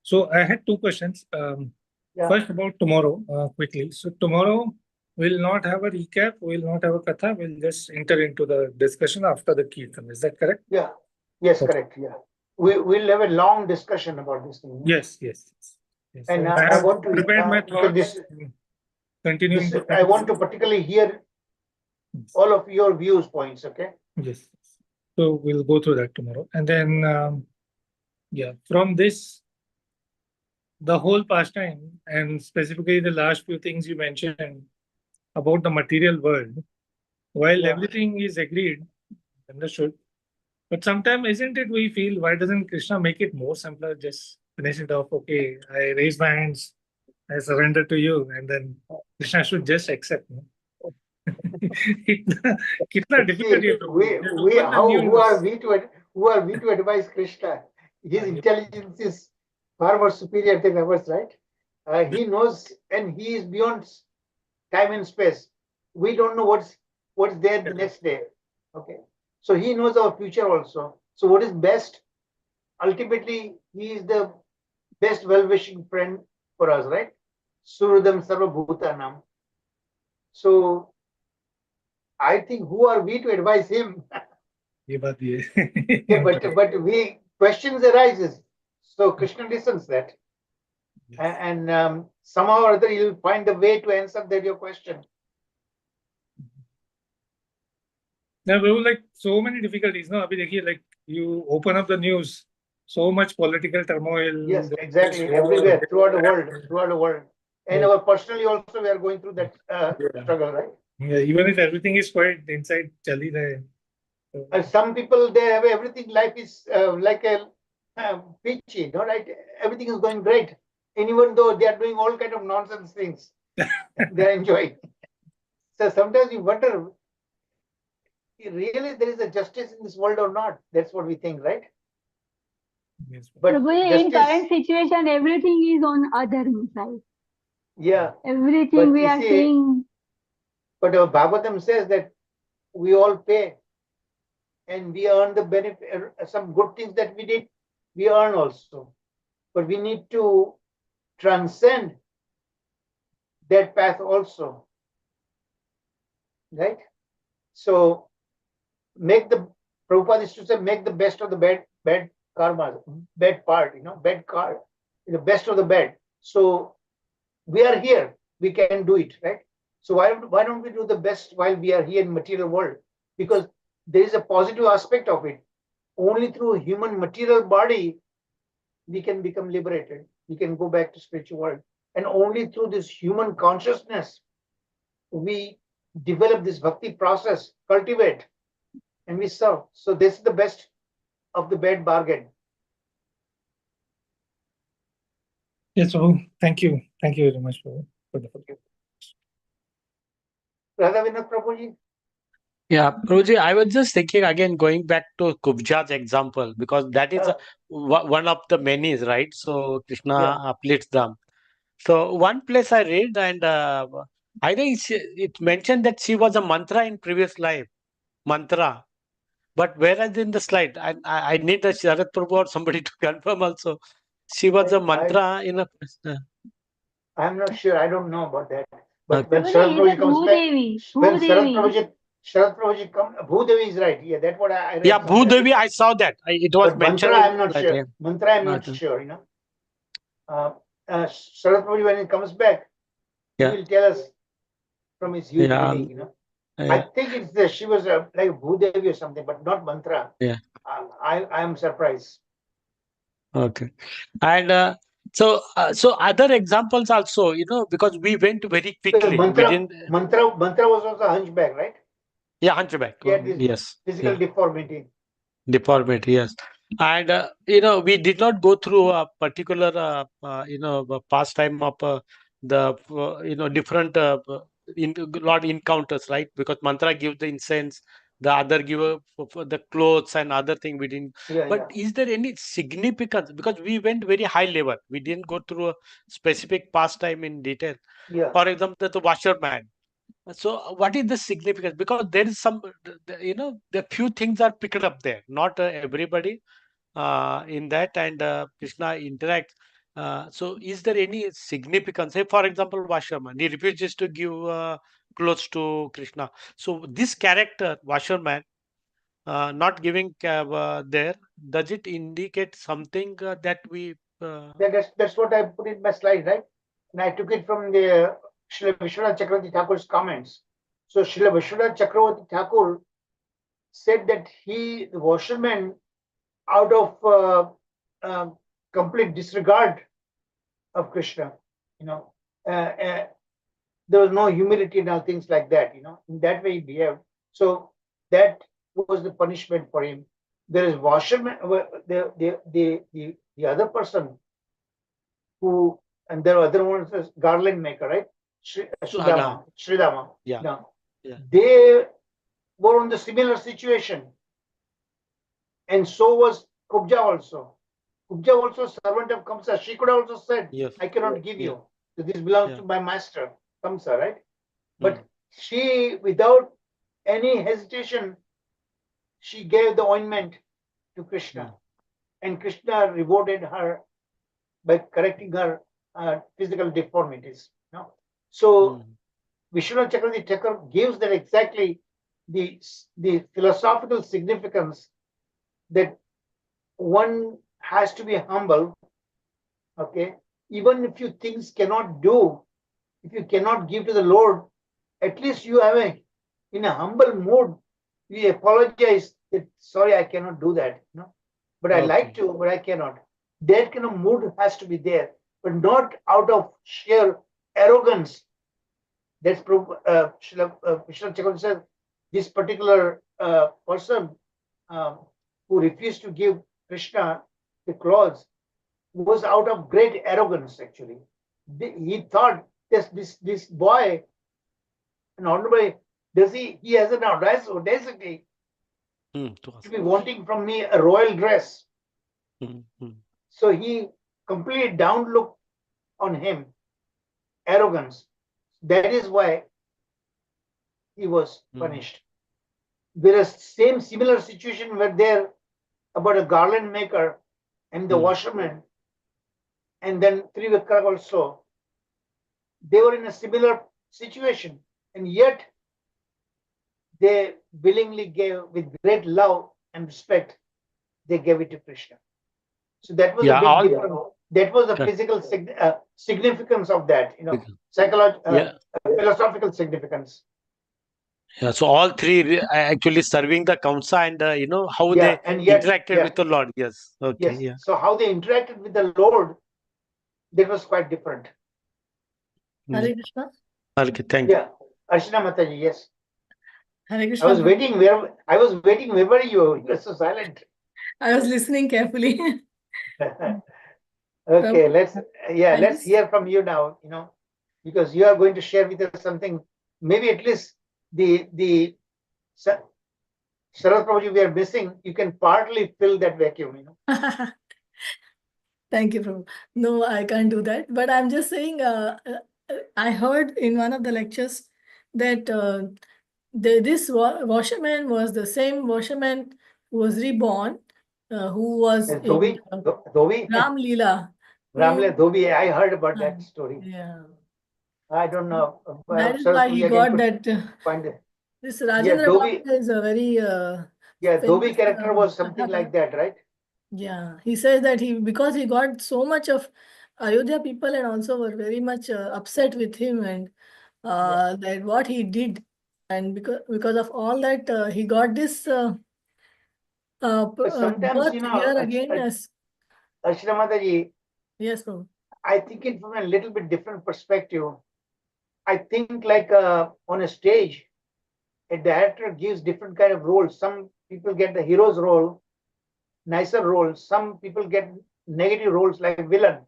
So I had two questions. Yeah. First about tomorrow, quickly. So tomorrow we'll not have a recap, we'll not have a katha, we'll just enter into the discussion after the kirtan. Is that correct? Yeah. Yes, Okay. correct. Yeah. We'll have a long discussion about this thing. Yes. And So I have want to prepared my because thoughts. Continuing the I want to particularly hear all of your viewpoints. Okay. Yes. So we'll go through that tomorrow. And then, from this, the whole pastime, and specifically the last few things you mentioned about the material world, while Yeah. everything is agreed, understood, but sometimes isn't it we feel, why doesn't Krishna make it more simpler? Just finish it off. Okay, I raise my hands, I surrender to you, and then Krishna should just accept. No? कितना difficult ये तो. Who are we to advise Krishna? His intelligence is far more superior than ours, right? He knows, and he is beyond time and space. We don't know what's there the next day. Okay, so he knows our future also. So what is best? Ultimately, he is the best well-wishing friend for us, right? Suhridam Sarva Bhutanam. So I think who are we to advise him? ये बात भी है. Yeah, but we questions arises. So Krishna listens that. And somehow or other you'll find a way to answer that your question. There were like so many difficulties. No, अभी देखिए, like you open up the news, so much political turmoil. Yes, exactly. Everywhere, throughout the world. And Yeah. our personally also we are going through that struggle, right? Yeah, even if everything is quiet inside, चल ही रहा है. So, And some people, they have everything. Life is like a peachy, no, right? Everything is going great, and even though they are doing all kind of nonsense things, they are enjoying. So sometimes you wonder, really there is a justice in this world or not? That's what we think, right? yes. But Prabhuji, in justice, current situation, everything is on other side. yeah. Everything But we you are see, seeing. But Bhagavatam says that we all pay, and we earn the benefit. Some good things that we did, we earn also. But we need to transcend that path also, right? So Prabhupada used to say, make the best of the bad karma, bad part, bad card, the best of the bad. So we are here, we can do it, right? So why don't we do the best while we are here in material world? Because there is a positive aspect of it. Only through human material body we can become liberated. We can go back to spiritual world. And only through this human consciousness we develop this bhakti process, cultivate, and we serve. So this is the best of the bad bargain. Yes, so thank you very much for the. Radha Vinod Prabhuji? Yeah, Prabhuji, I was just thinking again, going back to Kubja's example, because that is one of the many, right? So Krishna uplifts them. So one place I read, and I think it mentioned that she was a mantra in previous life, mantra. But whereas in the slide, I need a Sharat Prabhu or somebody to confirm also, she was a mantra in a. I'm not sure. I don't know about that. But Okay. when Sharat Prabhuji, Prabhuji it is comes back, Bhudevi. when Bhudevi. Sharat Prabhuji comes, Bhudevi is right. Yeah, that's what I read. Yeah, somewhere. Bhudevi, I saw that. It was But mentioned. mantra, I'm not like, sure. yeah. Mantra, I'm not Okay. sure. Sharat Prabhuji, when he comes back, Yeah. he will tell us from his huge Yeah. meaning. I Yeah. think it's the she was like Bhudevi or something, but not mantra. Yeah. I am surprised. Okay. And so other examples also, because we went very quickly. Mantra was also hunchback, right? Yeah, hunchback. He had this Yes. physical Yeah. deformity. Deformity, yes. And we did not go through a particular pastime of the different lot encounters, right? Because mantra gives the incense, the other give for the clothes and other thing we didn't. But is there any significance? Because we went very high level, we didn't go through a specific pastime in detail. Yeah. For example, the washerman. So what is the significance? Because there is some, the few things are picked up there, not everybody in that, and Krishna interacts. So is there any significance? Say, for example, washerman, he refuses to give clothes to Krishna. So this character, washerman, not giving there, does it indicate something that we... That's what I put in my slide, right? And I took it from the Srila Vishwanath Chakravarti Thakur's comments. So Srila Vishwanath Chakravarti Thakur said that the washerman, out of complete disregard of Krishna, there was no humility and all things like that, in that way he behaved. So that was the punishment for him. There is washerman, the other person who, and there are other ones as garland maker, right? Sridama. Yeah. Now, Yeah. they were in the similar situation. And so was Kubja also. Kubja also servant of Kamsa. She could have also said, Yes. I cannot give Yeah. you. So this belongs Yeah. to my master, Kamsa, right? But Mm. she, without any hesitation, she gave the ointment to Krishna. And Krishna rewarded her by correcting her physical deformities. You know? So Mm. Vishwanath Chakravarti Thakur gives that exactly the philosophical significance that one has to be humble. Okay, even if you things cannot do, if you cannot give to the Lord, at least you have in a humble mood, you apologize that sorry, I cannot do that. No, but I like Okay. to, but I cannot. That kind of mood has to be there, but not out of sheer arrogance. That's Vishwanath Chakravarti says this particular person who refused to give Krishna the clothes was out of great arrogance. Actually, he thought this boy, an honorable, he has an audacity to be wanting from me a royal dress. So he completely down looked on him, arrogance. That is why he was punished. Whereas similar situation were there about a garland maker and the washerman, and then Trivikra also. They were in a similar situation, and yet they willingly gave with great love and respect. They gave it to Krishna. So that was Yeah, a big all- difference. That was the Yeah. physical significance of that. You know, Yeah. psychological, philosophical significance. Yeah, so all three actually serving the Kamsa and how Yeah, they and yet, interacted yeah. with the Lord. Yes. Okay. Yes. Yeah. So how they interacted with the Lord, that was quite different. Hare Krishna. Okay. Thank you. Yeah. Archana Mataji, yes. Hare I Krishna. was waiting. Where were you? You were so silent. I was listening carefully. Okay, let's I let's just- hear from you now. You know, because you are going to share with us something. Maybe at least the Sharad Prabhuji we are missing. You can partly fill that vacuum. You know. Thank you, Prabhu. No, I can't do that. But I'm just saying, I heard in one of the lectures that this washerman was the same washerman who was reborn, who was in Dhobi. Ram Leela. Ramle Dhobi. I heard about that story. Yeah. I don't know. That is Sharad why Prabhuji he again got could that. find it. This Yeah, Rajendra Dhobi. Baba is a very Yeah, Dhobi famous, character was something Katha. like that, right? Yeah, he says that because he got so much of Ayodhya people and also were very much upset with him and that what he did, and because of all that he got this But sometimes, birth you know, here again as Archana Mataji, yes, Prabhu. I think it from a little bit different perspective. I think like on a stage, a director gives different kind of roles. Some people get the hero's role, nicer roles. Some people get negative roles like villain.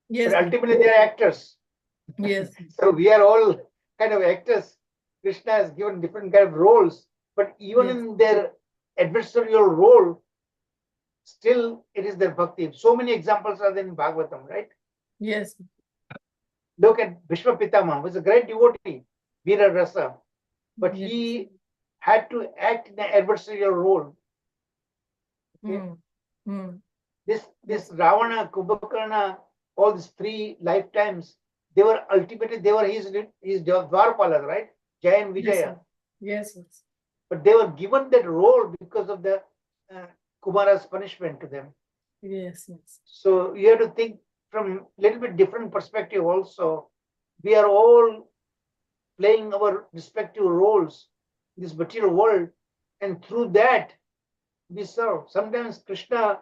Yes, But Prabhu. ultimately they are actors. Yes, So we are all kind of actors. Krishna has given different kind of roles, but even Yes. in their adversarial role, still it is their bhakti. So many examples are there in Bhagavatam, right? yes, Look at Bhishma Pitama, who was a great devotee, Veera Rasa, but yes. he had to act in an adversarial role. Okay? This Ravana, Kumbhakarna, all these three lifetimes, they were his Dwarpalas, right? Jaya and Yes, Vijaya. sir. Yes, yes. But they were given that role because of the Kumara's punishment to them. Yes, yes. So you have to think from a little bit different perspective also. We are all playing our respective roles in this material world, and through that we serve. Sometimes Krishna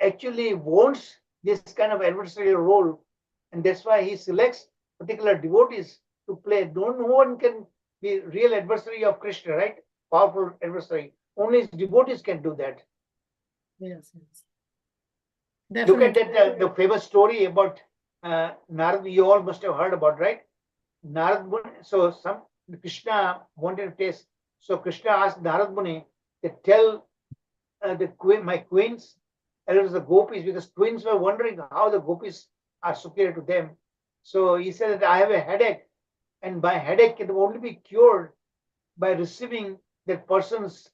actually wants this kind of adversarial role, and that's why he selects particular devotees to play. No one can be real adversary of Krishna, right? Powerful adversary. Only his devotees can do that. Yes, yes. Look at Definitely. that the famous story about Narad. You all must have heard about, right? Narad Muni. So Krishna wanted to taste. So Krishna asked Narad Muni to tell my queens as well as the gopis, because twins were wondering how the gopis are superior to them. So he said that I have a headache, and my headache can only be cured by receiving that person's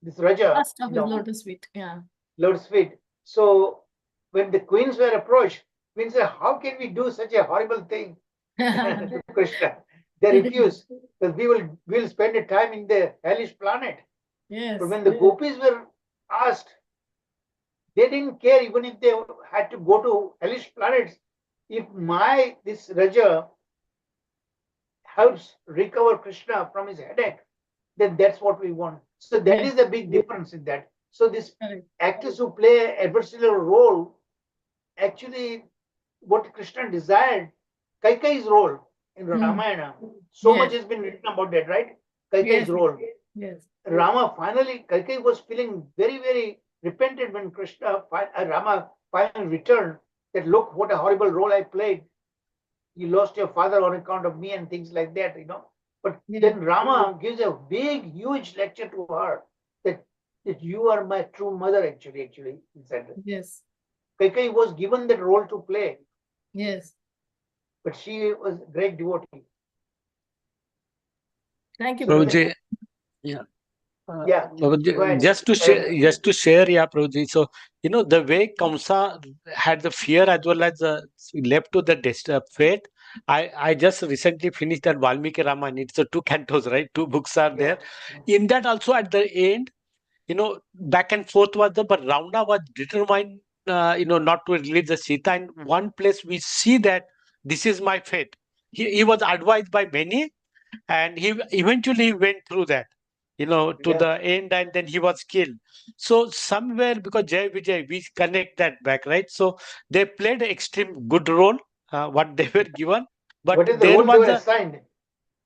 this Raja, Last of his lotus feet. Yeah. lotus feet. So when the queens were approached, queens said, how can we do such a horrible thing to Krishna? They refused, because we'll spend a time in the hellish planet. Yes. But when the gopis were asked, they didn't care even if they had to go to hellish planets. If this Raja helps recover Krishna from his headache, then that's what we want. So that is the big difference in that. So these actors who play adversarial role, actually what Krishna desired, Kaikai's role in Ramayana, so much has been written about that, right? Kaikai's role. Yes. Rama finally, Kaikai was feeling very, very repentant when Rama finally returned, that look what a horrible role I played. You lost your father on account of me and things like that, But then Rama gives a big, huge lecture to her that you are my true mother, actually, he said. Yes. Kaikai was given that role to play. Yes. But she was a great devotee. Thank you, Prabhuji, Yeah. Prabhuji, Go ahead. just to share, yeah, Prabhuji. So, the way Kamsa had the fear as well as left to the fate. I just recently finished that Valmiki Ramayana. It's 2 cantos, right? 2 books are there. In that also at the end, back and forth was there, but Ravana was determined, not to release the Sita. In one place we see that this is my fate. He was advised by many, and he eventually went through that, to the end, and then he was killed. So somewhere, because Jai Vijay, we connect that back, right? So they played an extreme good role, what they were given, but What is the there role they was were a assigned?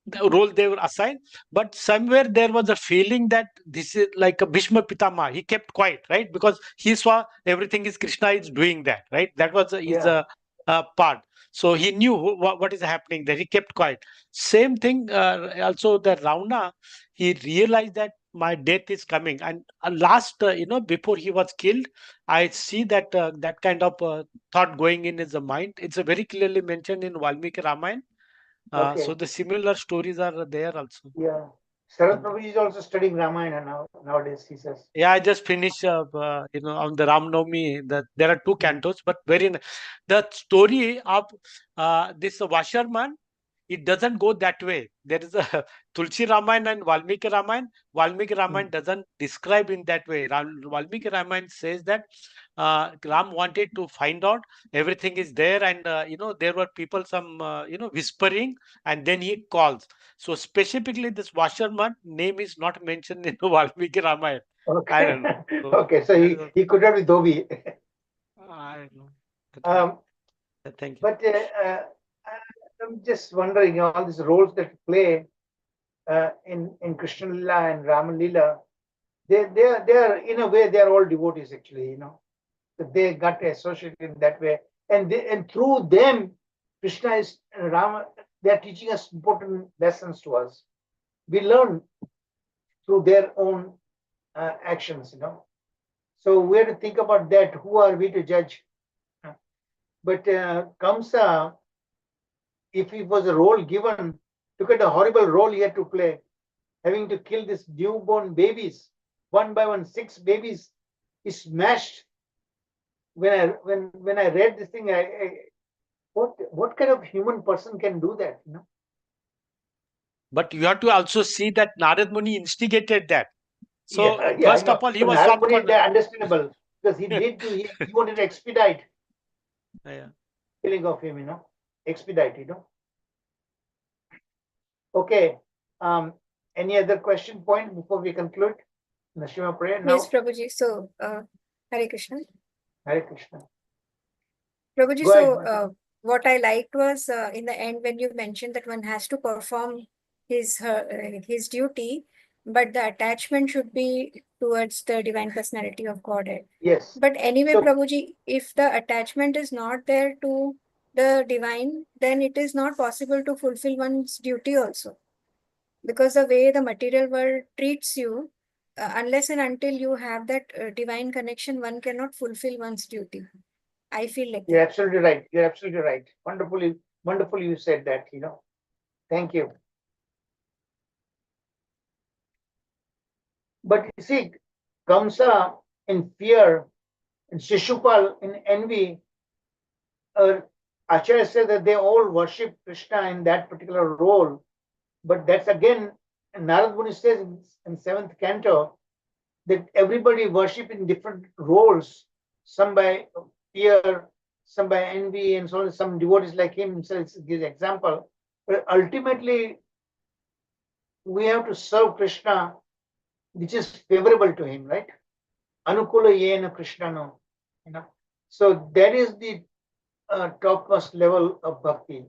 the role they were assigned, but somewhere there was a feeling that this is like a Bhishma Pitama. He kept quiet, right? Because he saw everything is Krishna is doing that, right? That was his part. So he knew what is happening there. He kept quiet. Same thing, also the Ravana, he realized that my death is coming. And last, before he was killed, I see that that kind of thought going in his mind. It's very clearly mentioned in Valmiki Ramayana. So the similar stories are there also. Yeah. Sarath Prabhuji is also studying Ramayana nowadays, he says. Yeah, I just finished, on the Ram Navami. There are 2 cantos, but the story of this washerman, it doesn't go that way. There is a Tulsi Ramayana and Valmiki Ramayana. Valmiki Ramayana doesn't describe in that way. Valmiki Ramayana says that Ram wanted to find out everything is there, and there were people whispering, and then he calls. So specifically, this washerman name is not mentioned in Valmiki Ramayana. Okay. I don't know. So, okay, so he could not be Dhobi. I don't know. Thank you. But I'm just wondering, all these roles that play in Krishna Lila and Rama Lila, they are in a way they are all devotees actually, that they got associated in that way, and through them, Krishna is Rama. They are teaching us important lessons to us. We learn through their own actions, So we have to think about that. Who are we to judge? But Kamsa, if he was a role given, look at the horrible role he had to play, having to kill these newborn babies, one by one, 6 babies. He smashed. When I read this thing, what kind of human person can do that? But you have to also see that Narad Muni instigated that. So first I of all, he know. was Narad soft. Muni, they're understandable, because he wanted to expedite killing of him, expedite, Okay. Any other question point before we conclude? Nashima prayer now. Yes, Prabhuji. So, Hare Krishna. Hare Krishna. Prabhuji, Go so ahead. what I liked was in the end when you mentioned that one has to perform his duty, but the attachment should be towards the divine personality of Godhead. Yes. But anyway, So- Prabhuji, if the attachment is not there to the divine, then it is not possible to fulfill one's duty also. Because the way the material world treats you, unless and until you have that divine connection, one cannot fulfill one's duty. I feel like You're that. absolutely right. You're absolutely right. Wonderfully you said that, Thank you. But you see, Kamsa in fear and Shishupal in envy, Acharya said that they all worship Krishna in that particular role. But that's again, Narad Muni says in 7th canto that everybody worship in different roles, some by fear, some by envy, and so on. Some devotees like him himself gives example. But ultimately, we have to serve Krishna, which is favorable to him, right? Anukula yena Krishnano, So that is the topmost level of bhakti.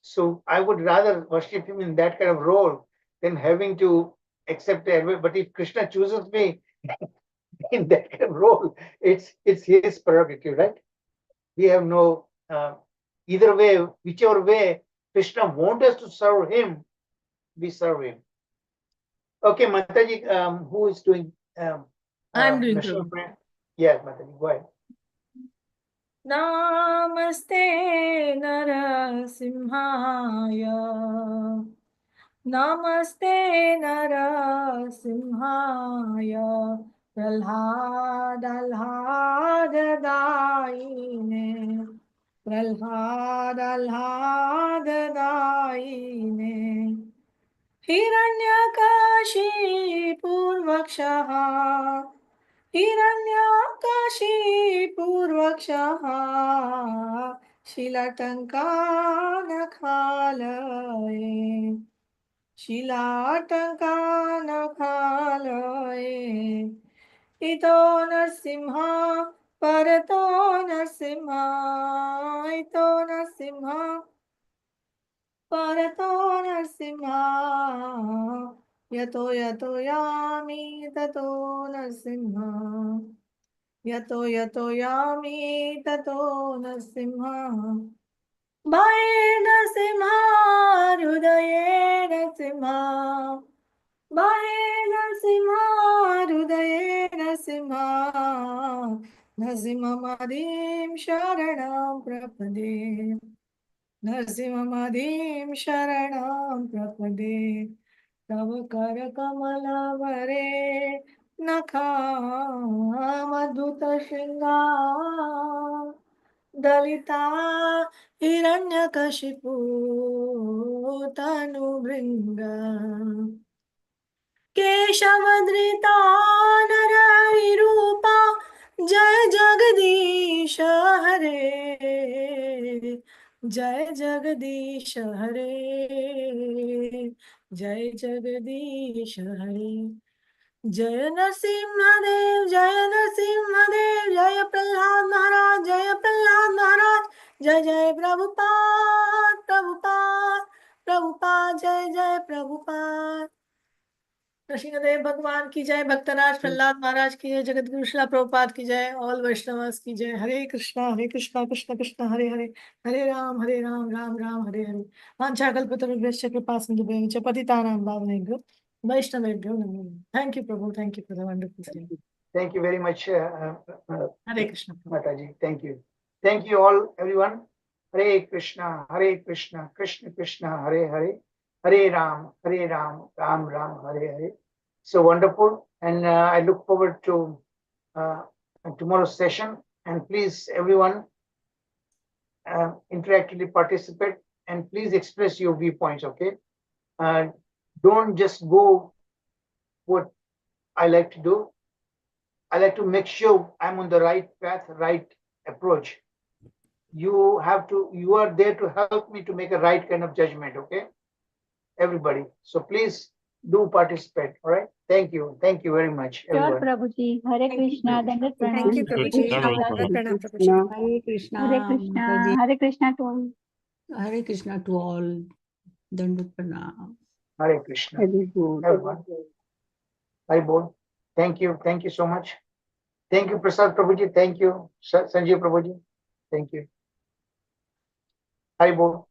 So I would rather worship him in that kind of role than having to accept it. But if Krishna chooses me in that kind of role, it's his prerogative, right? We have no either way, whichever way Krishna wants us to serve him, we serve him. Okay, Mataji, who is doing I'm doing national Prabhu. prayer? Yes, Mataji, go ahead. Namaste Narasimhaya. Namaste Narasimhaya. Pralhadalhadadaine. Pralhadalhadadaine. Hiranyakashipurvakshaha. Hiranyakashipurvakshaha. Shilatankanakalaye. Shilatankanakalaye. Ito Narsimha, Parato Narsimha. Ito Narsimha, Parato Narsimha. Yato yato yami tato Narsimha. Yato yato yami tato Narsimha. Bhaye Narsimha, Hrudaye Narsimha. Bhaye Narsimha, Hrudaye Narsimha. Narsimhamadim Sharanam Prapade. Narsimhamadim Sharanam Prapade. Tava Kara Kamala Vare Nakha Madhuta Shringa Dalita Hiranyakashipu Tanu Bringa Keshavadrita Narari Rupa Jai Jagadish Hare Jai Jagadish Hare Jai Jagadish Hare Jai Narasimhadev Jai Narasimhadev Jai Prahlad Maharaj Jai Prahlad Maharaj Jai Jai Prabhupada Prabhupada Prabhupada Jai Jai Prabhupada Narasimhadeva भगवान की जय, भक्तराज प्रहलाद महाराज की जय, जगत गुरु श्रील प्रभुपाद की जय, all Vaishnavas की जय। हरे कृष्णा कृष्ण कृष्ण हरे हरे, हरे राम राम राम हरे हरे। वाञ्छाकल्पतरुभ्यश्च कृपा सिन्धुभ्यश्च पतितानां पावनेभ्यो वैष्णवेभ्यो नमो नमः। Thank you, Prabhu. Thank you for the wonderful thing. Thank you very much, Hare Krishna. Mataji. Thank you. Thank you all, everyone. Hare Krishna, Krishna Krishna, Hare Hare, Hare Ram, Ram Ram, Hare Hare. So wonderful. And I look forward to tomorrow's session. And please, everyone, interactively participate and please express your viewpoints, okay? Don't just go what I like to do. I like to make sure I'm on the right path, right approach. You are there to help me to make a right kind of judgment, okay? Everybody. So please do participate, all right? Thank you. Thank you very much, Sure, everyone. Prabhuji. Hare Krishna. Dandat pranam. Thank you, Prabhuji. Dandat pranam, Prabhuji. Hare Krishna. Hare Krishna. Mataji. Hare Krishna to all. Hare Krishna to all. Dandat pranam. Hare Krishna. Everyone. Hare Bol. Thank you. Thank you so much. Thank you, Prasad Prabhuji. Thank you, Sanjay Prabhuji. Thank you. Hare Bol.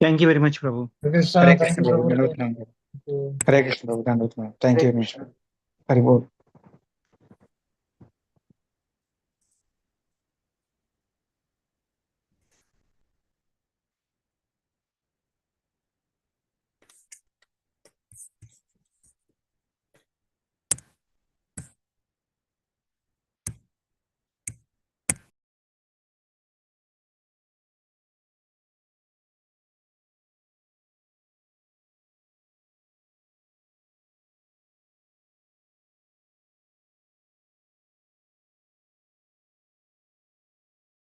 Thank you very much, Prabhu. Hare Krishna, Hare thank you, Krishna. Prabhu. Hare Krishna, Prabhu. Thank you, Hare Bol.